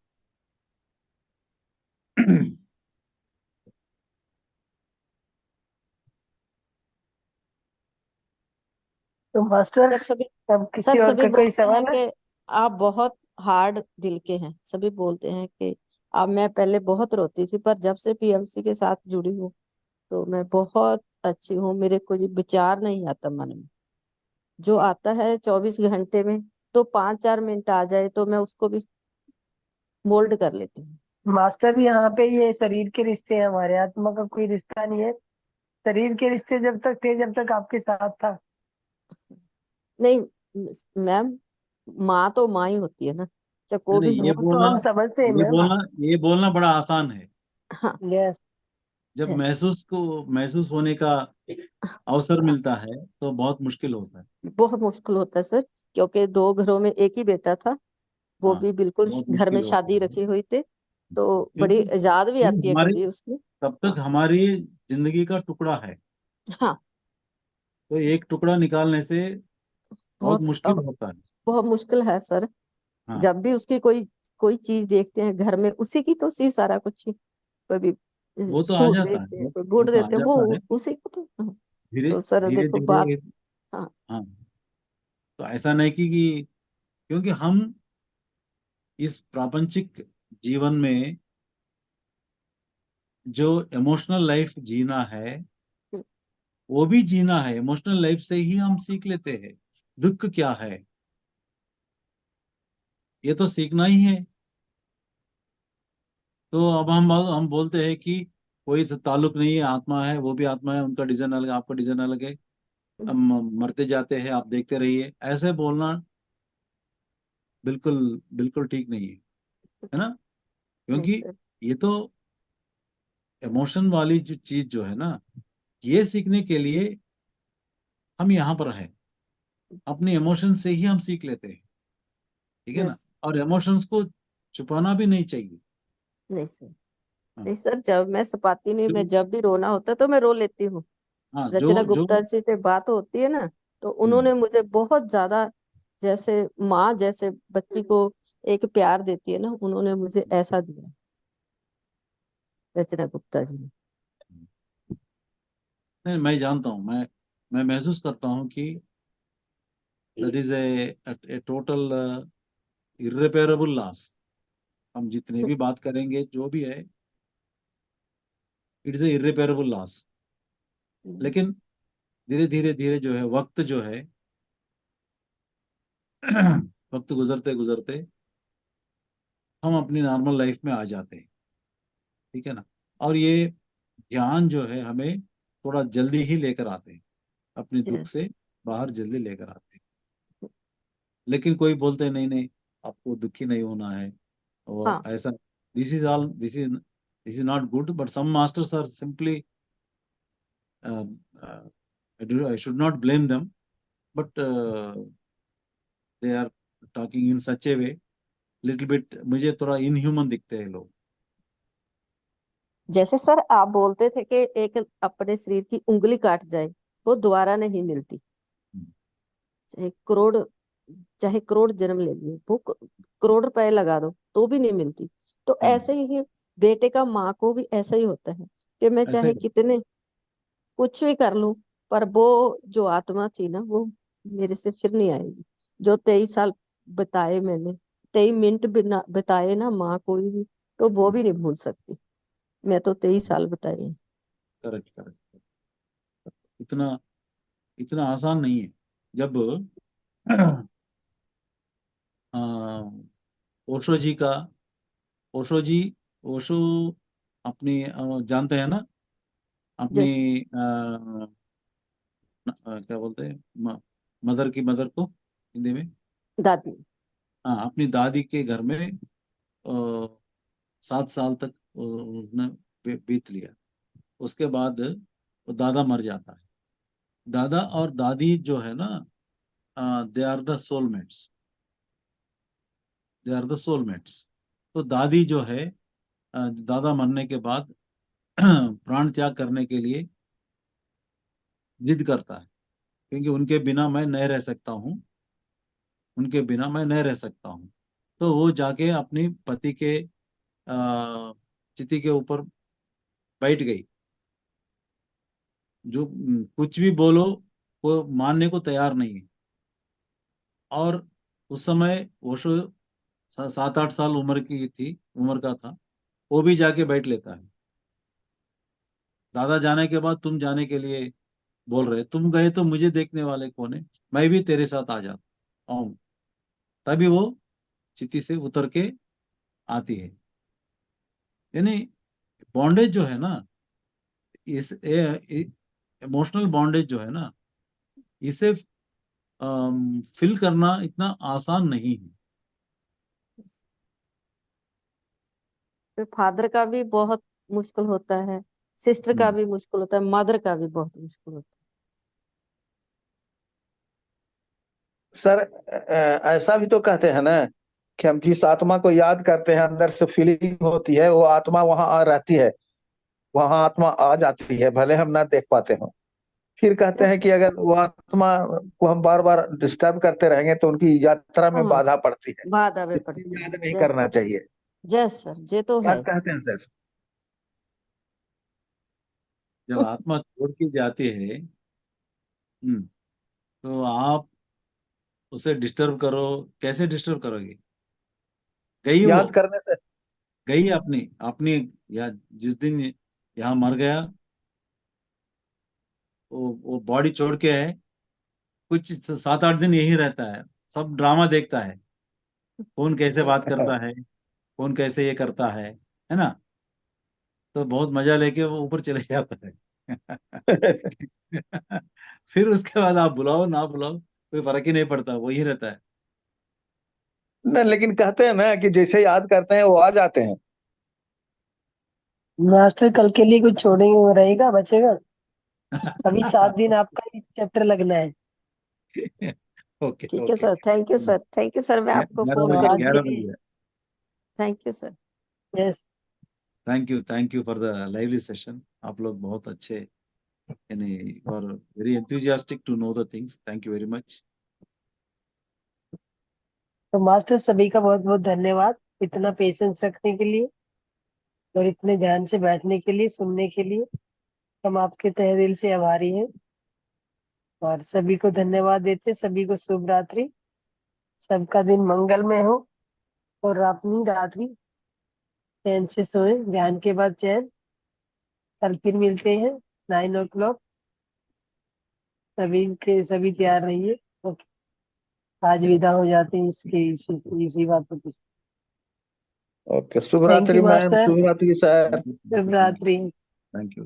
तो मास्टर, सर सभी अब सर किसी और सभी का कोई बोलते हैं सवाल है? कि आप बहुत हार्ड दिल के हैं, सभी बोलते हैं कि अब मैं पहले बहुत रोती थी, पर जब से पीएमसी के साथ जुड़ी हूँ तो मैं बहुत अच्छी हूँ। मेरे को जो विचार नहीं आता मन में, जो आता है 24 घंटे में, तो 5-4 मिनट आ जाए तो मैं उसको भी मोल्ड कर लेती हूँ। मास्टर, यहाँ पे ये शरीर के रिश्ते हैं, हमारे आत्मा का कोई रिश्ता नहीं है। शरीर के रिश्ते जब तक थे, जब तक आपके साथ था। नहीं मैम, माँ तो माँ ही होती है ना, चाहे नहीं कोई नहीं, भी ये वो तो बोलना हम समझते हैं ये मैम। बोलना ये बोलना बड़ा आसान है। हाँ। यस। जब Yes. महसूस होने का अवसर मिलता है तो बहुत मुश्किल होता है। बहुत मुश्किल होता है सर, क्योंकि 2 घरों में एक ही बेटा था, वो हाँ, भी बिल्कुल बहुत घर में मुश्किल होता शादी है, रखी हुई थे, तो बड़ी क्योंकि याद भी वो आती है हमारे कभी उसकी। तब तक हाँ हमारी जिंदगी का टुकड़ा है, हाँ। तो एक टुकड़ा निकालने से बहुत बहुत मुश्किल होता है। बहुत मुश्किल है सर। हाँ, जब भी उसकी कोई चीज देखते हैं घर में, उसी की तो उसी सारा कुछ ही, कोई भी वो तो आ सूट जाता है, देखते हैं, कोई वो बूट तो आ देते हैं, जाता है वो उसी को तो हाँ। धीरे तो सर धीरे देखो बात। धीरे। हाँ हाँ, तो ऐसा नहीं कि क्योंकि हम इस प्रापंचिक जीवन में जो इमोशनल लाइफ जीना है, वो भी जीना है। इमोशनल लाइफ से ही हम सीख लेते हैं दुख क्या है, ये तो सीखना ही है। तो अब हम बोलते हैं कि कोई ताल्लुक नहीं है, आत्मा है, वो भी आत्मा है, उनका डिजाइन अलग, आपका डिजाइन अलग है, अब मरते जाते हैं, आप देखते रहिए, ऐसे बोलना बिल्कुल बिल्कुल ठीक नहीं है ना? नहीं क्योंकि सर। ये तो इमोशन वाली जो चीज जो है ना, ये सीखने के लिए हम यहाँ पर हैं। अपने इमोशन से ही हम सीख लेते हैं, ठीक है ना? यस। और इमोशंस को छुपाना भी नहीं चाहिए। नहीं सर। हाँ, नहीं सर, जब मैं सपाती नहीं, जो मैं जब भी रोना होता है तो मैं रो लेती हूँ। हाँ रचना जो जो गुप्ता जी से बात होती है ना, तो हम्म, उन्होंने मुझे बहुत ज्यादा, जैसे माँ जैसे बच्ची को एक प्यार देती है ना, उन्होंने मुझे ऐसा दिया, रचना गुप्ता जी ने। नहीं, मैं जानता हूँ, मैं महसूस करता हूँ कि that is a total irreparable loss. हम जितने भी बात करेंगे जो भी है, it is a irreparable loss. लेकिन Yes. धीरे धीरे धीरे जो है, वक्त जो है वक्त गुजरते गुजरते हम अपनी नॉर्मल लाइफ में आ जाते हैं, ठीक है ना? और ये ज्ञान जो है हमें थोड़ा जल्दी ही लेकर आते हैं, अपने दुख से Yes. बाहर जल्दी लेकर आते हैं। लेकिन कोई बोलते हैं नहीं नहीं, आपको दुखी नहीं होना है, और हाँ। ऐसा, this is not good, but some masters are simply, I should not blame them, but they are talking in such a way, little bit मुझे थोड़ा इनह्यूमन दिखते हैं लोग। जैसे सर आप बोलते थे कि एक अपने शरीर की उंगली काट जाए, वो दोबारा नहीं मिलती। चाहे करोड़ चाहे करोड़ जन्म ले लिए, वो करोड़ रुपए लगा दो तो भी नहीं मिलती। तो हम्म, ऐसे ही बेटे का माँ को भी ऐसा ही होता है कि मैं ऐसे चाहे कितने कुछ भी कर लूं, पर वो जो आत्मा थी ना, वो मेरे से फिर नहीं आएगी। जो 23 साल बताए मैंने, 23 मिनट बिना बताए ना माँ कोई भी, तो वो भी नहीं भूल सकती। मैं तो 23 साल बताए हैं। करेक्ट करेक्ट, इतना इतना आसान नहीं है। जब अ, ओशो जी का ओशो जी ओशो अपनी जानते हैं ना, अपनी जैसे क्या बोलते हैं, मदर की मदर को हिंदी में, दादी। हाँ, अपनी दादी के घर में 7 साल तक उसने बीत लिया। उसके बाद वो दादा मर जाता है। दादा और दादी जो है ना, they are the soulmates, they are the soulmates. तो दादी जो है, दादा मरने के बाद प्राण त्याग करने के लिए जिद करता है, क्योंकि उनके बिना मैं नहीं रह सकता हूँ, उनके बिना मैं नहीं रह सकता हूँ। तो वो जाके अपनी पति के चिति के ऊपर बैठ गई। जो कुछ भी बोलो, वो मानने को तैयार नहीं है। और उस समय ओशो 7-8 साल उम्र का था, वो भी जाके बैठ लेता है। दादा जाने के बाद तुम जाने के लिए बोल रहे, तुम गए तो मुझे देखने वाले कौन है, मैं भी तेरे साथ आ जाता हूँ। तभी वो चिति से उतर के आती है। यानी बॉन्डेज जो है ना, इस इमोशनल बॉन्डेज जो है ना, इसे फिल करना इतना आसान नहीं है। तो फादर का भी बहुत मुश्किल होता है। सिस्टर का भी मुश्किल होता है, मदर का भी बहुत मुश्किल होता सर ऐसा भी तो कहते हैं ना कि हम जिस आत्मा को याद करते हैं, अंदर से फीलिंग होती है, वो आत्मा वहां आ रहती है, वहां आत्मा आ जाती है, भले हम ना देख पाते हो। फिर कहते है। हैं यस कि अगर वो आत्मा को हम बार बार डिस्टर्ब करते रहेंगे तो उनकी यात्रा में हाँ, बाधा पड़ती है, बाधा में इसलिए पड़ती है। याद नहीं यस करना चाहिए। यस सर, ये तो है। याद कहते हैं सर। जब आत्मा छोड़ के जाती है, तो आप उसे डिस्टर्ब करो, कैसे डिस्टर्ब करोगे? गई वो, याद करने से। गई अपनी अपनी, या जिस दिन यहाँ मर गया, वो बॉडी छोड़ के है, कुछ 7-8 दिन यही रहता है, सब ड्रामा देखता है, कौन कैसे बात करता है, कौन कैसे ये करता है ना? तो बहुत मजा लेके वो ऊपर चले जाता है। फिर उसके बाद आप बुलाओ ना बुलाओ, कोई फर्क ही नहीं पड़ता, वही रहता है। न, लेकिन कहते हैं ना कि जैसे याद करते हैं वो आ जाते हैं। मास्टर कल के लिए कुछ छोड़ेंगे, वो रहेगा बचेगा? अभी 7 दिन आपका ही चैप्टर लगना है। ओके ठीक है okay. Sir, thank you sir, thank you sir, मैं आपको 11 फोन तो बजे आज करूंगी। 11 के लिए बजे thank you sir. Yes, thank you for the lively session. आप लोग बहुत अच्छे, यानी और very enthusiastic to know the things. Thank you very much. तो मास्टर सभी का बहुत बहुत धन्यवाद, इतना पेशेंस रखने के लिए और इतने ध्यान से बैठने के लिए, सुनने के लिए। हम आपके तहे दिल से आभारी हैं और सभी को धन्यवाद देते। सभी को शुभ रात्रि, सबका दिन मंगलमय हो और अपनी रात्रि चैन से सोए, ध्यान के बाद चैन। कल फिर मिलते हैं 9 o'clock। सभी के सभी तैयार रहिए। ओके, आज विदा हो जाते हैं इसी बातों के। ओके, शुभ थैंक रात्रि यू मैम, मास्टर, शुभ रात्रि सर। शुभ रात्रि। Thank you.